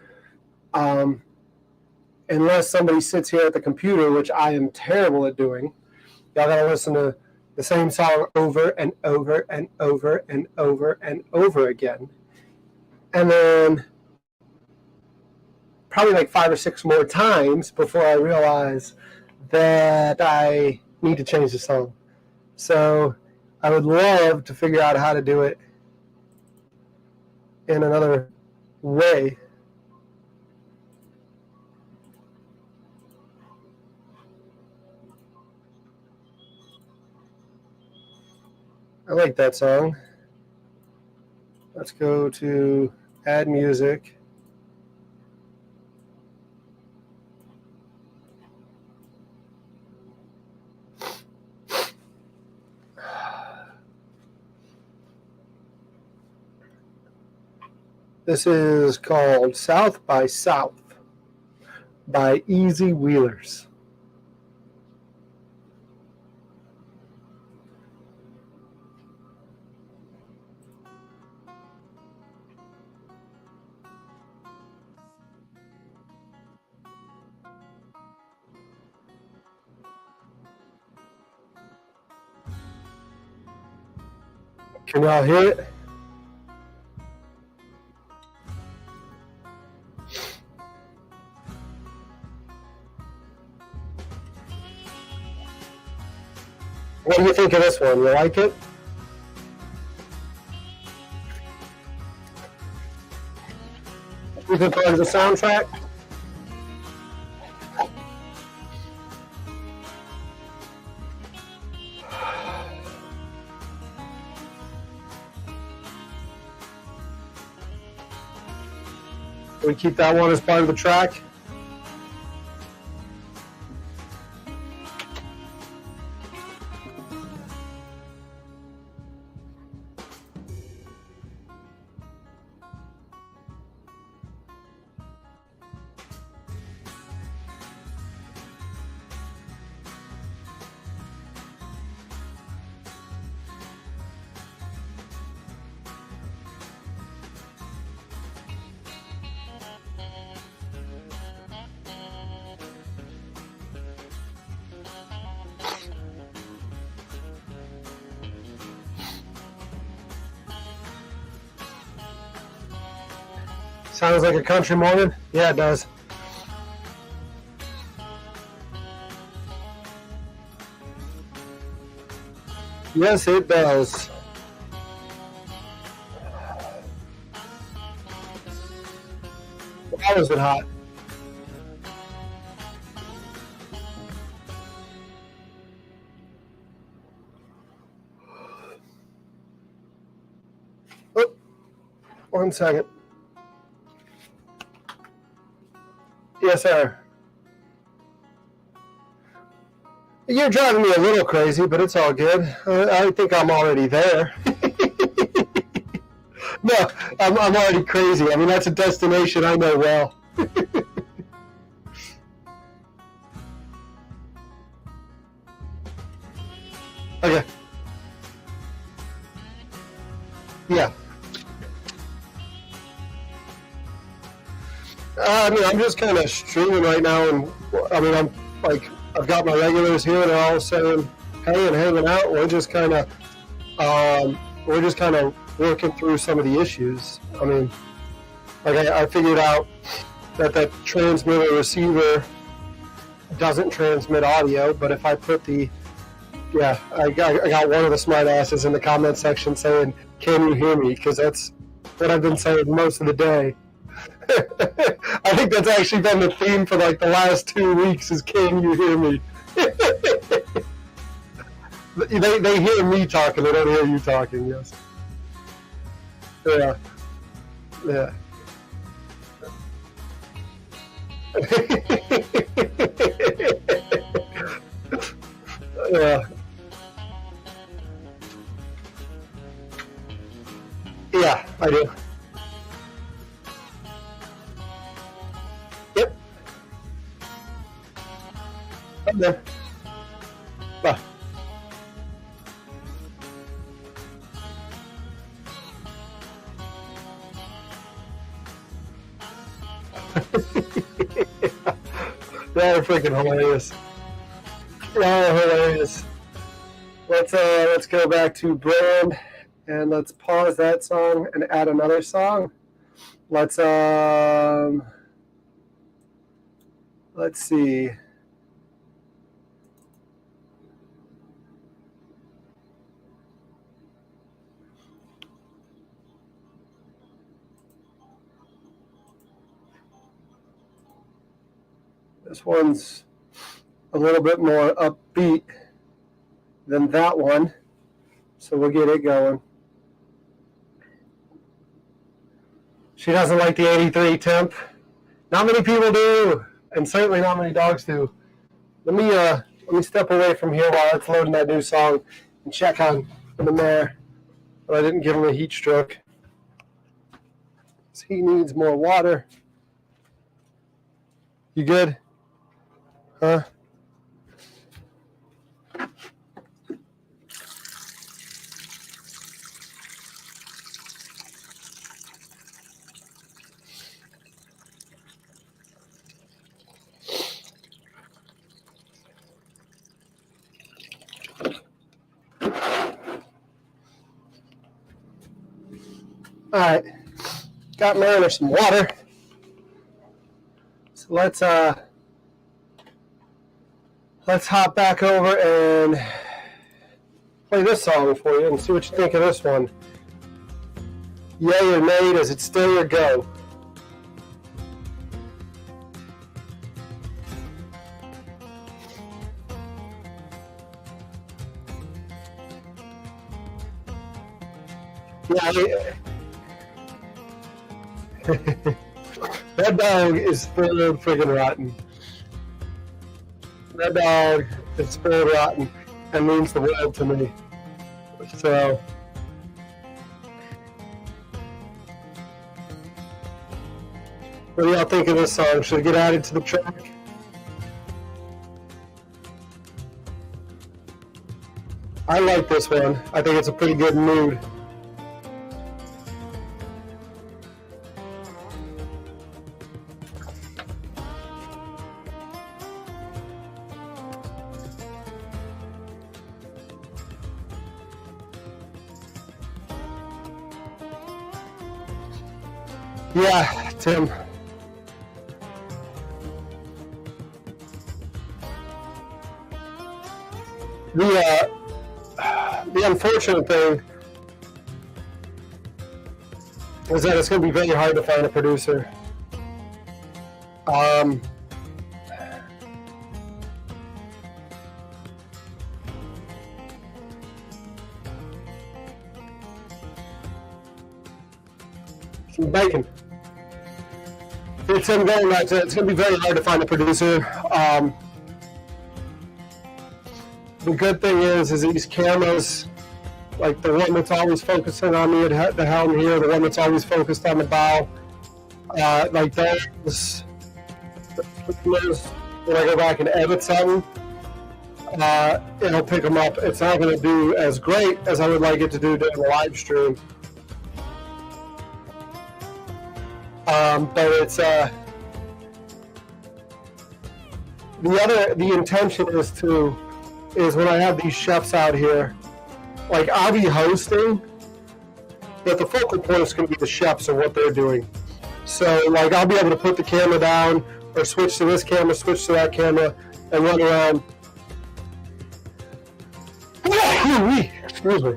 unless somebody sits here at the computer, which I am terrible at doing, y'all gotta listen to the same song over and over and over and over and over again. And then probably like 5 or 6 more times before I realize that I need to change the song. So I would love to figure out how to do it in another way. I like that song. Let's go to add music. This is called South by South by Easy Wheelers. Can y'all hear it? What do you think of this one? You like it? You think part of the soundtrack? We keep that one as part of the track. Sounds like a country morning? Yeah, it does. Yes, it does. Why was it hot? Oh, 1 second. Yes, sir. You're driving me a little crazy, but it's all good. I think I'm already there. No, I'm already crazy. I mean, that's a destination I know well. Okay. Yeah. I mean, I'm just kind of streaming right now, and I mean, I'm like, I've got my regulars here, and they're all saying, "Hey," and hanging out. We're just kind of working through some of the issues. I mean, like I figured out that transmitter receiver doesn't transmit audio, but if I put the I got one of the smart asses in the comment section saying, "Can you hear me?" Because that's what I've been saying most of the day. I think that's actually been the theme for like the last 2 weeks is "Can you hear me?" They hear me talking, they don't hear you talking. Yes. Yeah. Yeah. Yeah. Yeah, I do. Yep. I'm there. Bye. They're freaking hilarious. They're hilarious. Let's go back to Brand and let's pause that song and add another song. Let's see. This one's a little bit more upbeat than that one, so we'll get it going. She doesn't like the 83 temp. Not many people do, and certainly not many dogs do. Let me step away from here while it's loading that new song and check on the mare. But I didn't give him a heat stroke. He needs more water. You good? Huh? All right, got Mariner some water. So let's hop back over and play this song for you and see what you think of this one. Yay or nay, does it stay or go? Yeah, that dog is spilled friggin' rotten. That dog is spilled rotten and means the world to me. So, what do y'all think of this song? Should it get added to the track? I like this one. I think it's a pretty good mood. Yeah, Tim. The unfortunate thing is that it's going to be very hard to find a producer. Some bacon. It's going to be very hard to find a producer. The good thing is these cameras, like the one that's always focusing on me at the helm here, the one that's always focused on the bow, like those, when I go back and edit something, it'll pick them up. It's not going to do as great as I would like it to do during the live stream. But it's the intention is when I have these chefs out here, like I'll be hosting, but the focal point is going to be the chefs and what they're doing. So like I'll be able to put the camera down or switch to this camera, switch to that camera, and run around. Excuse me.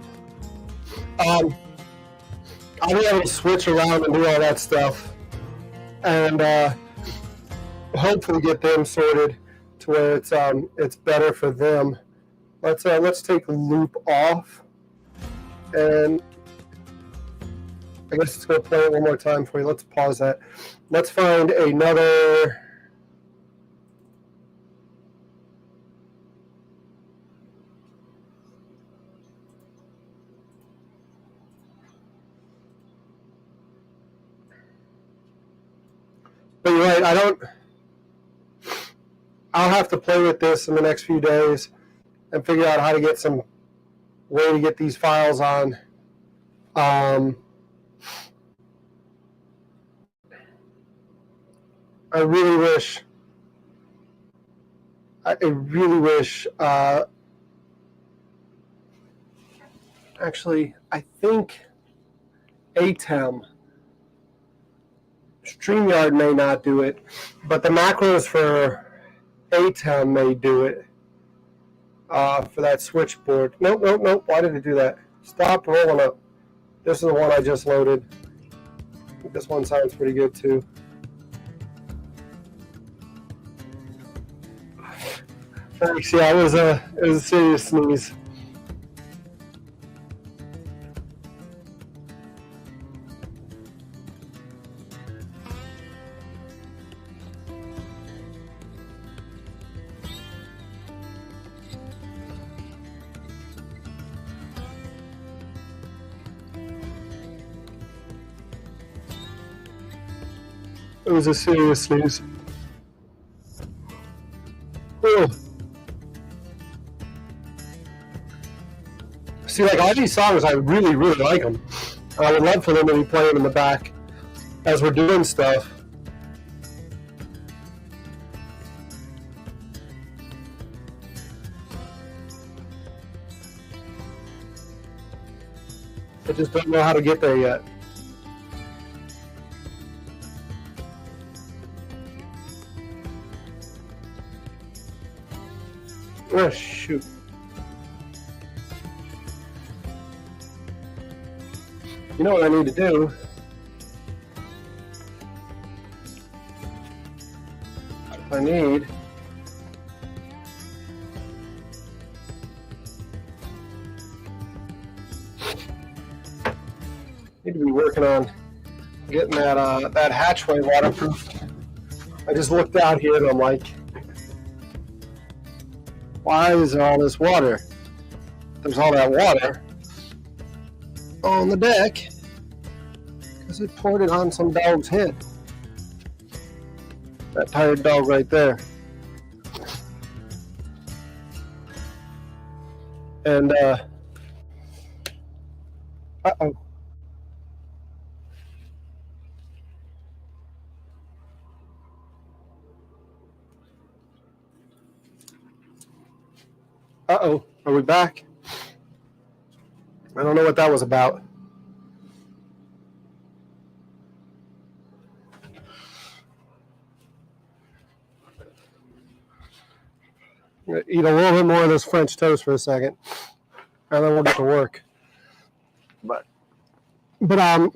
I'll be able to switch around and do all that stuff, and hopefully get them sorted to where it's better for them. Let's take loop off, and I guess it's going to play it one more time for you. Let's pause that. Let's find another. But you're right, I'll have to play with this in the next few days and figure out how to get some way to get these files on. I really wish actually, I think ATEM, StreamYard may not do it, but the macros for ATEM may do it for that switchboard. Nope. Why did it do that? Stop rolling up. This is the one I just loaded. I think this one sounds pretty good too. Thanks. Yeah, it was a serious sneeze. It was a serious sneeze. Oh. See, like all these songs, I really, really like them. I would love for them to be playing in the back as we're doing stuff. I just don't know how to get there yet. Oh, shoot. You know what I need to do? I need to be working on getting that hatchway waterproof. I just looked out here and I'm like, why is there all this water? There's all that water on the deck because it poured it on some dog's head. That tired dog right there. And uh-oh. Uh-oh, are we back? I don't know what that was about. I'm gonna eat a little bit more of this French toast for a second, and then we'll get to work. But yeah,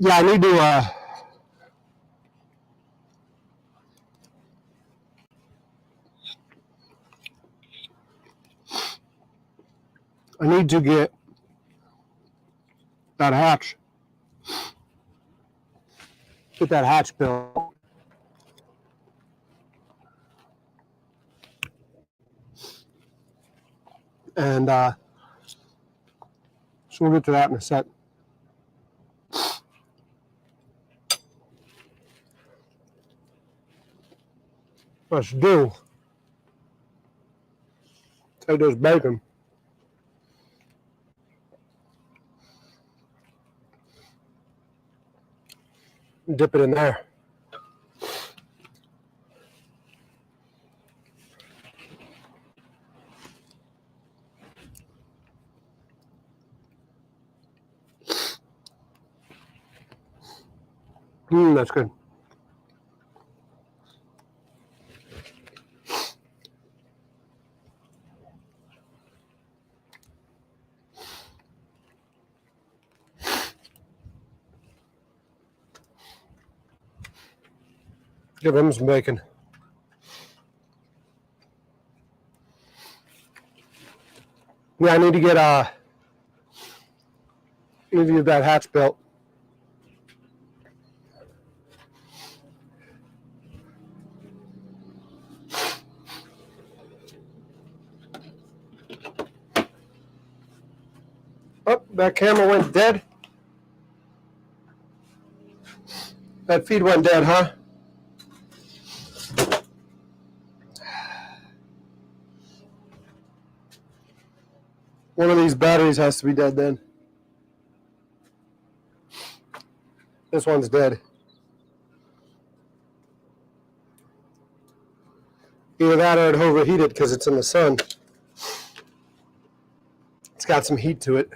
I need to get that hatch. Get that hatch built. And so we'll get to that in a sec. Let's do. Take this bacon. Dip it in there. That's good. Give him some bacon. Yeah, I need to get that hatch built. Oh, that camera went dead. That feed went dead, huh? One of these batteries has to be dead then. This one's dead. Either that or it overheated because it's in the sun. It's got some heat to it.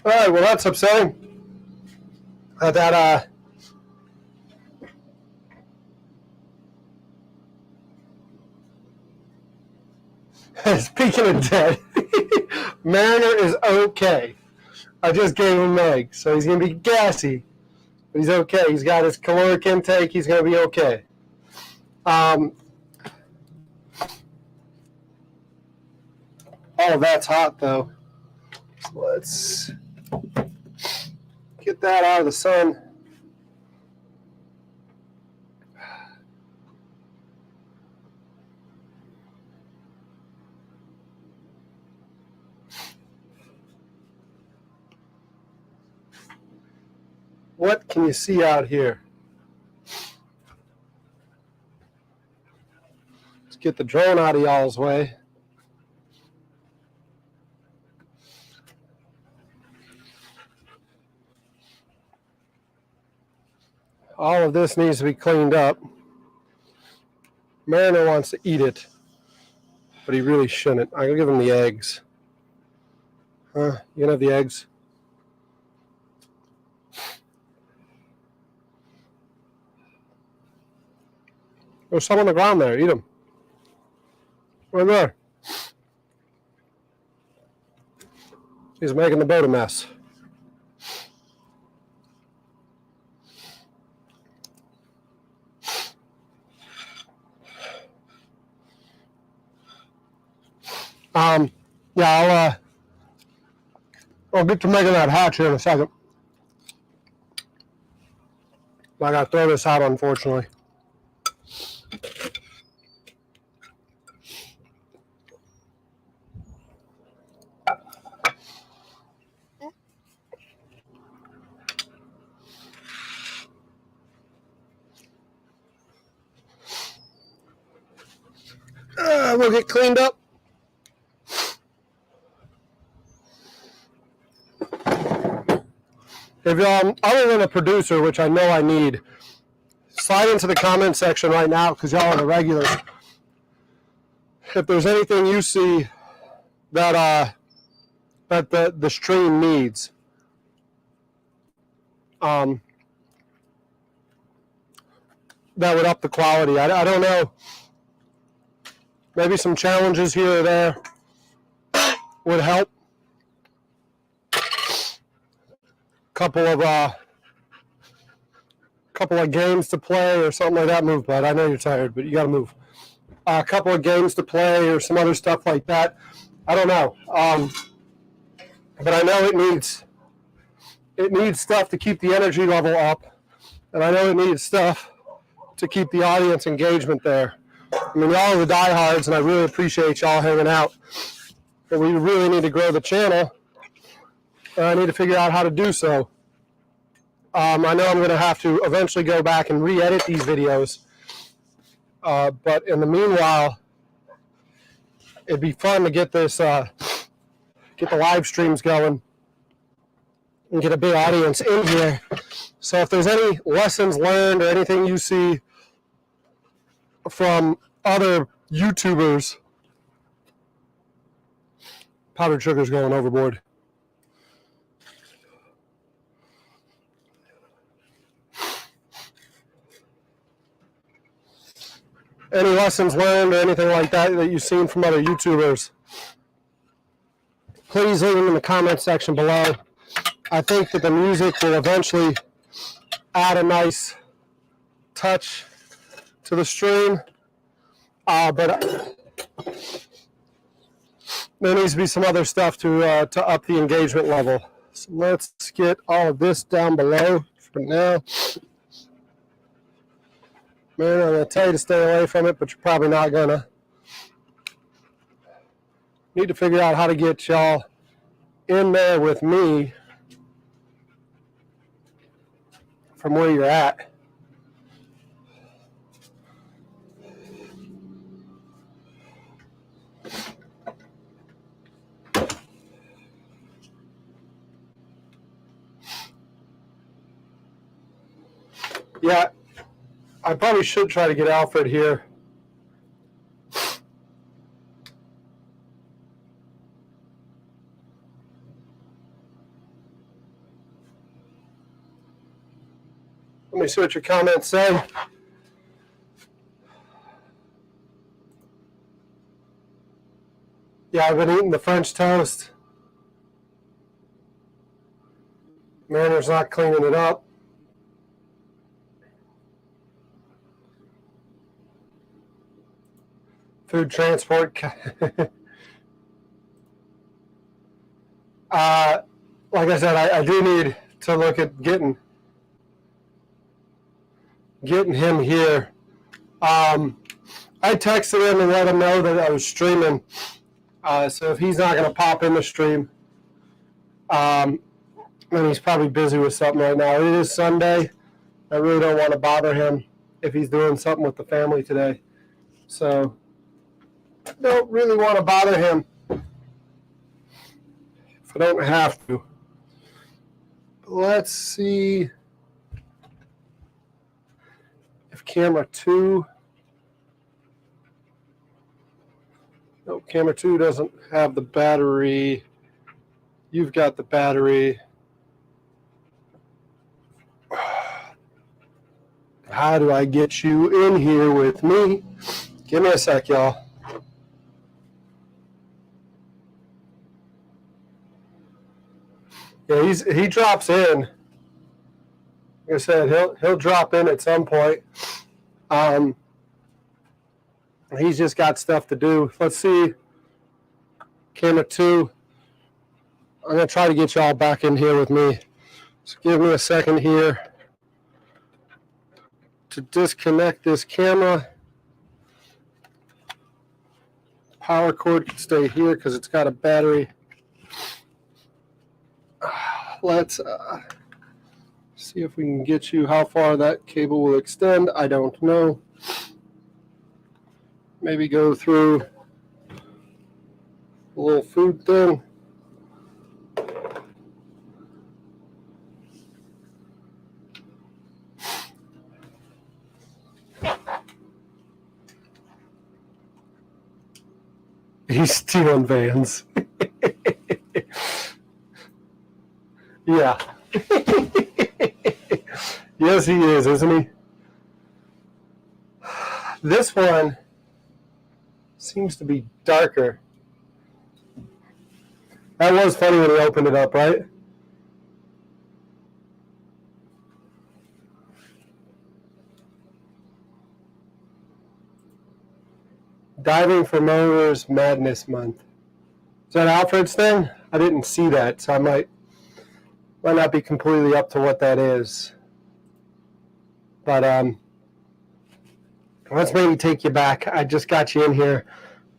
All right, well, that's upsetting. Speaking of dead, Mariner is okay. I just gave him an egg, so he's going to be gassy, but he's okay. He's got his caloric intake. He's going to be okay. Oh, that's hot, though. So let's get that out of the sun. What can you see out here? Let's get the drone out of y'all's way. All of this needs to be cleaned up. Mariner wants to eat it, but he really shouldn't. I'm going to give him the eggs. You can have the eggs. There's some on the ground there. Eat them. Right there. He's making the boat a mess. Yeah, I'll get to making that hatch here in a second. I gotta throw this out, unfortunately. We'll get cleaned up. If other than a producer, which I know I need, slide into the comment section right now because y'all are the regulars. If there's anything you see that that the stream needs, that would up the quality. I don't know. Maybe some challenges here or there would help. Couple of games to play or something like that. Move, bud. I know you're tired, but you got to move. A couple of games to play or some other stuff like that. I don't know, but I know it needs stuff to keep the energy level up, and I know it needs stuff to keep the audience engagement there. I mean, y'all are the diehards, and I really appreciate y'all hanging out. But we really need to grow the channel. I need to figure out how to do so. I know I'm going to have to eventually go back and re-edit these videos. But in the meanwhile, it'd be fun to get this, get the live streams going and get a big audience in here. So if there's any lessons learned or anything you see from other YouTubers, powdered sugar's going overboard. Any lessons learned or anything like that that you've seen from other YouTubers, please leave them in the comment section below. I think that the music will eventually add a nice touch to the stream, but there needs to be some other stuff to up the engagement level. So let's get all of this down below for now. Man, I'm going to tell you to stay away from it, but you're probably not going to. Need to figure out how to get y'all in there with me from where you're at. Yeah. I probably should try to get Alfred here. Let me see what your comments say. Yeah, I've been eating the French toast. Mariner's not cleaning it up. Food transport. Like I said, I do need to look at getting him here. I texted him and let him know that I was streaming. So if he's not going to pop in the stream, then he's probably busy with something right now. It is Sunday. I really don't want to bother him if he's doing something with the family today. So I don't really want to bother him if I don't have to. Let's see. if camera 2, no, camera 2 doesn't have the battery. You've got the battery. How do I get you in here with me? Give me a sec, y'all. Yeah, he drops in. Like I said, he'll drop in at some point. He's just got stuff to do. Let's see. Camera 2. I'm gonna try to get y'all back in here with me. So give me a second here to disconnect this camera. Power cord can stay here because it's got a battery. Let's see if we can get you how far that cable will extend. I don't know. Maybe go through a little food thing. He's stealing Vans. Yeah. Yes, he is, isn't he? This one seems to be darker. That was funny when he opened it up, right? Diving for Mowers Madness Month. Is that Alfred's thing? I didn't see that, so I might not be completely up to what that is. But let's maybe take you back. I just got you in here.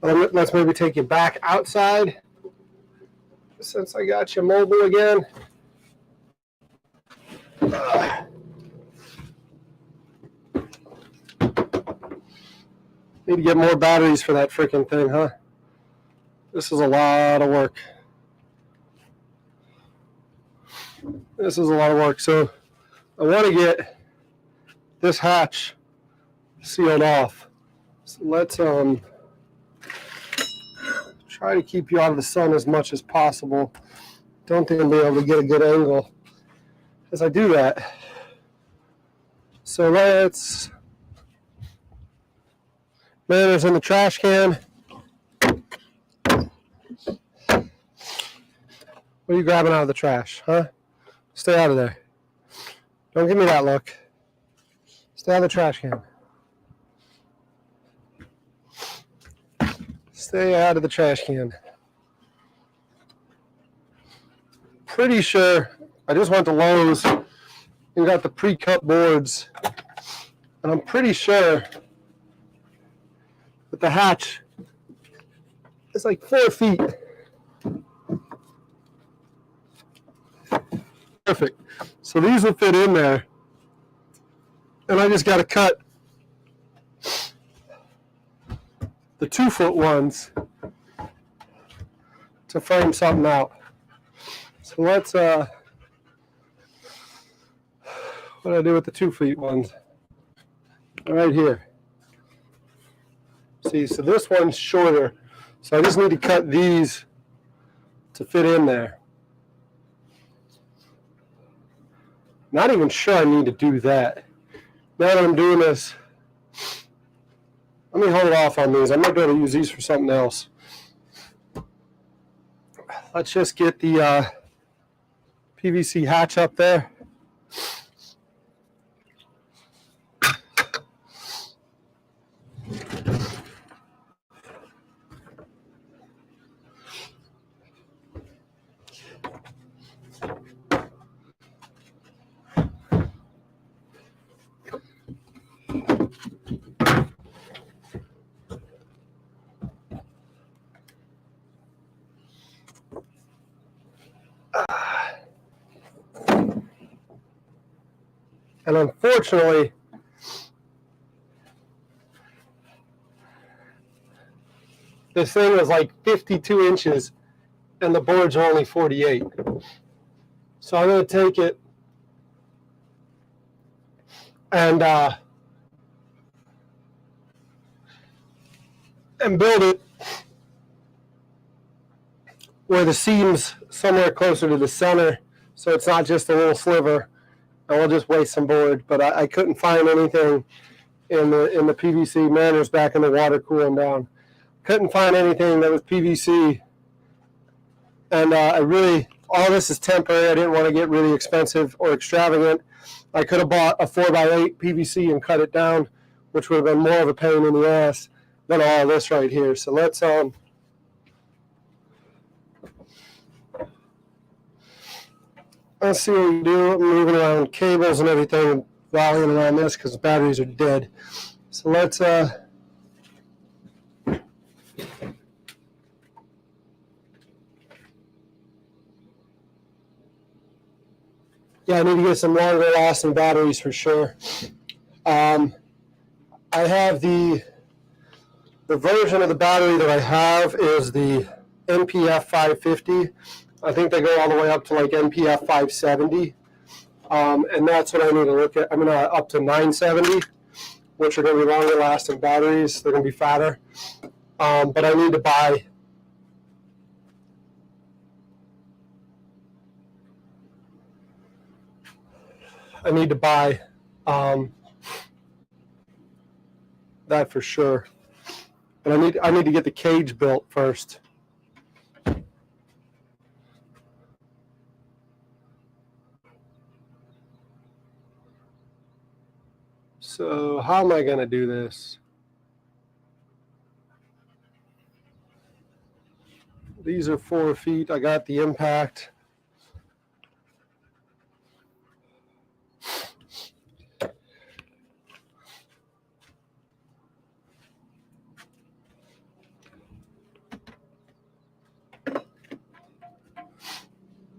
Let's maybe take you back outside since I got you mobile again. Need to get more batteries for that freaking thing, huh? This is a lot of work. This is a lot of work. So I want to get this hatch sealed off. So let's try to keep you out of the sun as much as possible. Don't think I'll be able to get a good angle as I do that. So let's... Manners in the trash can. What are you grabbing out of the trash, huh? Stay out of there. Don't give me that look. Stay out of the trash can. Stay out of the trash can. Pretty sure I just went to Lowe's and got the pre-cut boards. And I'm pretty sure that the hatch is like 4 feet. Perfect. So these will fit in there. And I just got to cut the 2-foot ones to frame something out. So let's, what do I do with the 2-foot ones? Right here. See, so this one's shorter. So I just need to cut these to fit in there. Not even sure I need to do that. Now that I'm doing this, let me hold off on these. I might be able to use these for something else. Let's just get the PVC hatch up there. And unfortunately, this thing was like 52 inches and the boards are only 48. So I'm going to take it and and build it where the seam's somewhere closer to the center, so it's not just a little sliver, and we'll just waste some board. But I couldn't find anything in the PVC. Mariner's back in the water cooling down. Couldn't find anything that was PVC, and all this is temporary. I didn't want to get really expensive or extravagant. I could have bought a 4x8 PVC and cut it down, which would have been more of a pain in the ass than all this right here. So let's see what we do. I'm moving around cables and everything, volleying around this because the batteries are dead. So let's yeah, I need to get some longer lasting batteries for sure. I have the version of the battery that I have is the NPF 550. I think they go all the way up to like NPF 570. And that's what I need to look at. I'm up to 970, which are going to be longer lasting batteries. They're going to be fatter. But I need to buy that for sure. But I need to get the cage built first. So how am I going to do this? These are 4 feet. I got the impact.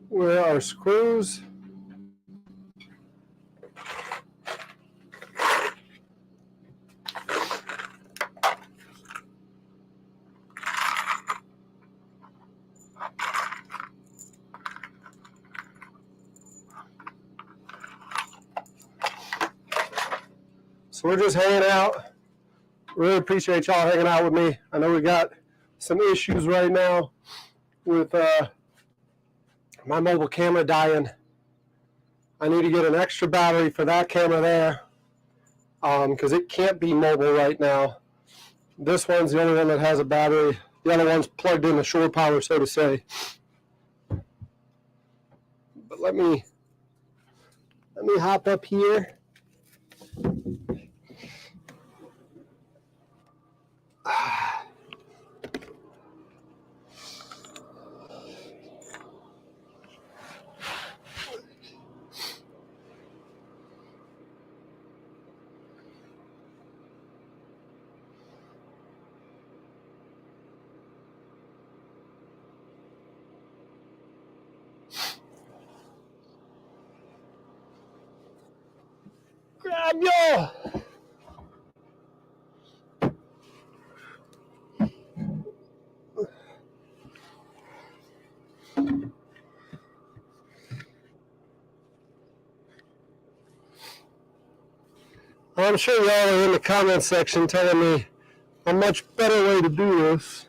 Where are screws? So we're just hanging out. Really appreciate y'all hanging out with me. I know we got some issues right now with my mobile camera dying. I need to get an extra battery for that camera there because it can't be mobile right now. This one's the only one that has a battery. The other one's plugged in the shore power, so to say. But let me hop up here. Grab yo! I'm sure y'all are in the comment section telling me a much better way to do this.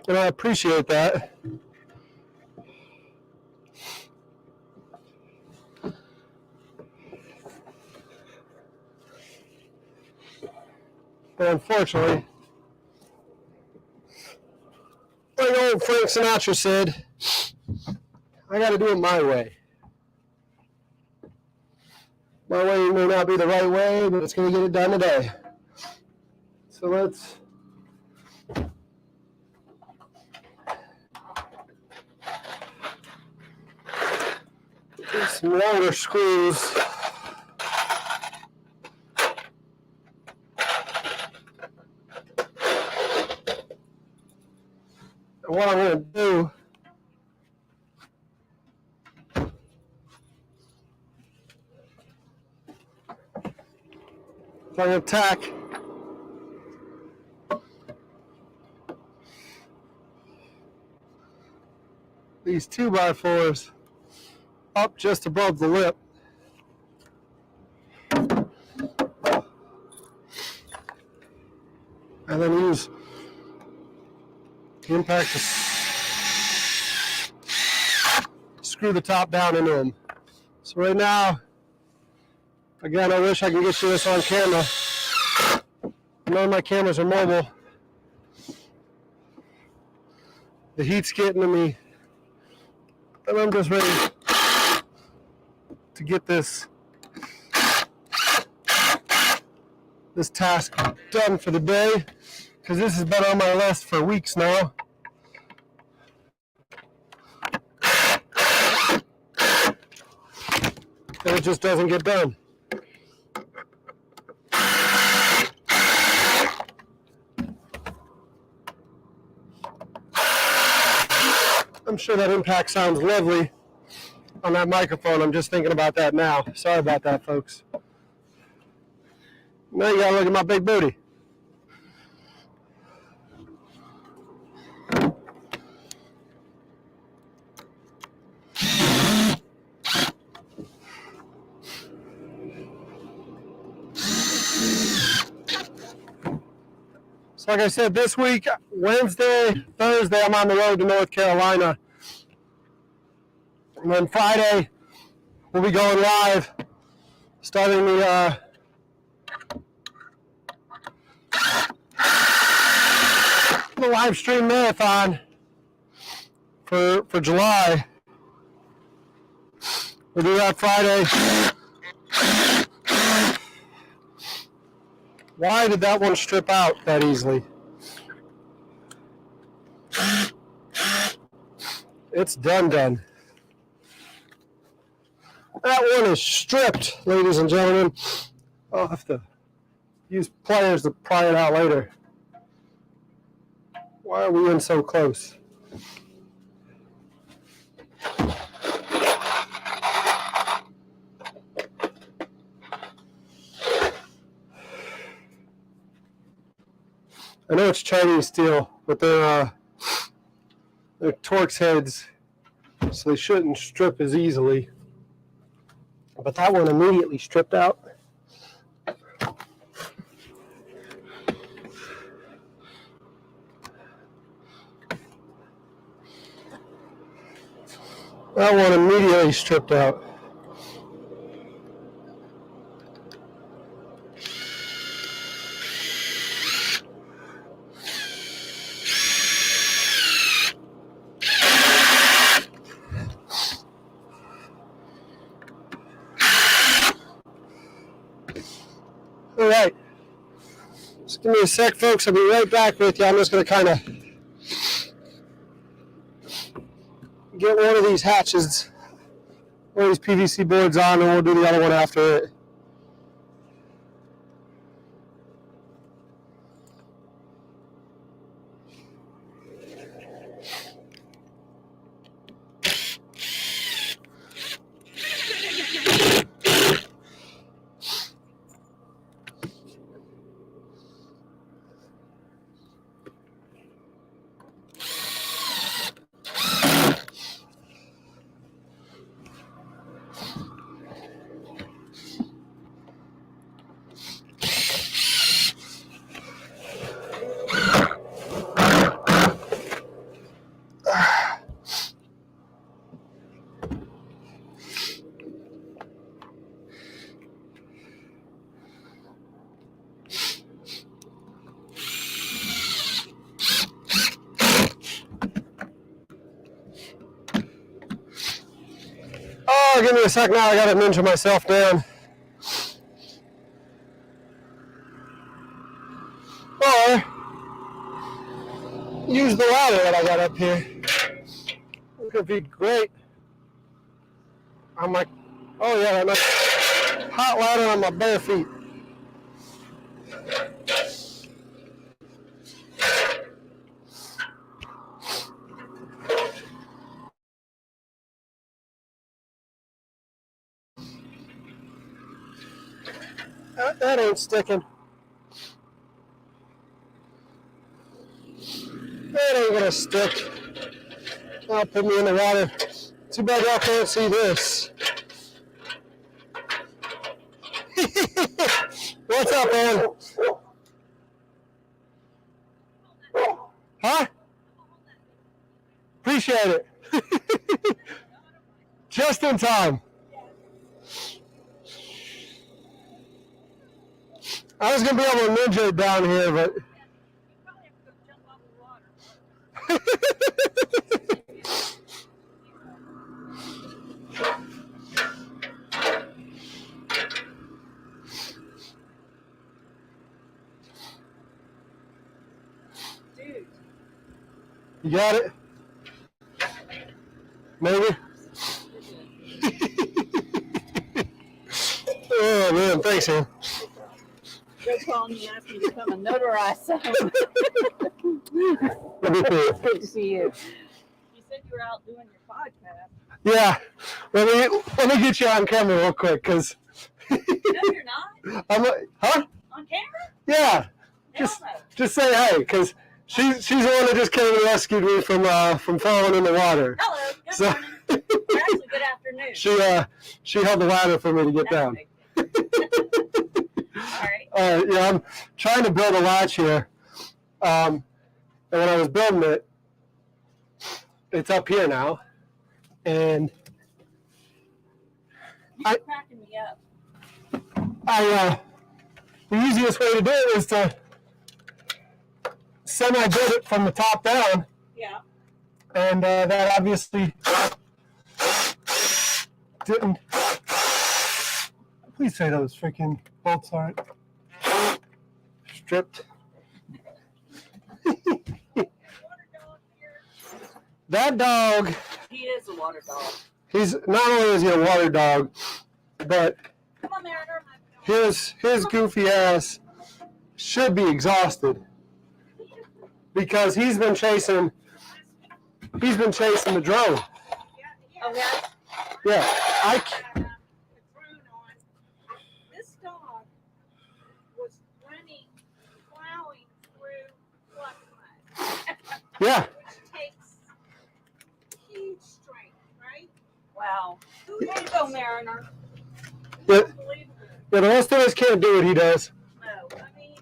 And I appreciate that. But unfortunately, like old Frank Sinatra said, I got to do it my way. My way may not be the right way, but it's going to get it done today. So let's get some longer screws. And what I'm going to do is I'm going to tack these 2x4s up just above the lip. and then use the impact to screw the top down into them. So right now, again, I wish I could get you this on camera. None of my cameras are mobile. The heat's getting to me, and I'm just ready to get this task done for the day, because this has been on my list for weeks now. And it just doesn't get done. I'm sure that impact sounds lovely on that microphone. I'm just thinking about that now. Sorry about that, folks. Now you gotta look at my big booty. So like I said, this week, Wednesday, Thursday, I'm on the road to North Carolina. And then Friday, we'll be going live, starting the live stream marathon for July. We'll do that Friday. Why did that one strip out that easily? It's done. That one is stripped, ladies and gentlemen. I'll have to use pliers to pry it out later. Why are we in so close? I know it's Chinese steel, but they're Torx heads, so they shouldn't strip as easily. But that one immediately stripped out. That one immediately stripped out. All right. Just give me a sec, folks. I'll be right back with you. I'm just going to kind of get one of these hatches, one of these PVC boards on, and we'll do the other one after it. Oh, give me a sec now. I got to ninja myself down. Or use the ladder that I got up here. It could be great. I'm like, oh yeah, that nice hot ladder on my bare feet. That ain't sticking. That ain't gonna stick. I'll put me in the water. Too bad y'all can't see this. What's up, man? appreciate it. Just in time. I was going to be able to ninja it down here, but... Dude. You got it? Maybe? Oh, man, thanks, man. Joe called me and asked me to come and notarize some. Good to see you. You said you were out doing your podcast. Yeah. Let me get you on camera real quick, because... No, you're not. Huh? On camera? Yeah. Hell no. Just say hey, because she's the one that just came and rescued me from falling in the water. Hello. Good morning. Or actually, good afternoon. She held the ladder for me to get down. All right. Yeah, I'm trying to build a latch here. And when I was building it, it's up here now. And You're cracking me up. the easiest way to do it is to semi-build it from the top down. Yeah. And that obviously didn't. Please say those freaking bolts aren't stripped. That dog. He is a water dog. He's not only is he a water dog, but Come on, Mariner. his goofy ass should be exhausted because he's been chasing the drone. Oh, yeah? Yeah, This dog was running, plowing through fluff mud, yeah. which takes huge strength, right? Wow. There you go, Mariner. Yeah, Unbelievable. the rest of us can't do what he does. No, I mean,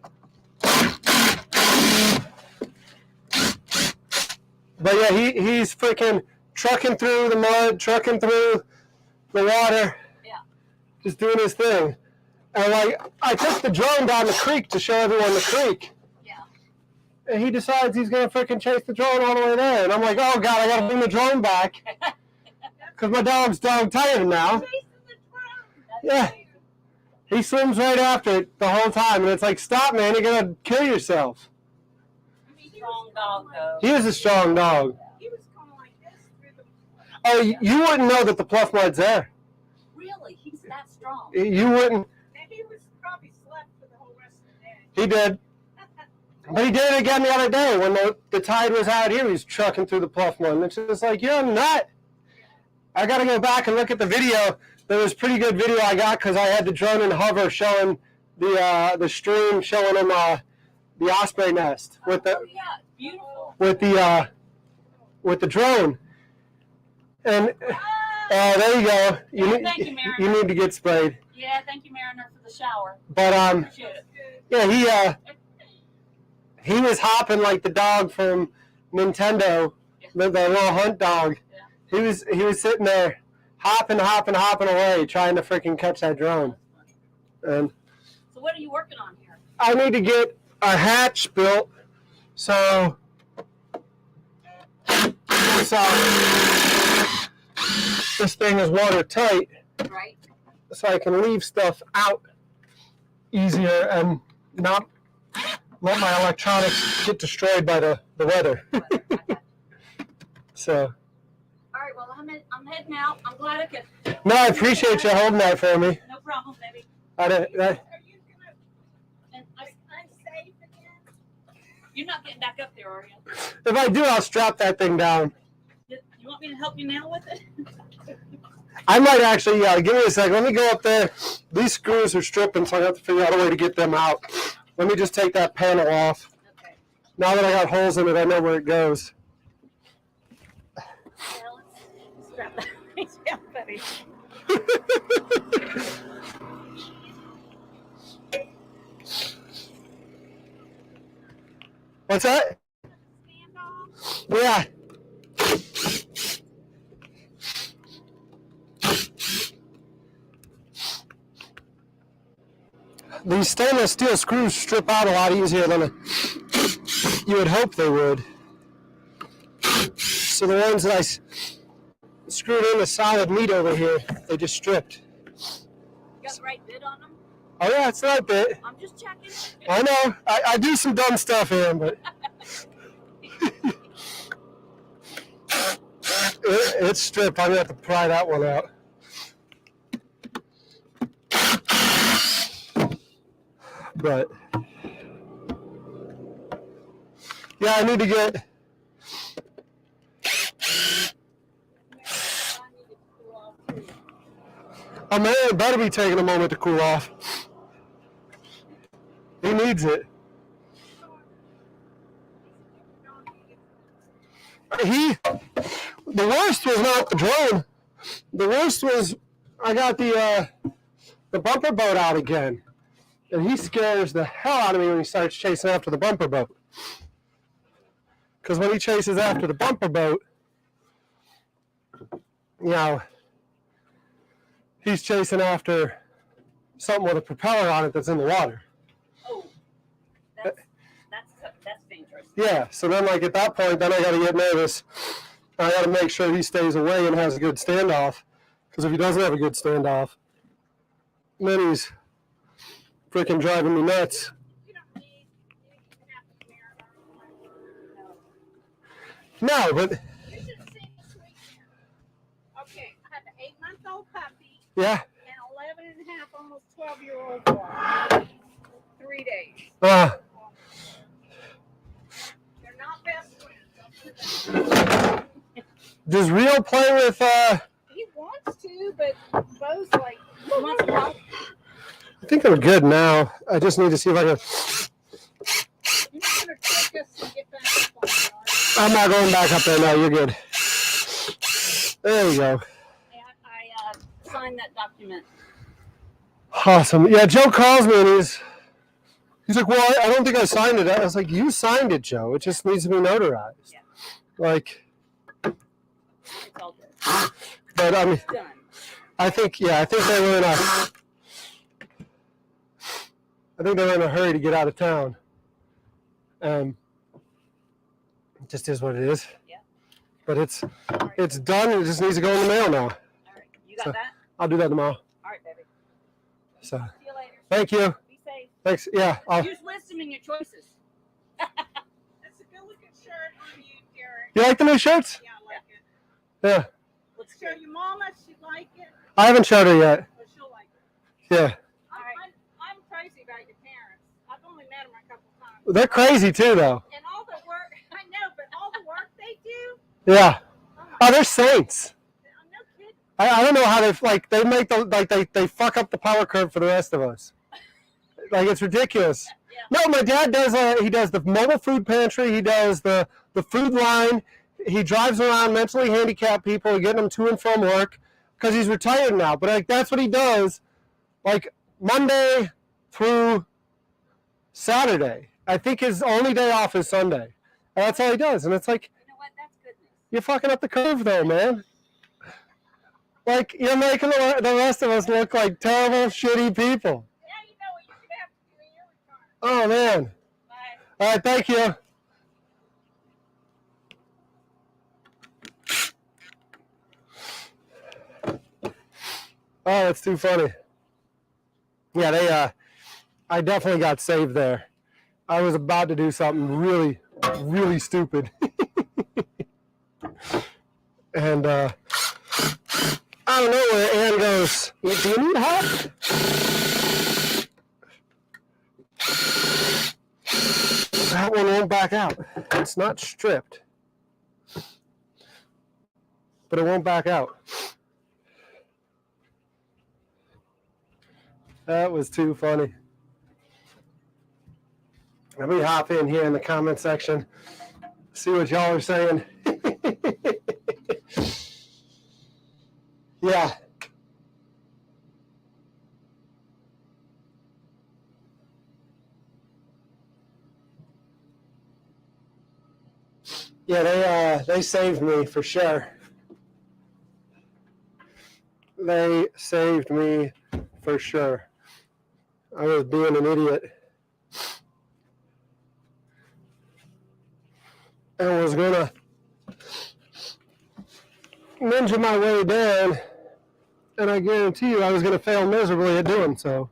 But yeah, he's freaking trucking through the mud, trucking through the water, yeah. just doing his thing. And like, I took the drone down the creek to show everyone the creek. Yeah. And he decides he's gonna freaking chase the drone all the way there. And I'm like, oh God, I gotta bring the drone back. Because my dog's dog tired now. Yeah. He swims right after it the whole time. And it's like, stop, man, you're gonna kill yourself. Strong dog, though. He is a strong dog. He was going like this through the... Oh, you wouldn't know that the pluff mud's there. Really? He's that strong? You wouldn't. And he was probably slept for the whole rest of the day. He did. But he did it again the other day when the tide was out here. He was trucking through the pluff mud. And it's just like, you're a nut. I got to go back and look at the video. There was pretty good video I got because I had the drone in hover showing the stream, showing him the osprey nest with the Oh, yeah. It's beautiful. with the drone. And there you go. Thank you, Mariner. You need to get sprayed. Yeah, thank you, Mariner, for the shower. But Appreciate it. yeah, he was hopping like the dog from Nintendo, the little hunt dog. Yeah. He was sitting there hopping away, trying to freaking catch that drone. And So what are you working on here? I need to get a hatch built so this thing is watertight, Right. so I can leave stuff out easier and not let my electronics get destroyed by the weather. So. All right, well, I'm heading out. I'm glad I could. No, I appreciate you holding that for me. No problem, baby. I Are you gonna... And I'm safe again? You're not getting back up there, are you? If I do, I'll strap that thing down. You want me to help you now with it? I might actually, give me a second. Let me go up there. These screws are stripping, so I have to figure out a way to get them out. Let me just take that panel off. Okay. Now that I got holes in it, I know where it goes. Well, let's strap that right down, buddy. What's that? Stand off. Yeah. these stainless steel screws strip out a lot easier than you would hope they would. So the ones that I screwed in the solid meat over here, they just stripped. You got the right bit on them? Oh yeah, it's the right bit. I'm just checking. I know. I do some dumb stuff here, but it's stripped. I'm gonna have to pry that one out. But yeah, I need to get. A man better be taking a moment to cool off. He needs it. The worst was not the drone. The worst was I got the bumper boat out again. And he scares the hell out of me when he starts chasing after the bumper boat. Because when he chases after the bumper boat, you know, he's chasing after something with a propeller on it that's in the water. Oh, that's dangerous. Yeah, so then like at that point, then I got to get nervous. I got to make sure he stays away and has a good standoff. Because if he doesn't have a good standoff, then he's freaking driving me nuts. No, but You should have seen this weekend. Okay, I had an 8-month-old puppy yeah. and 11 and a half, almost 12-year-old boy. 3 days. They're not best friends. Does Rio play with? He wants to, but Bo's like, he wants to help. I think I'm good now. I just need to see if I can. You're not going to trick us and get back up on the yard. I'm not going back up there now. You're good. There we go. I signed that document. Awesome. Yeah, Joe calls me and he's like, well, I don't think I signed it. I was like, you signed it, Joe. It just needs to be notarized. Yeah. Like. It's all good. But I mean, It's done. I think they were in a. I think they were in a hurry to get out of town. It just is what it is. Yeah. But it's done. It just needs to go in the mail now. All right. You got So- that? I'll do that tomorrow. All right, baby. So See you later. thank you. Be safe. Thanks. Yeah. Use wisdom in your choices. That's a good-looking shirt on you, Derek. You like the new shirts? Yeah, I like it. Yeah. Looks Show good. your mama, she like it, I haven't showed her yet. or she'll like it. Yeah. I'm crazy about your parents. I've only met them a couple times. They're crazy too, though. And all the work, I know, but all the work they do, Yeah. oh my Oh, they're saints. I'm no kidding. I don't know how they make they fuck up the power curve for the rest of us. Like it's ridiculous. Yeah. No, my dad does. He does the mobile food pantry. He does the food line. He drives around mentally handicapped people, getting them to and from work because he's retired now. But like that's what he does, like Monday through Saturday. I think his only day off is Sunday. And that's all he does. And it's like You know what? That's goodness. you're fucking up the curve, though, man. Like you're making the rest of us look like terrible, shitty people. Now you know what you're going to have to do in your retirement. Oh man. Bye. All right, thank you. Oh, that's too funny. Yeah, I definitely got saved there. I was about to do something really, really stupid. And I don't know where Ann goes. Do you need help? That one won't back out. It's not stripped. But it won't back out. That was too funny. Let me hop in here in the comment section, see what y'all are saying. Yeah. Yeah, they saved me for sure. They saved me for sure. I was being an idiot and was gonna ninja my way down, and I guarantee you I was gonna fail miserably at doing so.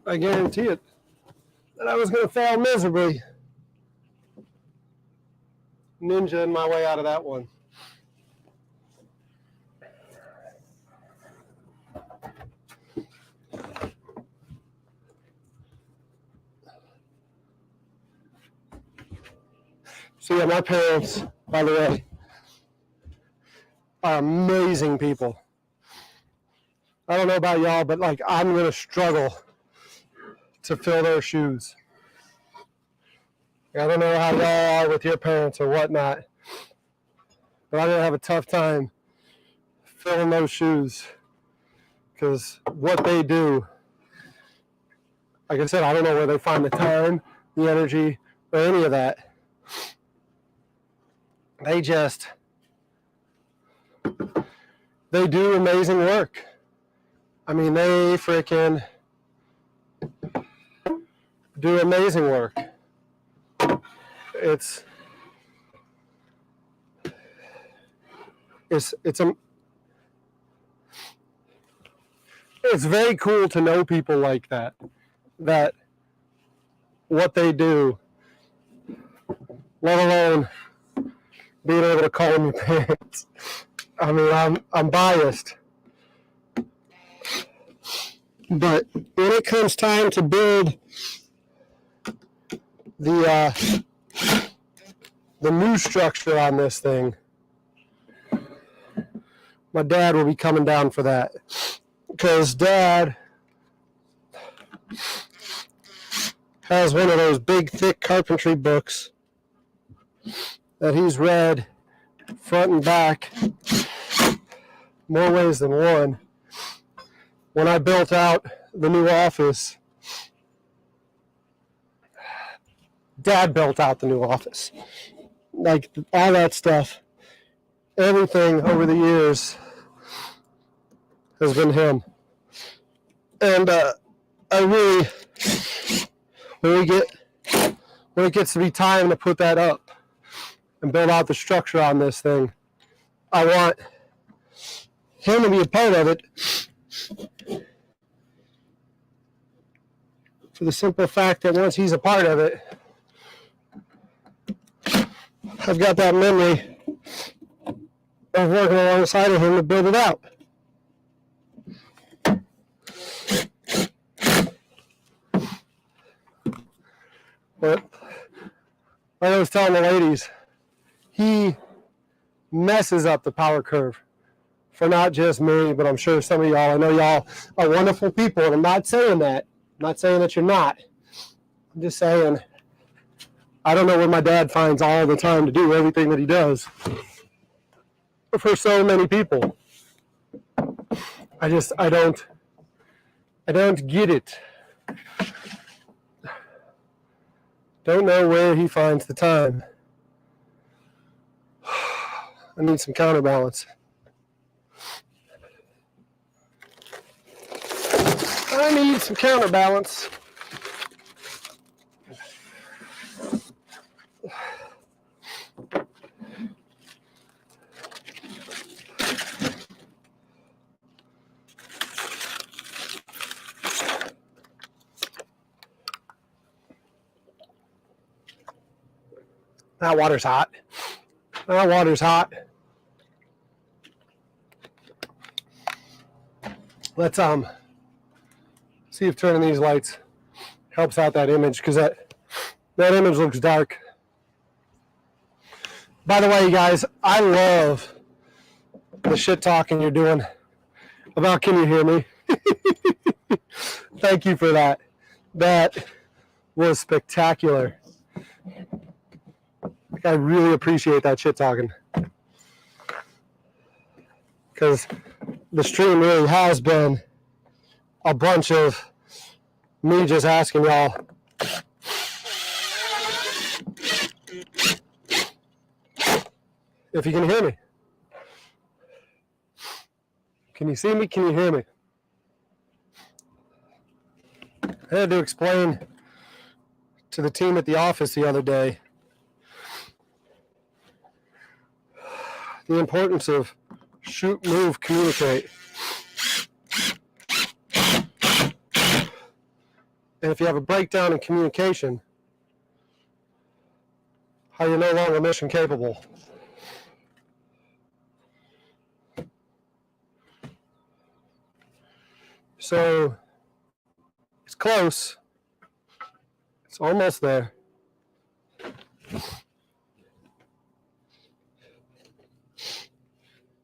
I guarantee it that I was gonna fail miserably ninjaing my way out of that one. So yeah, my parents, by the way, are amazing people. I don't know about y'all, but like I'm gonna struggle to fill their shoes. I don't know how y'all are with your parents or whatnot, but I'm gonna have a tough time filling those shoes because what they do, like I said, I don't know where they find the time, the energy, or any of that. They do amazing work. I mean, they freaking do amazing work. It's very cool to know people like that what they do, let alone being able to call them your parents. I mean, I'm biased, but when it comes time to build the new structure on this thing, my dad will be coming down for that, because Dad has one of those big, thick carpentry books that he's read front and back more ways than one. When I built out the new office, Dad built out the new office. Like all that stuff, everything over the years has been him. And I really, when it gets to be time to put that up and build out the structure on this thing, I want him to be a part of it, for the simple fact that once he's a part of it, I've got that memory of working alongside of him to build it out. But like I was telling the ladies, he messes up the power curve for not just me, but I'm sure some of y'all. I know y'all are wonderful people, and I'm not saying that. I'm not saying that you're not. I'm just saying I don't know where my dad finds all the time to do everything that he does for so many people. I don't get it. Don't know where he finds the time. I need some counterbalance. I need some counterbalance. That water's hot. That water's hot. Let's see if turning these lights helps out that image, because that image looks dark. By the way, you guys, I love the shit talking you're doing about Can You Hear Me? Thank you for that. That was spectacular. I really appreciate that shit talking, because the stream really has been a bunch of me just asking y'all If you can hear me. Can you see me? Can you hear me? I had to explain to the team at the office the other day the importance of shoot, move, communicate. And if you have a breakdown in communication, how you're no longer mission capable. So it's close. It's almost there.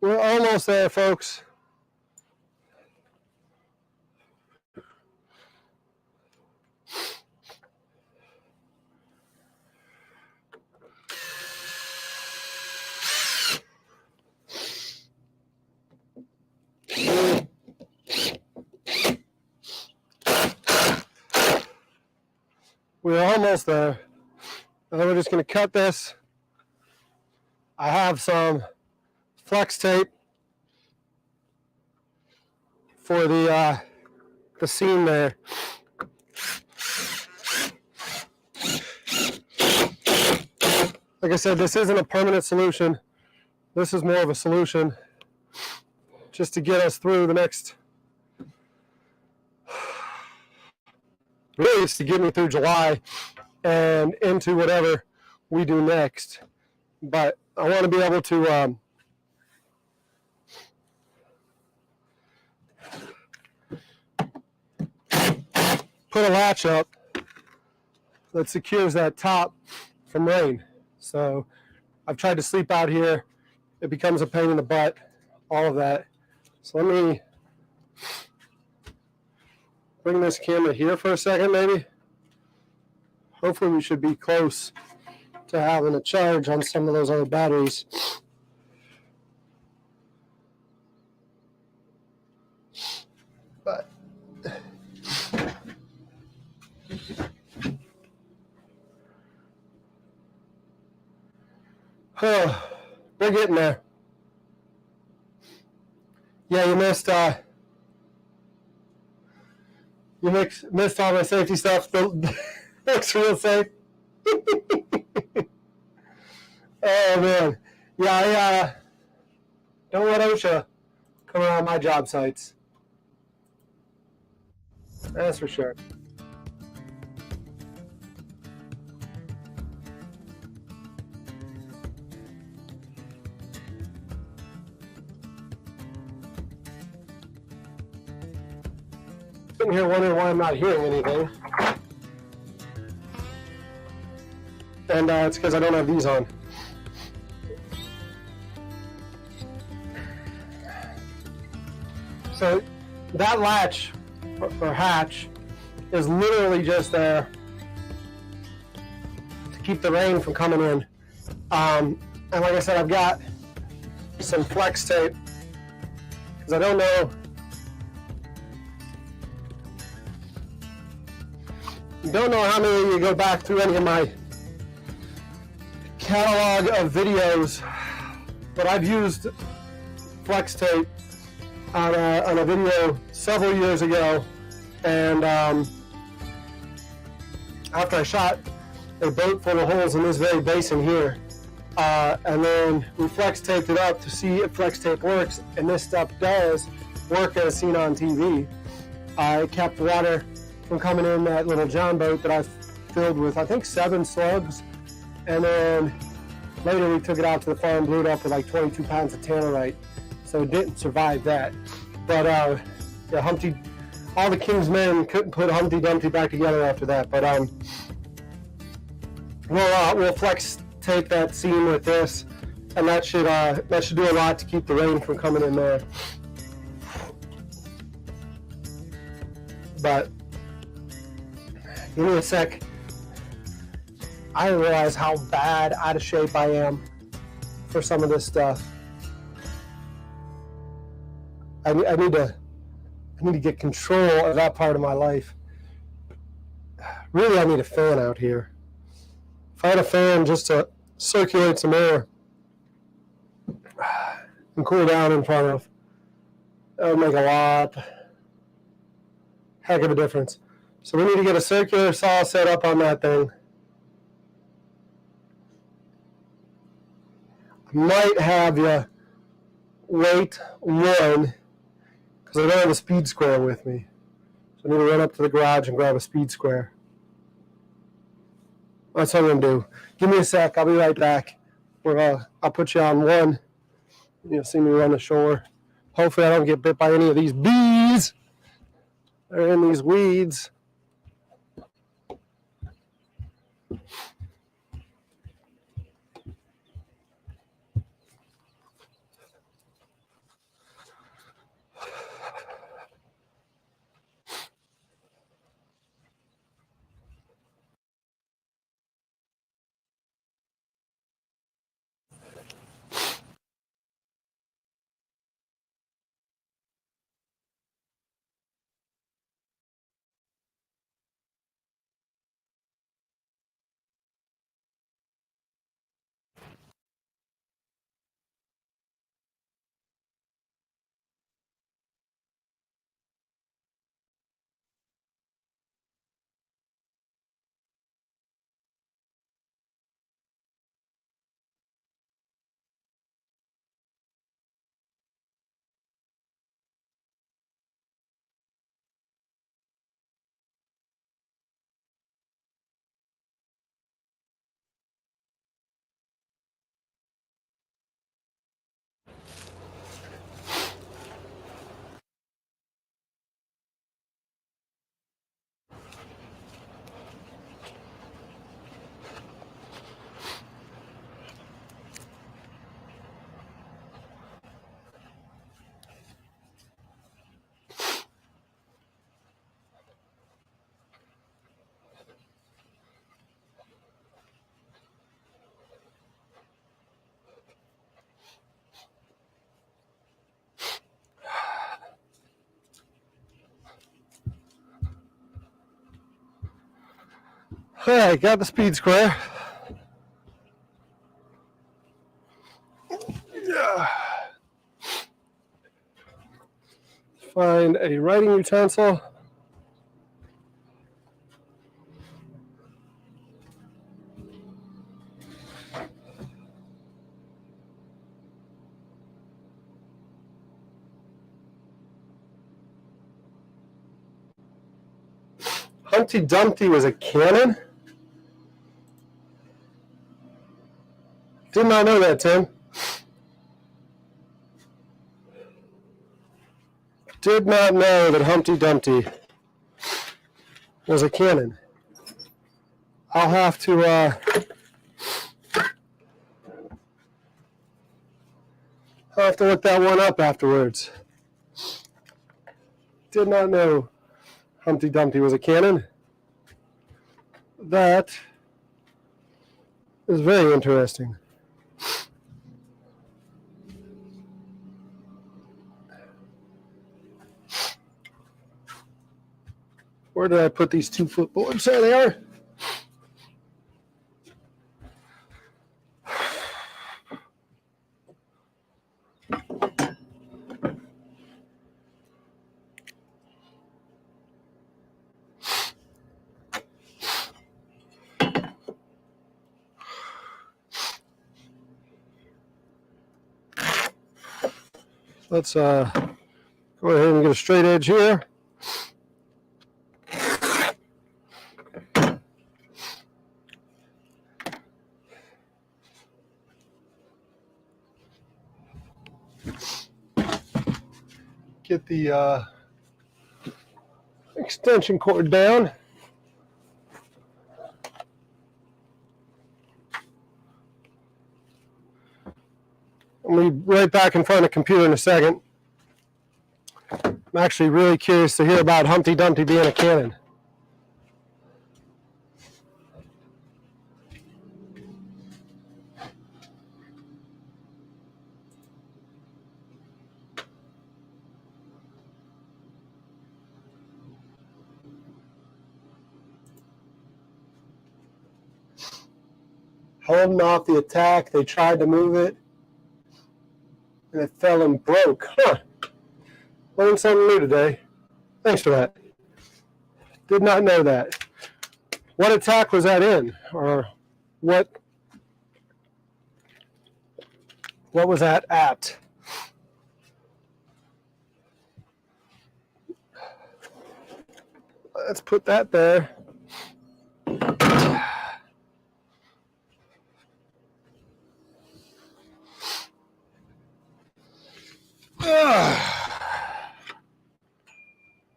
We're almost there, folks. We're almost there. And then we're just going to cut this. I have some flex tape for the seam there. Like I said, this isn't a permanent solution. This is more of a solution just to get us through the next, really it's to get me through July and into whatever we do next. But I want to be able to put a latch up that secures that top from rain. So I've tried to sleep out here. It becomes a pain in the butt, all of that. So let me bring this camera here for a second, maybe. Hopefully we should be close to having a charge on some of those other batteries. But oh, we're getting there. Yeah, you missed all my safety stuff. Looks real safe. Oh man, yeah, I don't let OSHA come around my job sites. That's for sure. Sitting here wondering why I'm not hearing anything. And it's because I don't have these on. So that latch or hatch is literally just there to keep the rain from coming in. And like I said, I've got some flex tape because I don't know. Don't know how many of you go back through any of my catalog of videos, but I've used flex tape on a video several years ago, and after I shot a boat full of holes in this very basin here, and then we flex taped it up to see if flex tape works, and this stuff does work as seen on TV. It kept water from coming in that little John boat that I filled with, I think, 7 slugs, and then later we took it out to the farm, blew it up with like 22 pounds of tannerite, so it didn't survive that. But yeah, Humpty, all the King's men couldn't put Humpty Dumpty back together after that. But we'll flex tape that seam with this, and that should do a lot to keep the rain from coming in there. But give me a sec. I didn't realize how bad out of shape I am for some of this stuff. I need to get control of that part of my life. Really, I need a fan out here. If I had a fan just to circulate some air, and cool down in front of. That would make a heck of a difference. So we need to get a circular saw set up on that thing. I might have you wait one, because I don't have a speed square with me. So I need to run up to the garage and grab a speed square. That's what I'm going to do. Give me a sec. I'll be right back. I'll put you on one. You'll see me run ashore. Hopefully I don't get bit by any of these bees. They're in these weeds. All right, got the speed square. Find a writing utensil. Humpty Dumpty was a cannon? Did not know that, Tim. Did not know that Humpty Dumpty was a cannon. I'll have to look that one up afterwards. Did not know Humpty Dumpty was a cannon. That is very interesting. Where did I put these 2 footboards? There they are. Let's go ahead and get a straight edge here. Get the extension cord down. I'll be right back in front of the computer in a second. I'm actually really curious to hear about Humpty Dumpty being a cannon. Holding off the attack, they tried to move it. and it fell and broke. Huh. Learned something new today. Thanks for that. Did not know that. What attack was that in? Or what was that at? Let's put that there.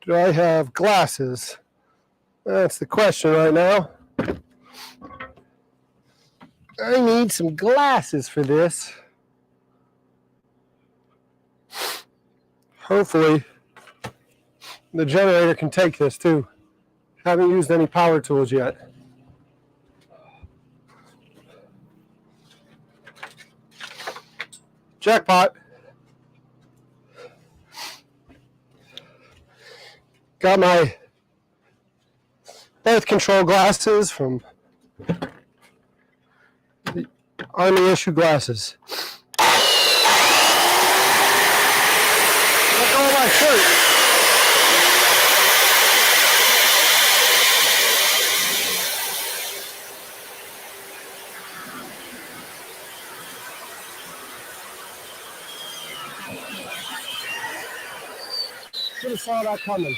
Do I have glasses? That's the question right now. I need some glasses for this. Hopefully, the generator can take this too. Haven't used any power tools yet. Jackpot. Got my birth control glasses from the Army issue glasses. Look at my shirt. Should have saw that coming.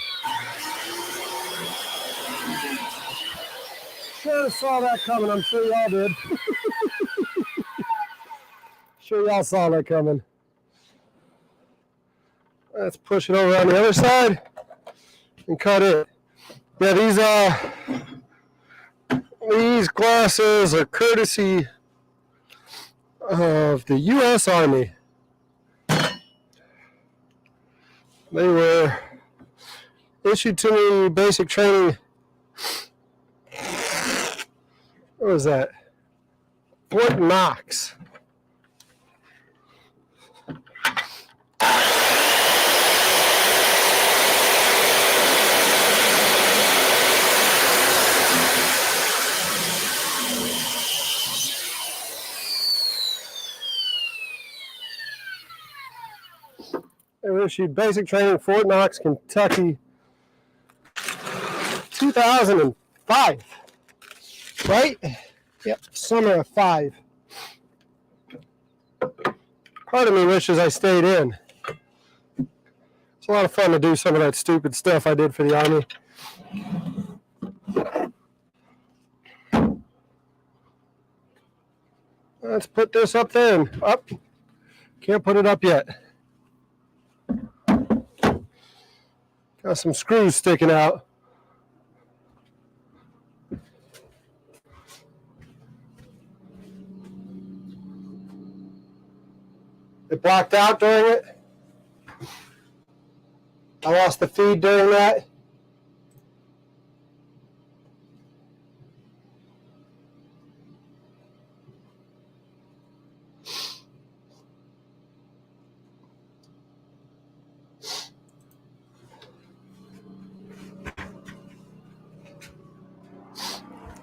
Should have saw that coming. I'm sure y'all did. Sure y'all saw that coming. Let's push it over on the other side and cut it. Yeah, these glasses are courtesy of the U.S. Army. They were issued to me basic training. What was that? Fort Knox. They were issued basic training, Fort Knox, Kentucky, 2005. Right? Yep, summer of 5. Part of me wishes I stayed in. It's a lot of fun to do some of that stupid stuff I did for the Army. Let's put this up there and up. Can't put it up yet. Got some screws sticking out. It blacked out during it. I lost the feed during that.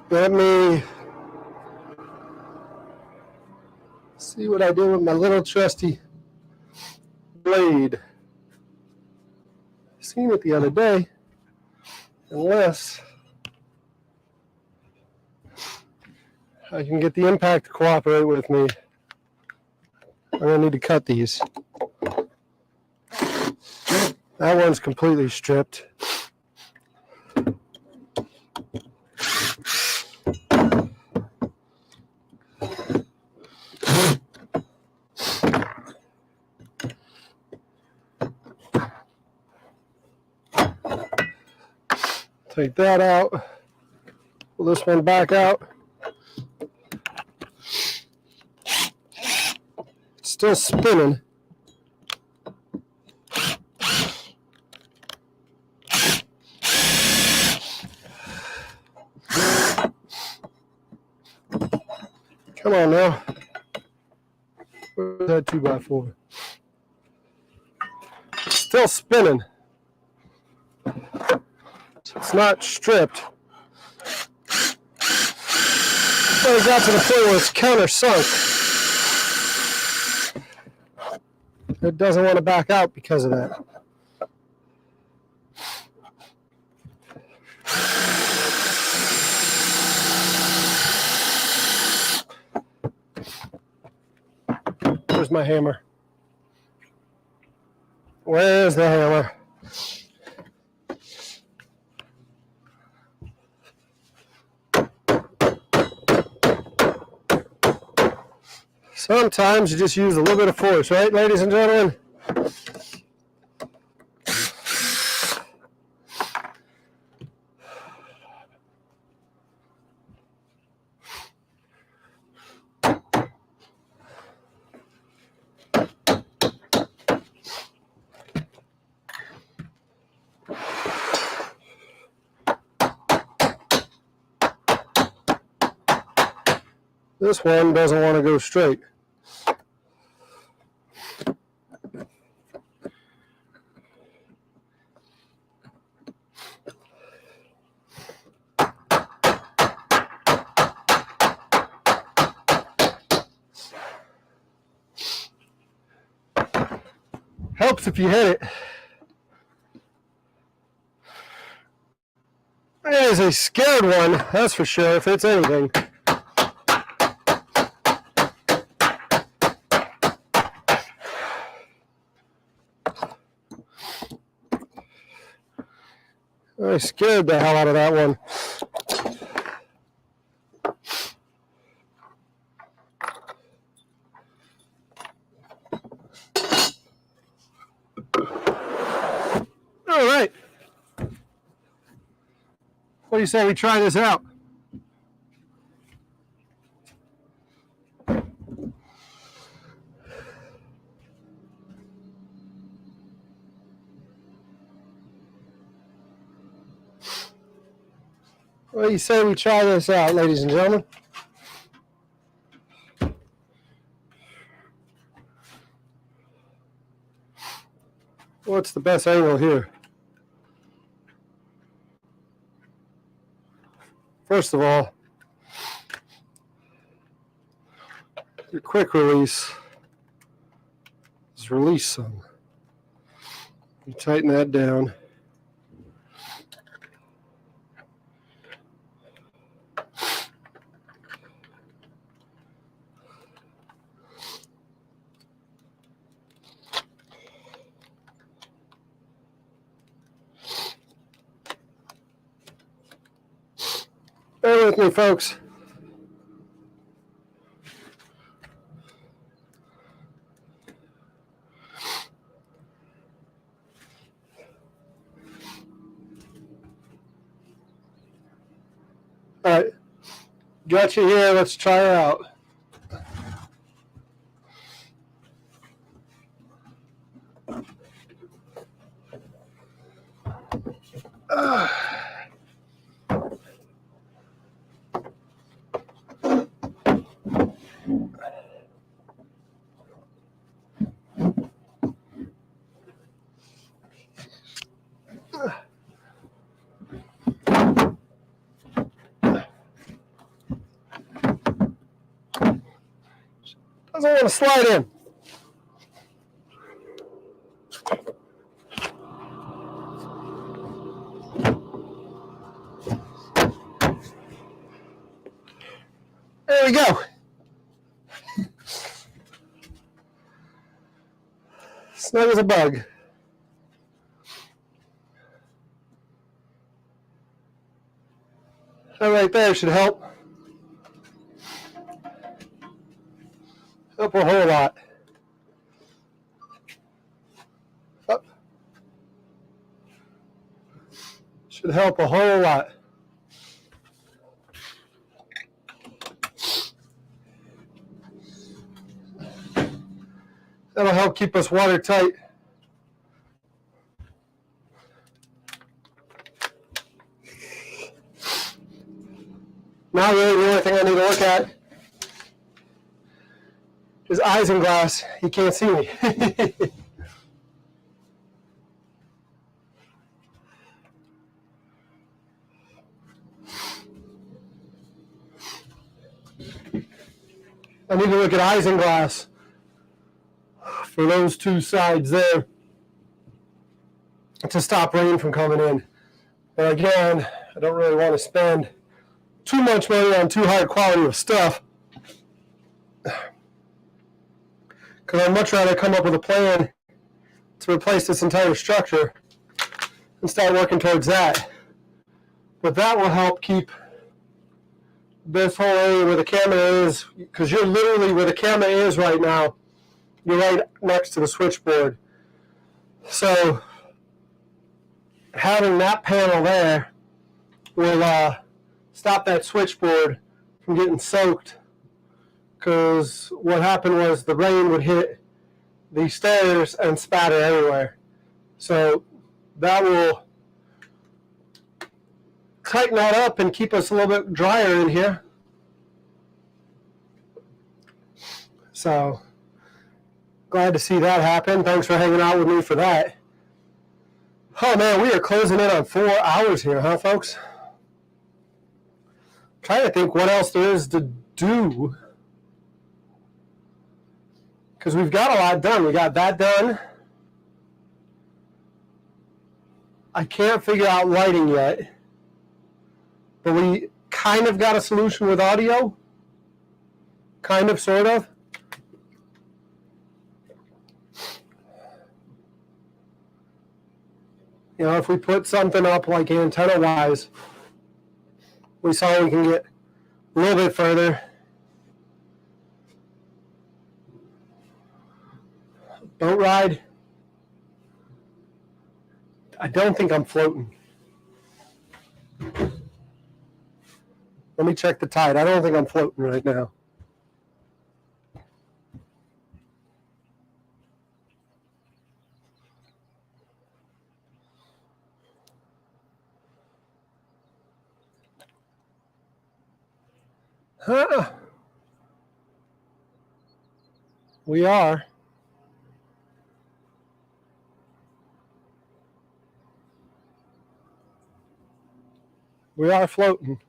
Let me see what I did with my little trusty blade. Seen it the other day, unless I can get the impact to cooperate with me. I'm gonna need to cut these. That one's completely stripped. Take that out. Pull this one back out. It's still spinning. Come on now. Where's that 2x4? It's still spinning. It's not stripped. But it got to the point where it's countersunk. It doesn't want to back out because of that. Where's my hammer? Where's the hammer? Sometimes you just use a little bit of force, right, ladies and gentlemen? This one doesn't want to go straight. Helps if you hit it. It is a scared one, that's for sure, if it's anything. I scared the hell out of that one. All right. What do you say we try this out? What do you say we try this out, ladies and gentlemen? What's the best angle here? First of all, your quick release is release some. You tighten that down. Bear with me, folks. All right, got you here. Let's try her out. Doesn't want to slide in. There we go. Snug as a bug. That right there should help. Help a whole lot. Up. Should help a whole lot. That'll help keep us watertight. Now really the only thing I need to look at is isinglass. You can't see me. I need to look at isinglass for those two sides there to stop rain from coming in. But again, I don't really want to spend too much money on too high quality of stuff, because I'd much rather come up with a plan to replace this entire structure and start working towards that. But that will help keep this whole area where the camera is, because you're literally where the camera is right now, you're right next to the switchboard. So having that panel there will stop that switchboard from getting soaked, because what happened was the rain would hit the stairs and spatter everywhere. So that will tighten that up and keep us a little bit drier in here. So glad to see that happen. Thanks for hanging out with me for that. Oh man, we are closing in on 4 hours here, huh, folks? Trying to think what else there is to do, because we've got a lot done. We got that done. I can't figure out lighting yet, but we kind of got a solution with audio. Kind of, sort of. You know, if we put something up like antenna-wise, we saw we can get a little bit further. Boat ride. I don't think I'm floating. Let me check the tide. I don't think I'm floating right now. Huh. We are. We are floating.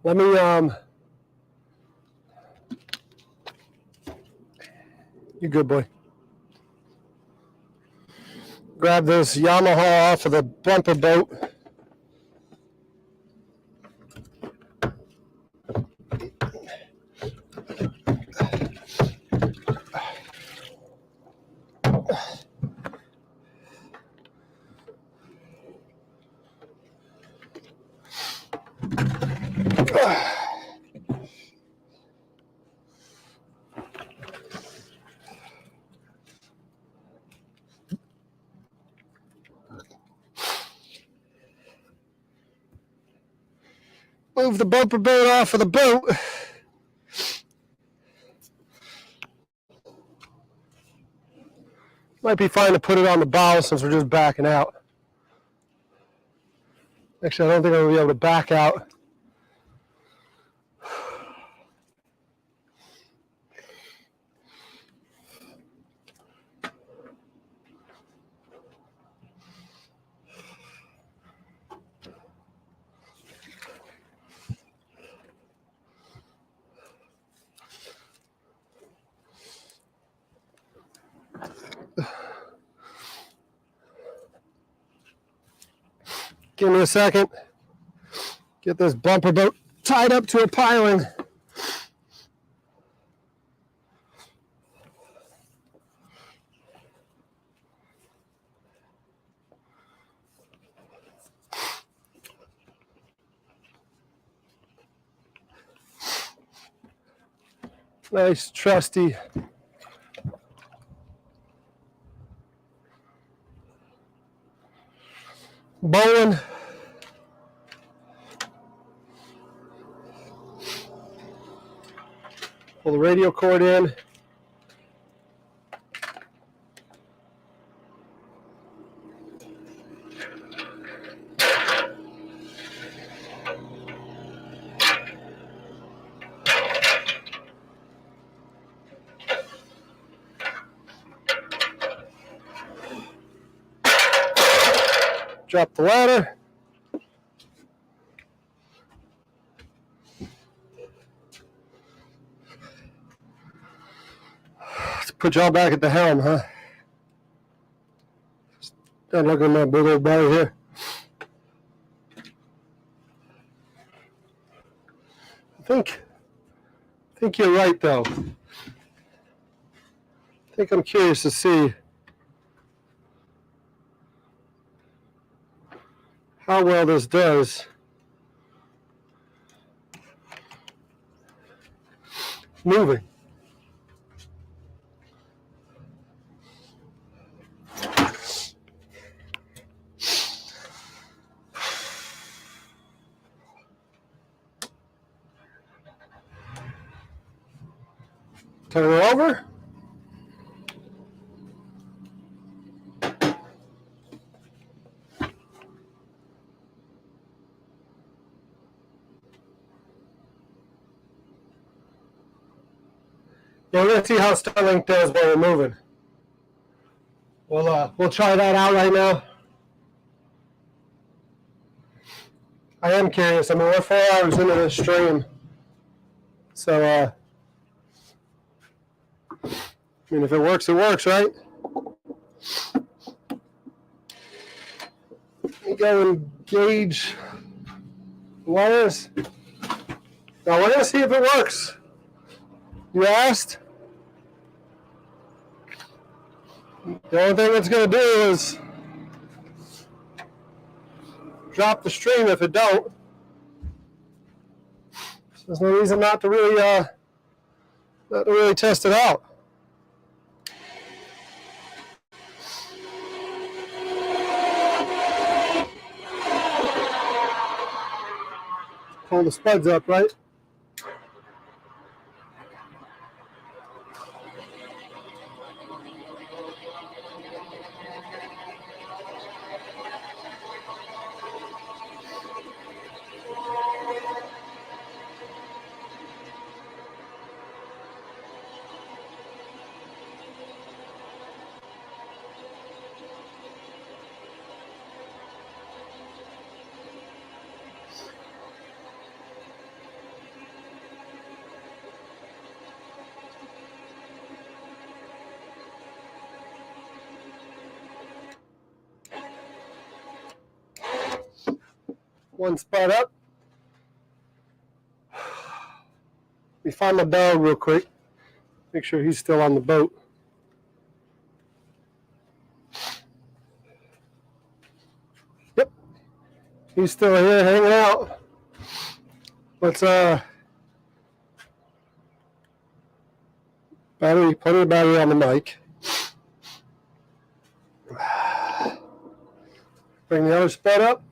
Let me you good, boy. Grab this Yamaha off of the bumper boat. Move the bumper boat off of the boat. Might be fine to put it on the bow since we're just backing out. Actually, I don't think I'm going to be able to back out. Give me a second. Get this bumper boat tied up to a piling. Nice, trusty Bowen. Pull the radio cord in. Drop the ladder. Put y'all back at the helm, huh? Don't look at my big old belly here. I think you're right, though. I think I'm curious to see how well this does moving. Turn it over. Yeah, we're gonna see how Starlink does while we're moving. We'll try that out right now. I am curious. I mean, we're 4 hours into this stream, so I mean, if it works, right? Let me go and gauge wires. Now we're gonna see if it works. You asked. The only thing it's going to do is drop the stream if it don't. So there's no reason not to really test it out. Pull the spuds up, right? One spot up. Let me find my dog real quick. Make sure he's still on the boat. Yep. He's still here hanging out. Let's put a battery on the mic. Bring the other spot up.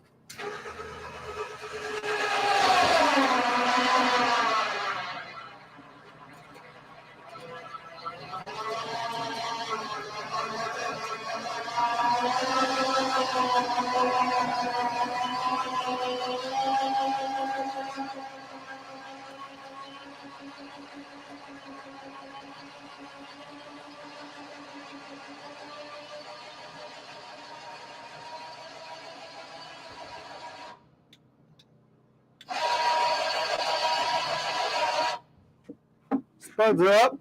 Spuds are up.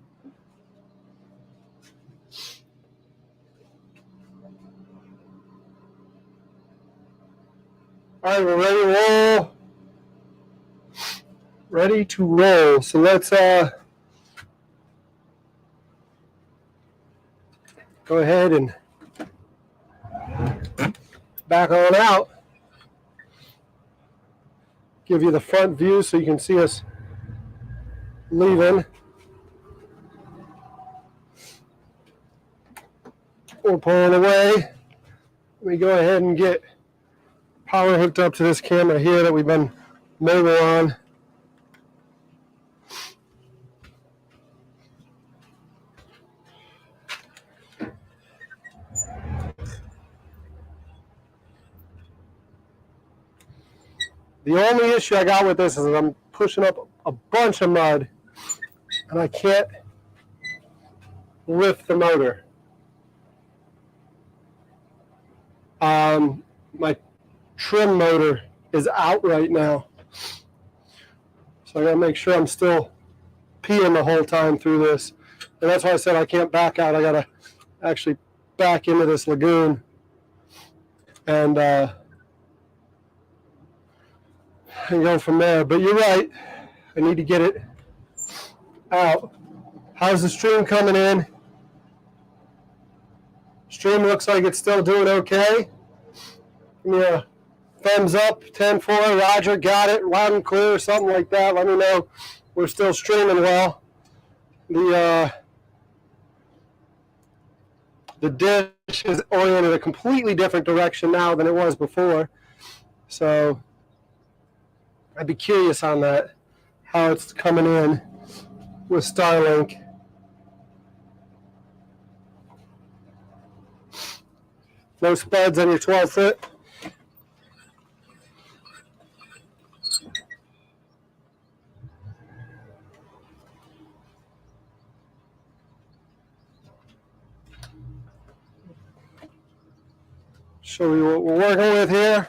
All right, we're ready to roll. Ready to roll. So let's go ahead and back on out. Give you the front view so you can see us leaving. We're pulling away. Let me go ahead and get power hooked up to this camera here that we've been mobile on. The only issue I got with this is I'm pushing up a bunch of mud and I can't lift the motor. My trim motor is out right now. So I gotta make sure I'm still peeing the whole time through this. And that's why I said I can't back out. I got to actually back into this lagoon. And go from there. But you're right. I need to get it out. How's the stream coming in? Stream looks like it's still doing okay. Give me a thumbs up, 10-4, Roger, got it, loud and clear, something like that. Let me know we're still streaming well. The dish is oriented a completely different direction now than it was before. So I'd be curious on that, how it's coming in with Starlink. No spuds on your 12-foot. Show you what we're working with here.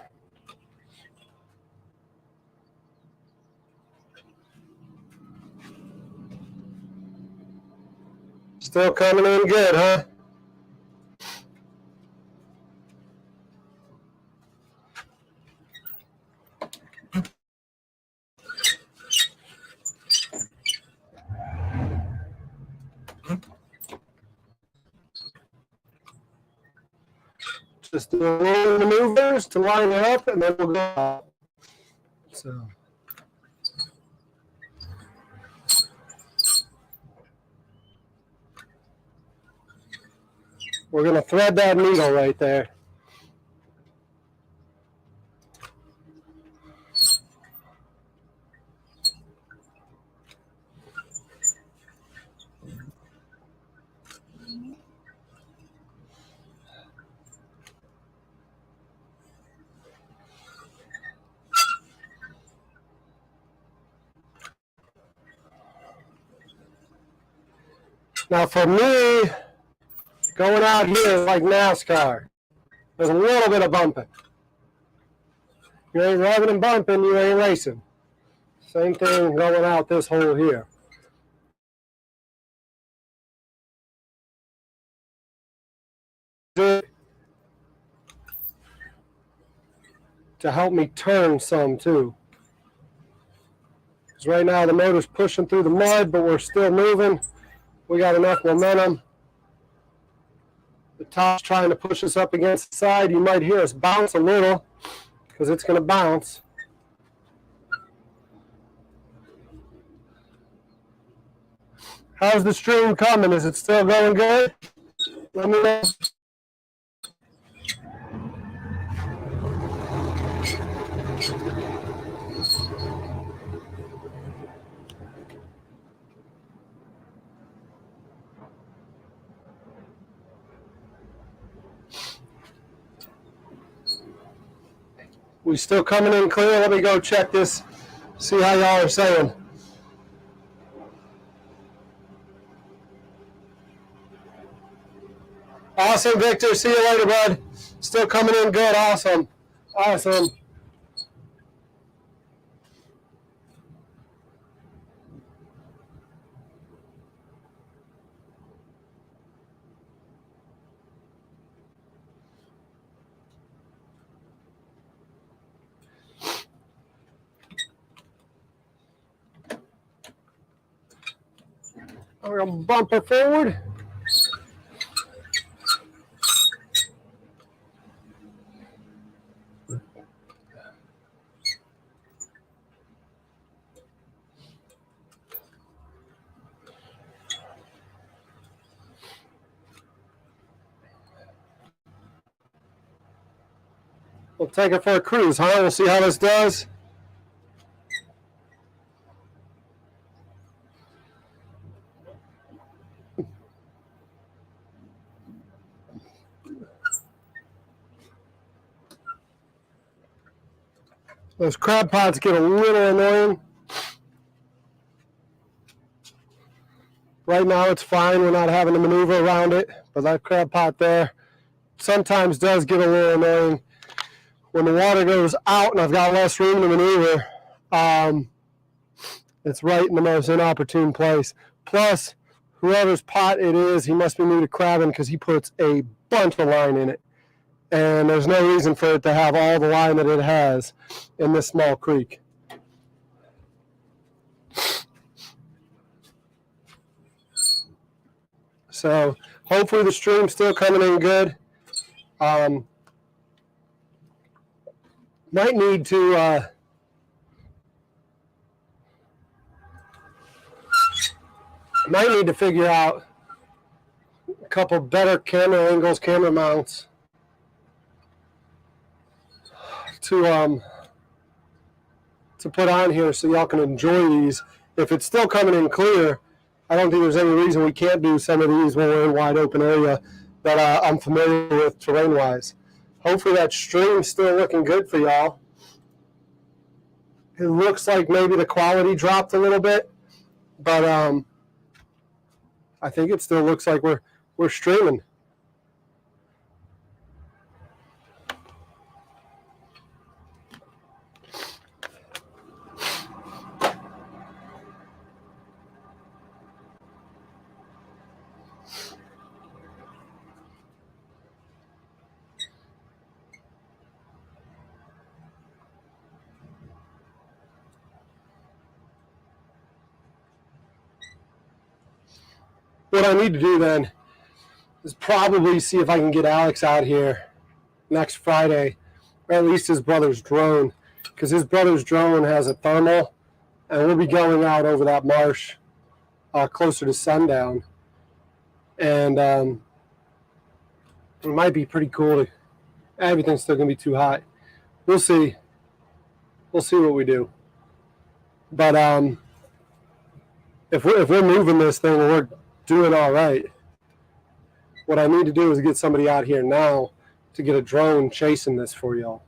Still coming in good, huh? Just do a little maneuvers to line it up, and then we'll go out. So. We're going to thread that needle right there. Now for me, going out here is like NASCAR. There's a little bit of bumping. You ain't rubbing and bumping, you ain't racing. Same thing going out this hole here. To help me turn some too. Because right now the motor's pushing through the mud, but we're still moving. We got enough momentum. The top's trying to push us up against the side. You might hear us bounce a little because it's going to bounce. How's the stream coming? Is it still going good? Let me know. We still coming in clear? Let me go check this, see how y'all are saying. Awesome, Victor. See you later, bud. Still coming in good. Awesome. Awesome. We're going to bump her forward. We'll take it for a cruise, huh? We'll see how this does. Those crab pots get a little annoying. Right now it's fine. We're not having to maneuver around it, but that crab pot there sometimes does get a little annoying. When the water goes out and I've got less room to maneuver, it's right in the most inopportune place. Plus, whoever's pot it is, he must be new to crabbing because he puts a bunch of line in it. And there's no reason for it to have all the line that it has in this small creek. So hopefully the stream's still coming in good. Might need to figure out a couple better camera angles, camera mounts to put on here so y'all can enjoy these. If it's still coming in clear, I don't think there's any reason we can't do some of these when we're in wide open area that I'm familiar with terrain-wise. Hopefully that stream's still looking good for y'all. It looks like maybe the quality dropped a little bit, but I think it still looks like we're streaming. What I need to do then is probably see if I can get Alex out here next Friday, or at least his brother's drone, because his brother's drone has a thermal, and we'll be going out over that marsh closer to sundown. And it might be pretty cool. Everything's still going to be too hot. We'll see. We'll see what we do. But if we're moving this thing, we're doing all right. What I need to do is get somebody out here now to get a drone chasing this for y'all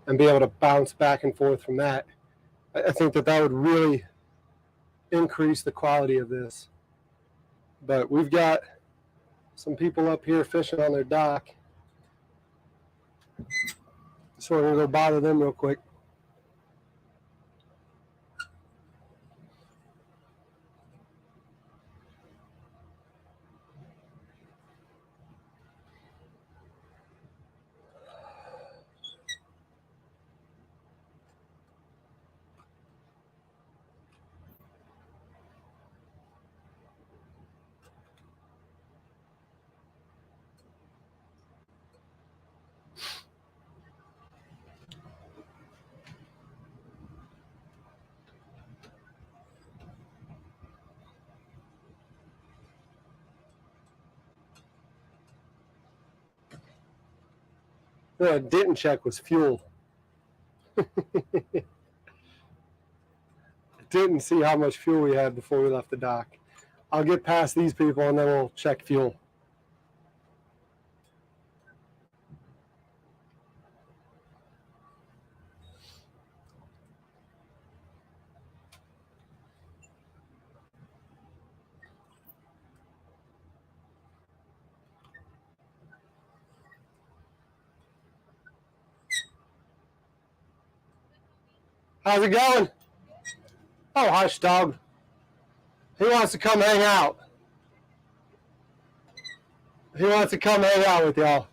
and be able to bounce back and forth from that. I think that would really increase the quality of this. But we've got some people up here fishing on their dock, so we're going to go bother them real quick. What I didn't check was fuel. Didn't see how much fuel we had before we left the dock. I'll get past these people and then we'll check fuel. How's it going? Oh, hush, dog. He wants to come hang out. He wants to come hang out with y'all.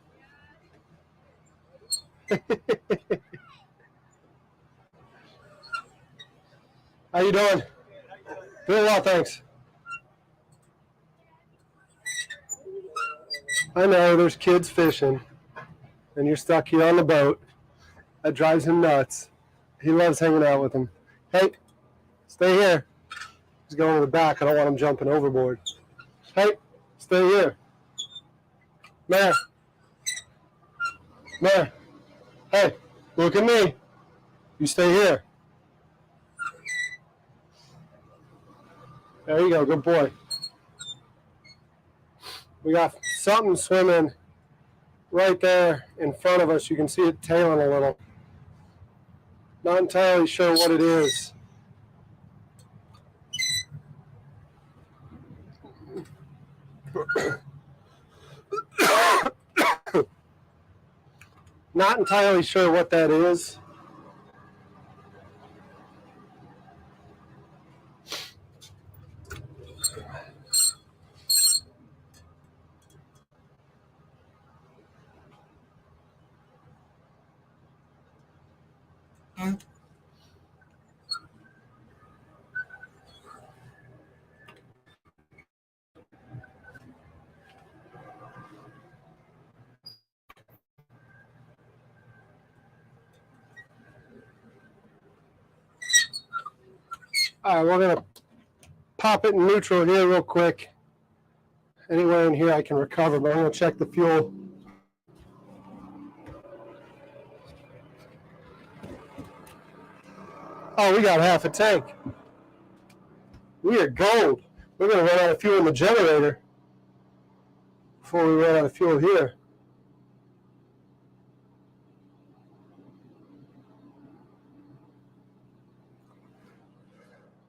How you doing? Doing well, thanks. I know there's kids fishing, and you're stuck here on the boat. That drives him nuts. He loves hanging out with them. Hey, stay here. He's going to the back. I don't want him jumping overboard. Hey, stay here. Mare. Mare. Hey, look at me. You stay here. There you go. Good boy. We got something swimming right there in front of us. You can see it tailing a little. Not entirely sure what it is. Not entirely sure what that is. All right, we're gonna pop it in neutral here real quick. Anywhere in here I can recover, but I'm gonna check the fuel. Oh, we got half a tank. We are gold. We're gonna run out of fuel in the generator before we run out of fuel here.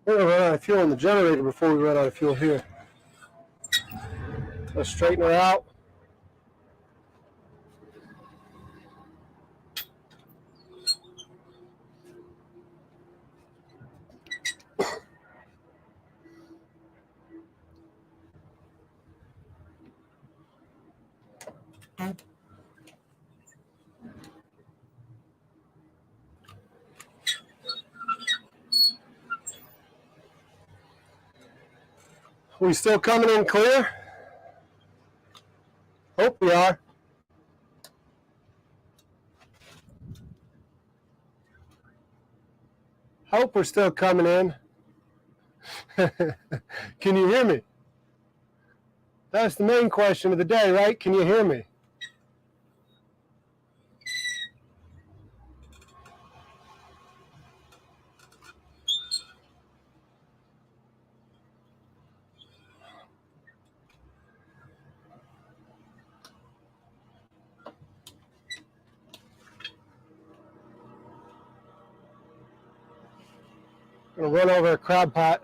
We're gonna run out of fuel in the generator before we run out of fuel here. Let's straighten her out. We still coming in clear? Hope we are. Hope we're still coming in. Can you hear me? That's the main question of the day, right? Can you hear me? I'm gonna run over a crab pot.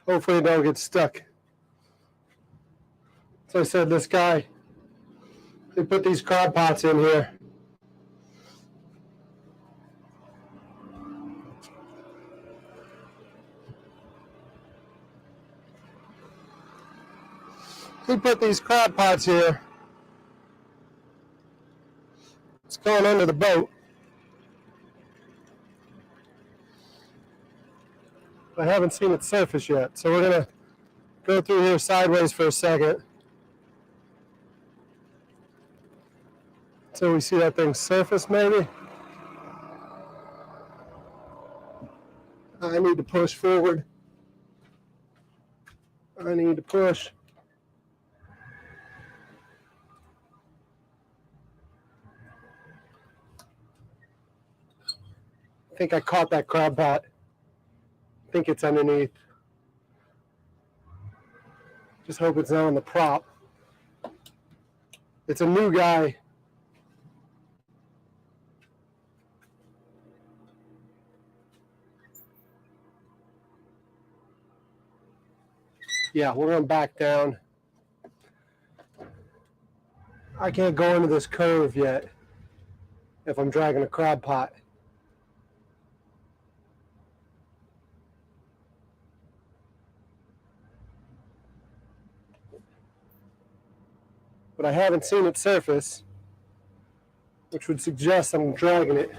Hopefully it don't get stuck. So I said, this guy, they put these crab pots in here. He put these crab pots here. It's going under the boat. I haven't seen it surface yet, so we're gonna go through here sideways for a second until we see that thing surface maybe. I need to push forward. I need to push. I think I caught that crab pot. I think it's underneath. Just hope it's not on the prop. It's a new guy. Yeah, we're going back down. I can't go into this curve yet if I'm dragging a crab pot. But I haven't seen it surface, which would suggest I'm dragging it.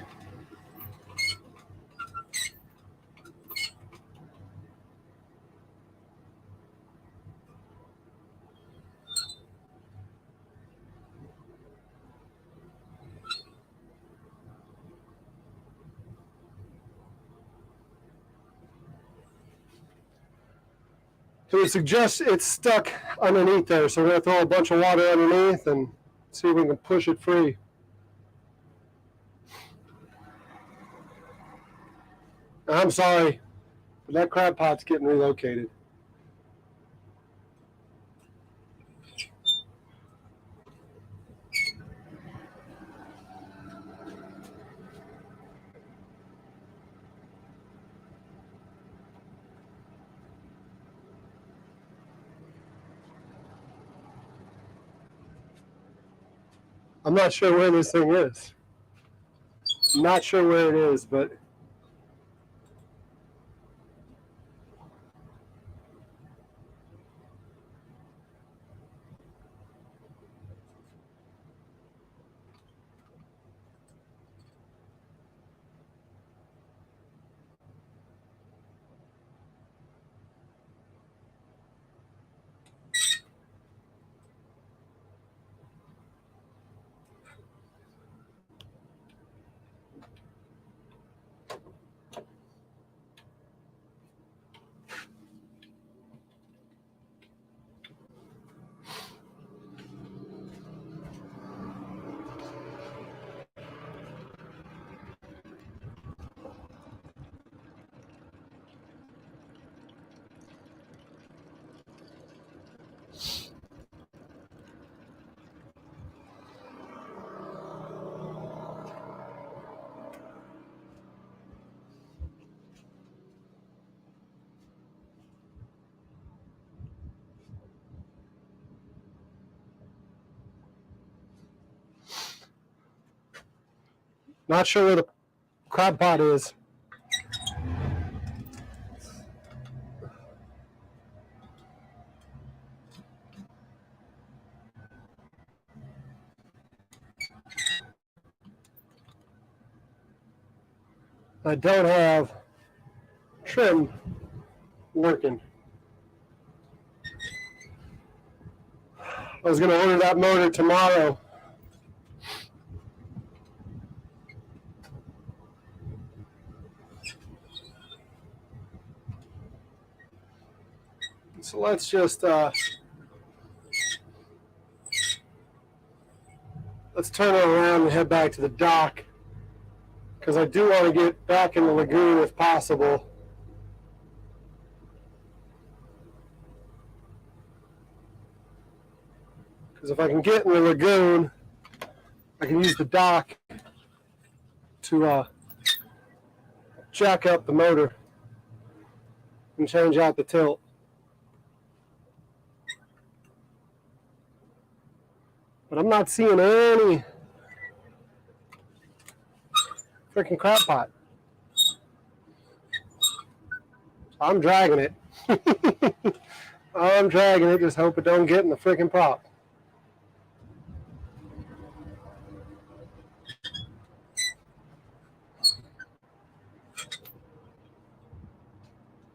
So it suggests it's stuck underneath there, so we're going to throw a bunch of water underneath and see if we can push it free. I'm sorry, but that crab pot's getting relocated. I'm not sure where this thing is. I'm not sure where it is, but Not sure where the crab pot is. I don't have trim working. I was going to order that motor tomorrow. So let's just let's turn it around and head back to the dock, because I do want to get back in the lagoon if possible. Because if I can get in the lagoon, I can use the dock to jack up the motor and change out the tilt. But I'm not seeing any freaking crab pot. I'm dragging it. I'm dragging it, just hope it don't get in the freaking prop.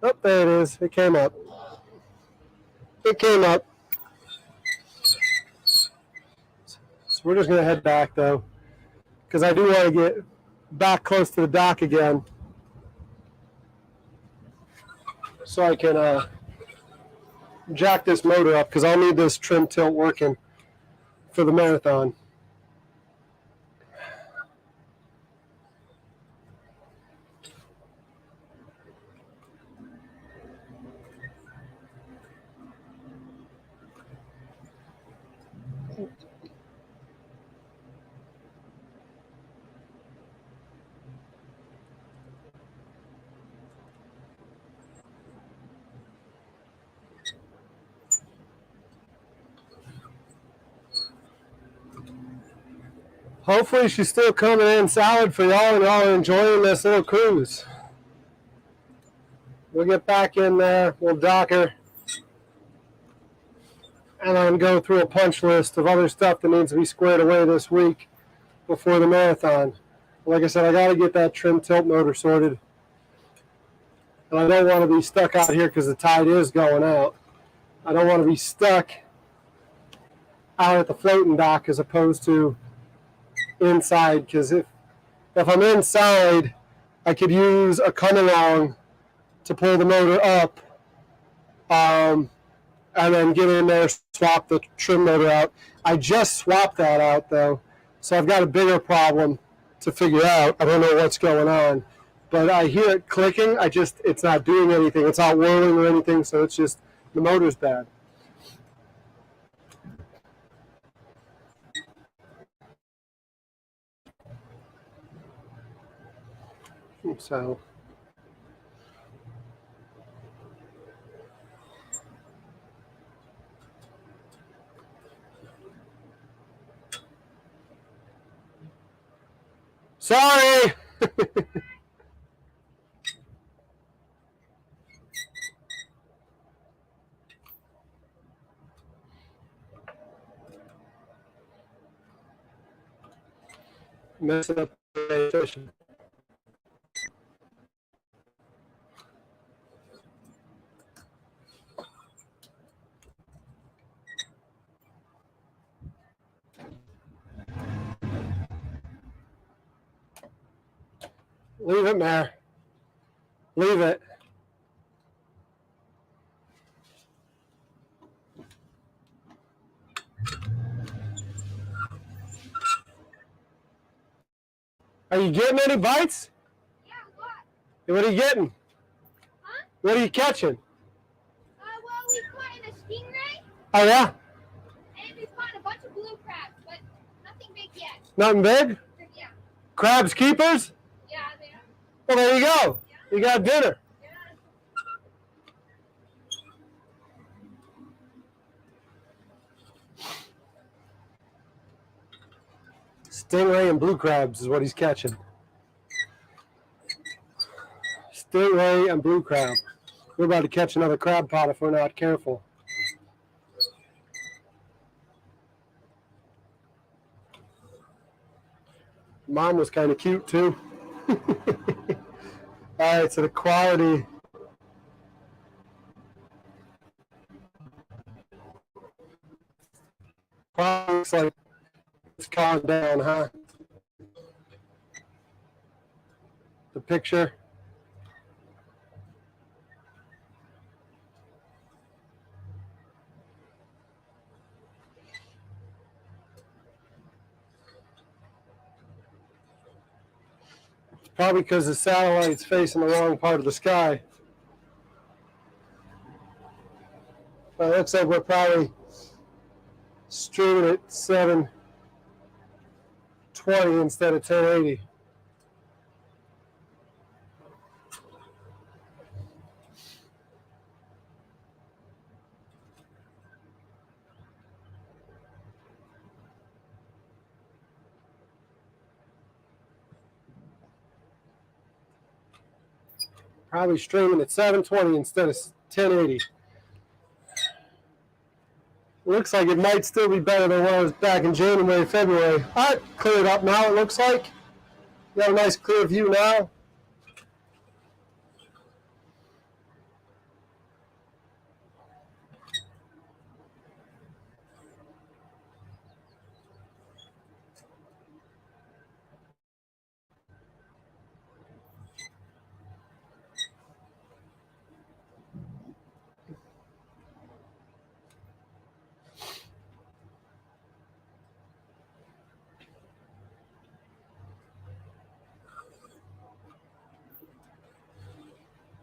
Oh, there it is. It came up. It came up. So we're just going to head back, though, because I do want to get back close to the dock again so I can jack this motor up, because I'll need this trim tilt working for the marathon. Hopefully she's still coming in solid for y'all and y'all are enjoying this little cruise. We'll get back in there, we'll dock her, and then go through a punch list of other stuff that needs to be squared away this week before the marathon. Like I said, I got to get that trim tilt motor sorted. And I don't want to be stuck out here because the tide is going out. I don't want to be stuck out at the floating dock as opposed to inside, because if I'm inside, I could use a come along to pull the motor up, and then get in there, swap the trim motor out. I just swapped that out though, so I've got a bigger problem to figure out. I don't know what's going on, but I hear it clicking. It's not doing anything. It's not whirling or anything, so it's just the motor's bad. So sorry. Messing up the session. Leave it, Mare. Leave it. Are you getting any bites? Yeah, what? What are you getting? Huh? What are you catching? Well, we caught in a stingray, Oh, yeah? and we caught a bunch of blue crabs, but nothing big yet. Nothing big? Yeah. Crabs keepers? Yeah, they are. Well, there you go. You got dinner. Yeah. Stingray and blue crabs is what he's catching. stingray, and blue crab. We're about to catch another crab pot if we're not careful. Mom was kind of cute too. All right, so the quality. Looks like it's calmed down, huh? The picture. Probably because the satellite's facing the wrong part of the sky. But it looks like we're probably streaming at 720 instead of 1080. Probably streaming at 720 instead of 1080. Looks like it might still be better than what it was back in January, February. All right, cleared up now, it looks like. You got a nice clear view now.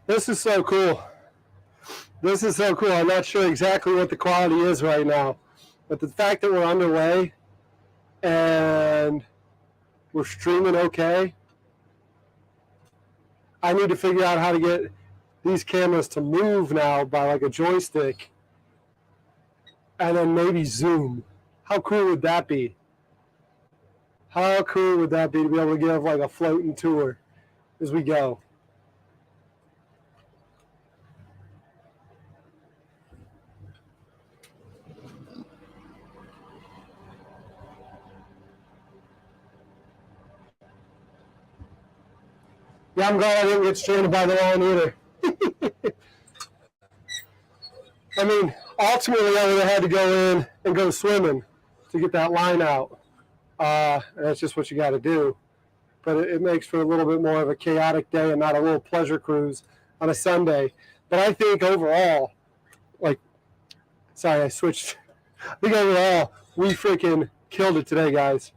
This is so cool. This is so cool. I'm not sure exactly what the quality is right now, but the fact that we're underway and we're streaming okay, I need to figure out how to get these cameras to move now by like a joystick and then maybe zoom. How cool would that be? How cool would that be to be able to give like a floating tour as we go? Yeah, I'm glad I didn't get stranded by the line either. I mean, ultimately, I would have had to go in and go swimming to get that line out. And that's just what you got to do. But it makes for a little bit more of a chaotic day and not a little pleasure cruise on a Sunday. But I think overall, sorry, I switched. I think overall, we freaking killed it today, guys.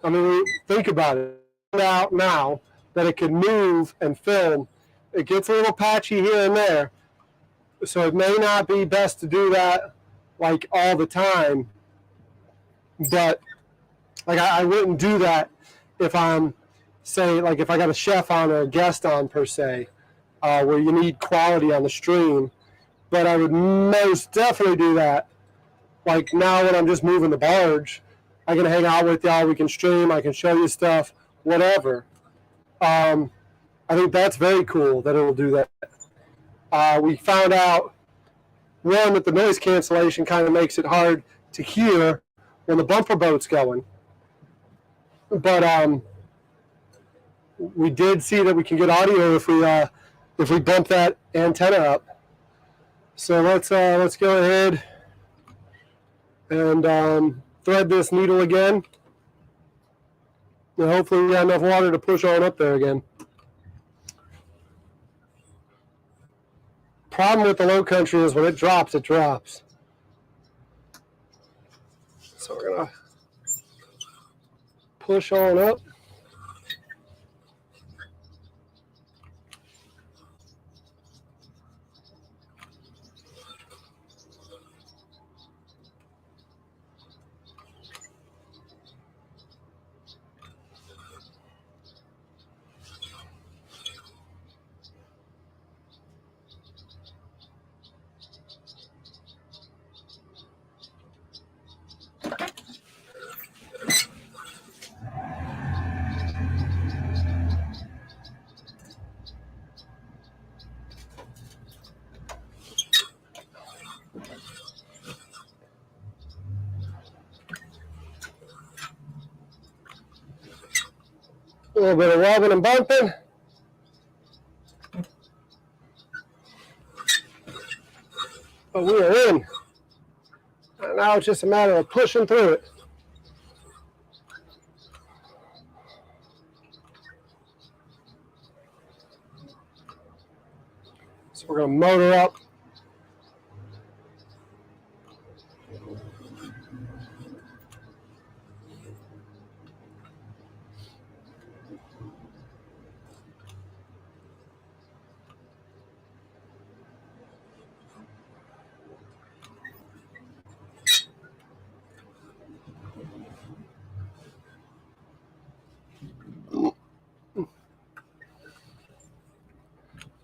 I mean, think about it. Out now that it can move and film. It gets a little patchy here and there. So it may not be best to do that like all the time. But like I wouldn't do that if I'm, say, like if I got a chef on or a guest on per se, where you need quality on the stream. But I would most definitely do that. Like now when I'm just moving the barge, I can hang out with y'all, we can stream, I can show you stuff, whatever. I think that's very cool that it'll do that. We found out, one, that the noise cancellation kind of makes it hard to hear when the bumper boat's going. But we did see that we can get audio if we bump that antenna up. So let's go ahead and thread this needle again. And hopefully we got enough water to push on up there again. Problem with the low country is when it drops, it drops. So we're gonna push on up. little bit of rubbing and bumping. But we are in. And now it's just a matter of pushing through it. So we're going to motor up.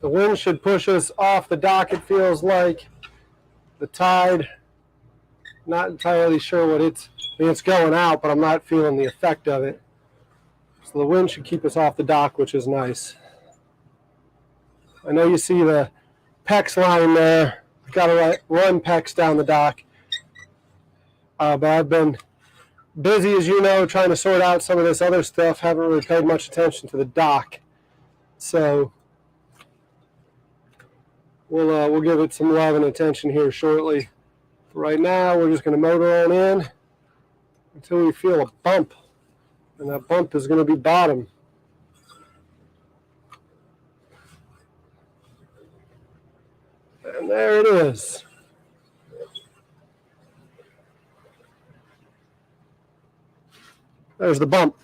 The wind should push us off the dock, it feels like. The tide, not entirely sure what it's going out, but I'm not feeling the effect of it. So the wind should keep us off the dock, which is nice. I know you see the PEX line there. I've got to run PEX down the dock. But I've been busy, as you know, trying to sort out some of this other stuff. Haven't really paid much attention to the dock. So we'll give it some love and attention here shortly. For right now, we're just going to motor on in until we feel a bump. And that bump is going to be bottom. And there it is. There's the bump.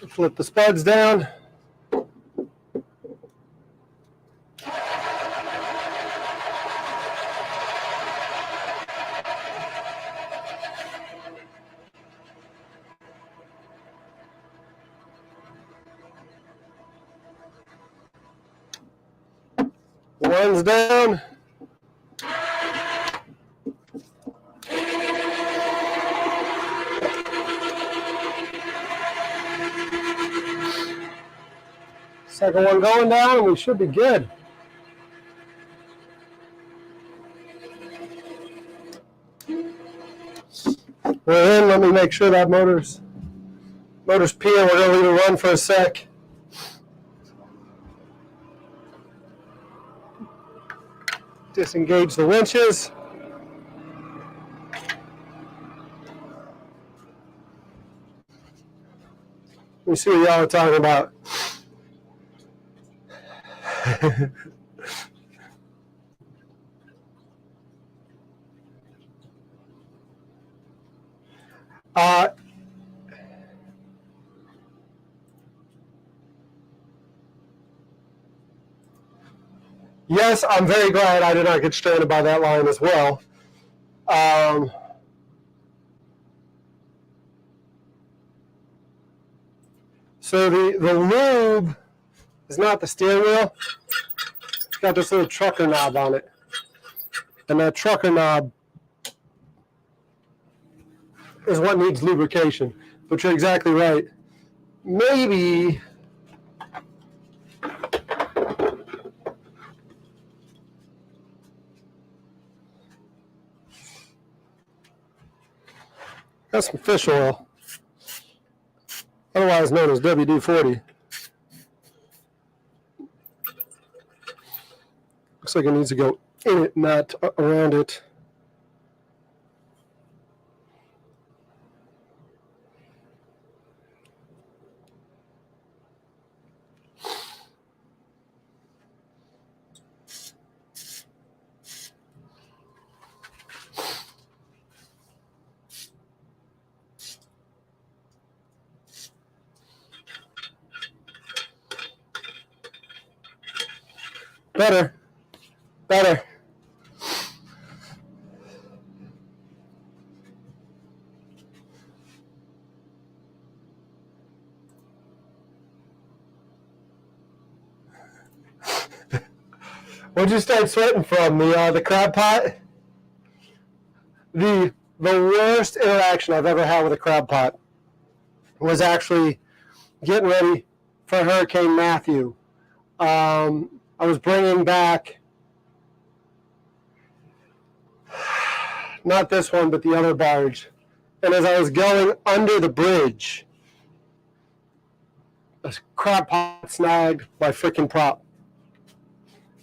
Flip the spuds down. One's down. Second one going down, and we should be good. We're in. Let me make sure that motor's peeing. We're going to leave it run for a sec. Disengage the winches. Let me see what y'all are talking about. Yes, I'm very glad I did not get stranded by that line as well. So the lube is not the steering wheel. It's got this little trucker knob on it. And that trucker knob is what needs lubrication. But you're exactly right. Maybe got some fish oil, otherwise known as WD-40. Looks like it needs to go in it, not around it. Better. What'd you start sweating from? The crab pot? The worst interaction I've ever had with a crab pot was actually getting ready for Hurricane Matthew. I was bringing back, not this one, but the other barge. And as I was going under the bridge, a crab pot snagged my freaking prop.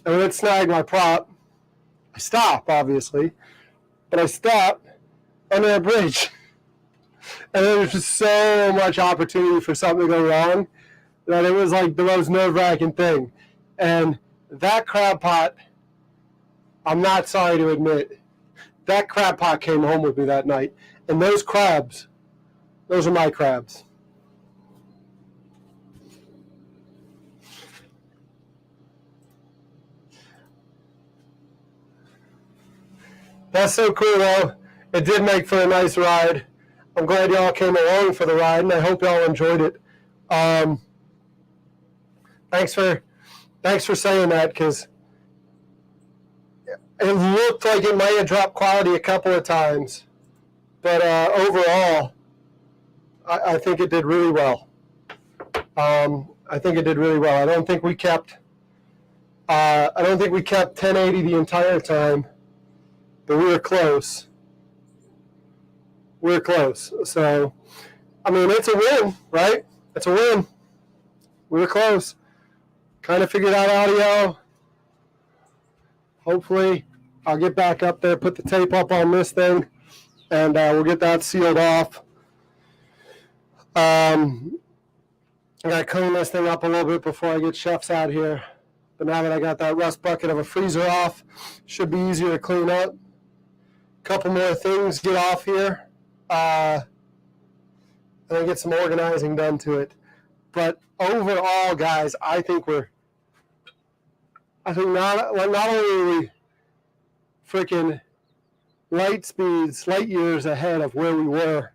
And when it snagged my prop, I stopped, obviously, but I stopped under a bridge. And there was just so much opportunity for something to go wrong that it was like the most nerve-wracking thing. And that crab pot, I'm not sorry to admit, that crab pot came home with me that night. And those crabs, those are my crabs. That's so cool, though. It did make for a nice ride. I'm glad y'all came along for the ride, and I hope y'all enjoyed it. Thanks for saying that, because it looked like it might have dropped quality a couple of times, but overall, I think it did really well. I think it did really well. I don't think we kept 1080 the entire time, but we were close. We're close. So, I mean, it's a win, right? It's a win. We were close. Kind of figured out audio. Hopefully, I'll get back up there, put the tape up on this thing, and we'll get that sealed off. I got to clean this thing up a little bit before I get chefs out here. But now that I got that rust bucket of a freezer off, should be easier to clean up. Couple more things get off here. And then get some organizing done to it. But overall, guys, I think not only are we freaking light years ahead of where we were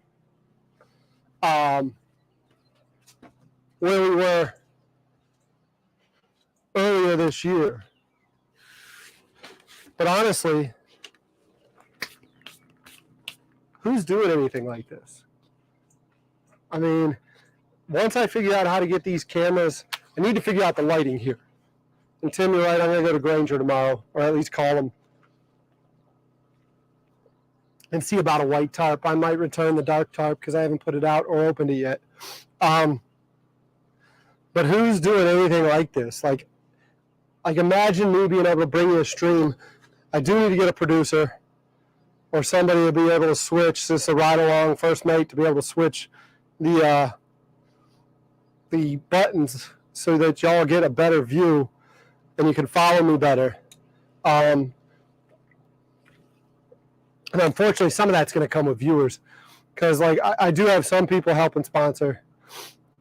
earlier this year. But honestly, who's doing anything like this? I mean, once I figure out how to get these cameras, I need to figure out the lighting here. And Tim, you're right, I'm going to go to Granger tomorrow, or at least call him, and see about a white tarp. I might return the dark tarp because I haven't put it out or opened it yet. But who's doing anything like this? Like imagine me being able to bring you a stream. I do need to get a producer or somebody to be able to switch this a ride-along first mate to be able to switch the buttons so that y'all get a better view and you can follow me better. And unfortunately, some of that's going to come with viewers because, like, I do have some people helping sponsor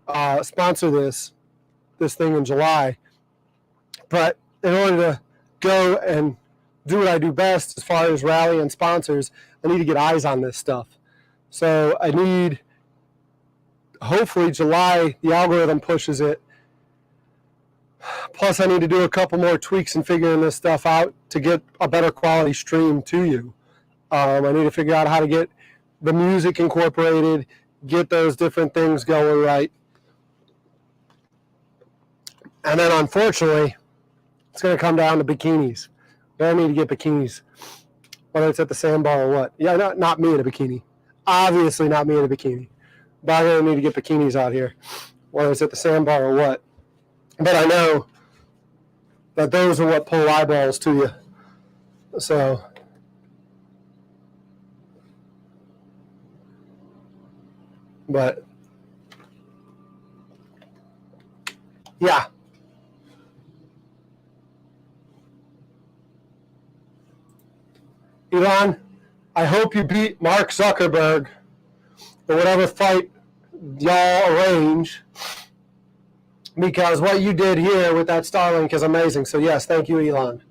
this thing in July. But in order to go and do what I do best as far as rally and sponsors, I need to get eyes on this stuff. So I need, hopefully July, the algorithm pushes it. Plus I need to do a couple more tweaks and figuring this stuff out to get a better quality stream to you. I need to figure out how to get the music incorporated, get those different things going right. And then unfortunately, it's going to come down to bikinis. I need to get bikinis, whether it's at the sandbar or what. Yeah, not me in a bikini. Obviously not me in a bikini. But I'm going to need to get bikinis out here, whether it's at the sandbar or what. But I know that those are what pull eyeballs to you. So, but, yeah. Elon, I hope you beat Mark Zuckerberg or whatever fight y'all arrange, because what you did here with that Starlink is amazing. So yes, thank you, Elon.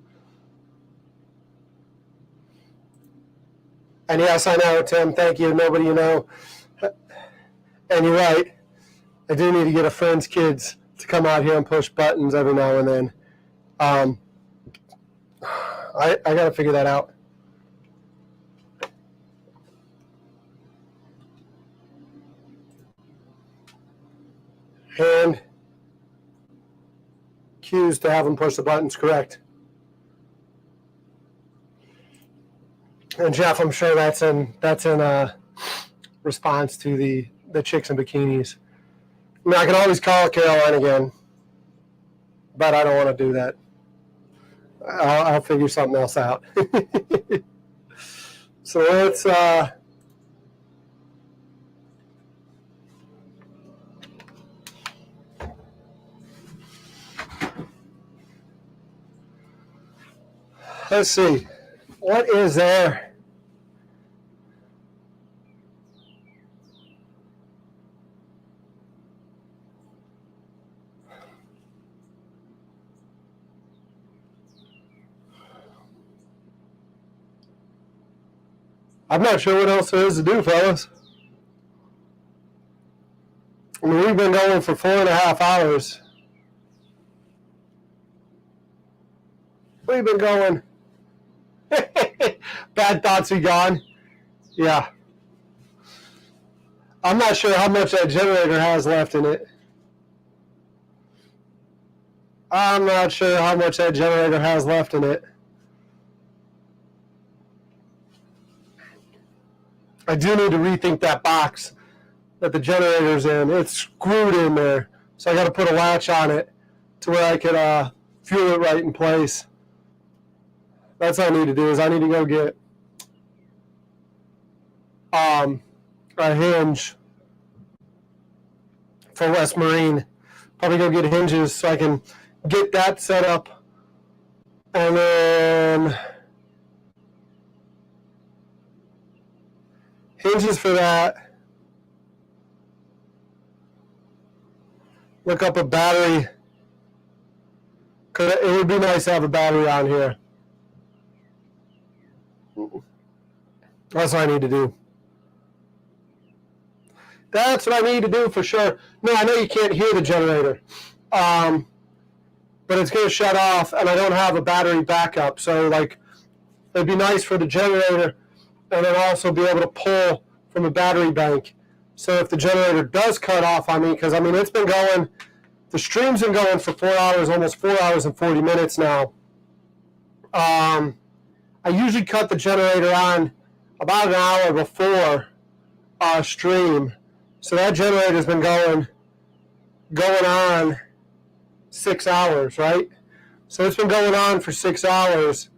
And yes, I know, Tim, thank you. Nobody you know. And you're right. I do need to get a friend's kids to come out here and push buttons every now and then. I got to figure that out. And cues to have them push the buttons correct. And Jeff, I'm sure that's in response to the chicks in bikinis. I mean, I can always call Caroline again, but I don't want to do that. I'll figure something else out. So let's see. What is there? I'm not sure what else there is to do, fellas. I mean, we've been going for 4.5 hours. We've been going. Bad thoughts be gone. Yeah. I'm not sure how much that generator has left in it. I'm not sure how much that generator has left in it. I do need to rethink that box that the generator's in. It's screwed in there. So I got to put a latch on it to where I could fuel it right in place. That's all I need to do is I need to go get a hinge for West Marine. Probably go get hinges so I can get that set up. And then hinges for that. Look up a battery. It would be nice to have a battery on here. That's what I need to do. That's what I need to do for sure. No, I know you can't hear the generator. But it's going to shut off, and I don't have a battery backup. So, like, it'd be nice for the generator and then also be able to pull from a battery bank. So if the generator does cut off on me, because, I mean, it's been going, the stream's been going for 4 hours, almost 4 hours and 40 minutes now. I usually cut the generator on about an hour before our stream. So that generator's been going on 6 hours, right? So it's been going on for 6 hours.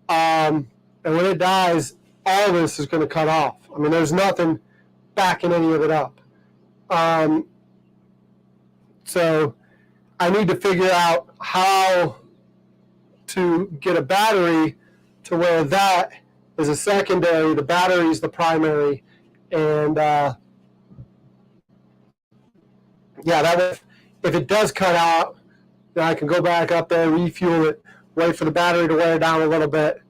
And when it dies, all this is going to cut off. I mean, there's nothing backing any of it up. So I need to figure out how to get a battery to where that is a secondary, the battery is the primary, and yeah, that way, if it does cut out, then I can go back up there, refuel it, wait for the battery to wear down a little bit,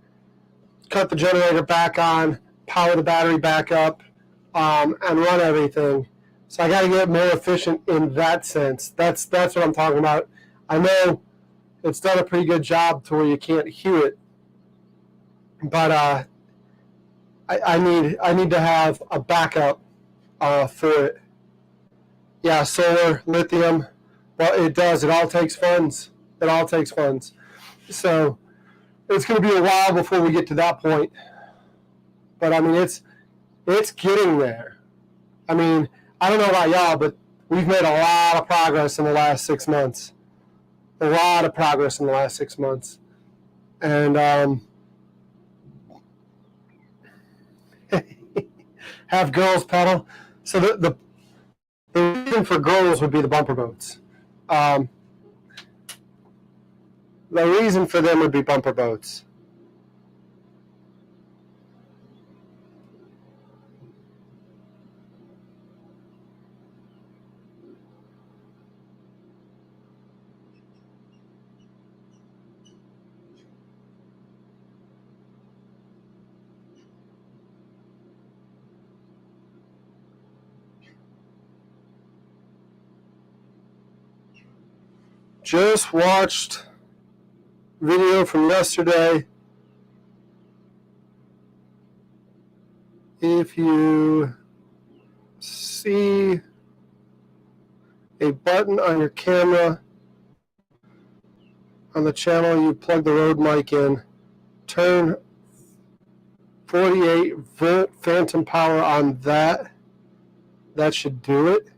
cut the generator back on, power the battery back up, and run everything. So I got to get more efficient in that sense. That's what I'm talking about. I know it's done a pretty good job to where you can't hear it, but I need to have a backup for it. Yeah, solar, lithium. Well, it does. It all takes funds. It all takes funds. So it's going to be a while before we get to that point. But I mean, it's getting there. I mean, I don't know about y'all, but we've made a lot of progress in the last 6 months. A lot of progress in the last 6 months. And have girls pedal. So the reason for girls would be the bumper boats. The reason for them would be bumper boats. Just watched video from yesterday. If you see a button on your camera on the channel you plug the Rode mic in, turn 48 volt phantom power on that, that should do it.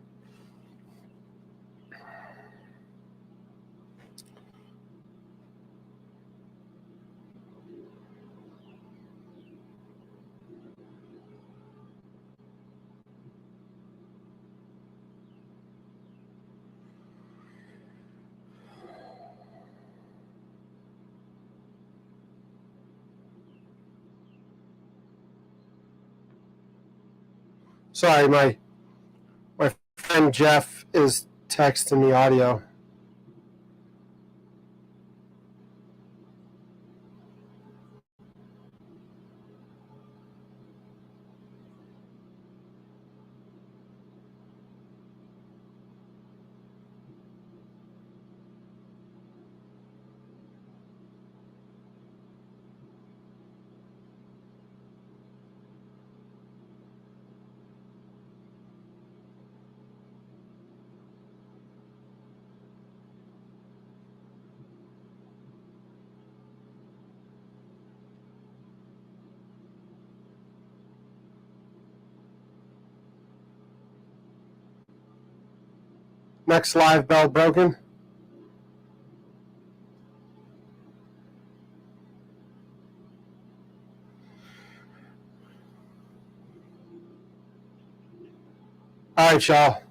Sorry, my friend Jeff is texting the audio. Next live bell broken. All right, y'all.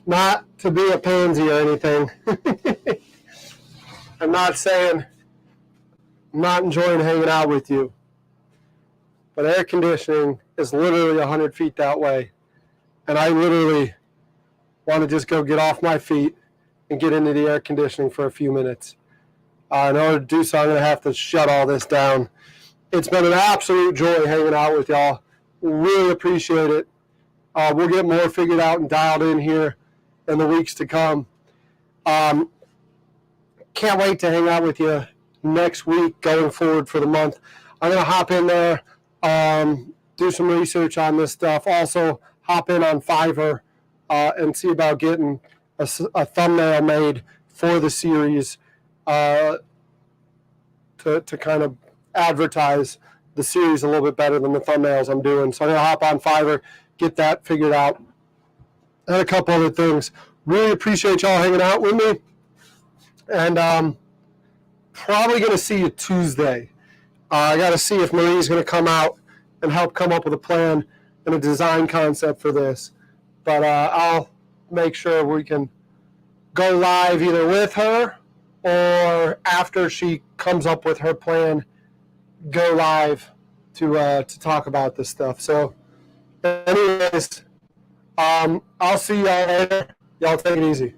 Not to be a pansy or anything. I'm not saying I'm not enjoying hanging out with you. But air conditioning is literally 100 feet that way. And I literally want to just go get off my feet and get into the air conditioning for a few minutes. In order to do so, I'm going to have to shut all this down. It's been an absolute joy hanging out with y'all. Really appreciate it. We'll get more figured out and dialed in here in the weeks to come. Can't wait to hang out with you next week going forward for the month. I'm going to hop in there, do some research on this stuff. Also, hop in on Fiverr and see about getting a thumbnail made for the series to kind of advertise the series a little bit better than the thumbnails I'm doing. So I'm going to hop on Fiverr, get that figured out, and a couple other things. Really appreciate y'all hanging out with me. And probably going to see you Tuesday. I got to see if Marie's going to come out and help come up with a plan and a design concept for this. But I'll make sure we can go live either with her or after she comes up with her plan, go live to talk about this stuff. So anyways, I'll see y'all later. Y'all take it easy.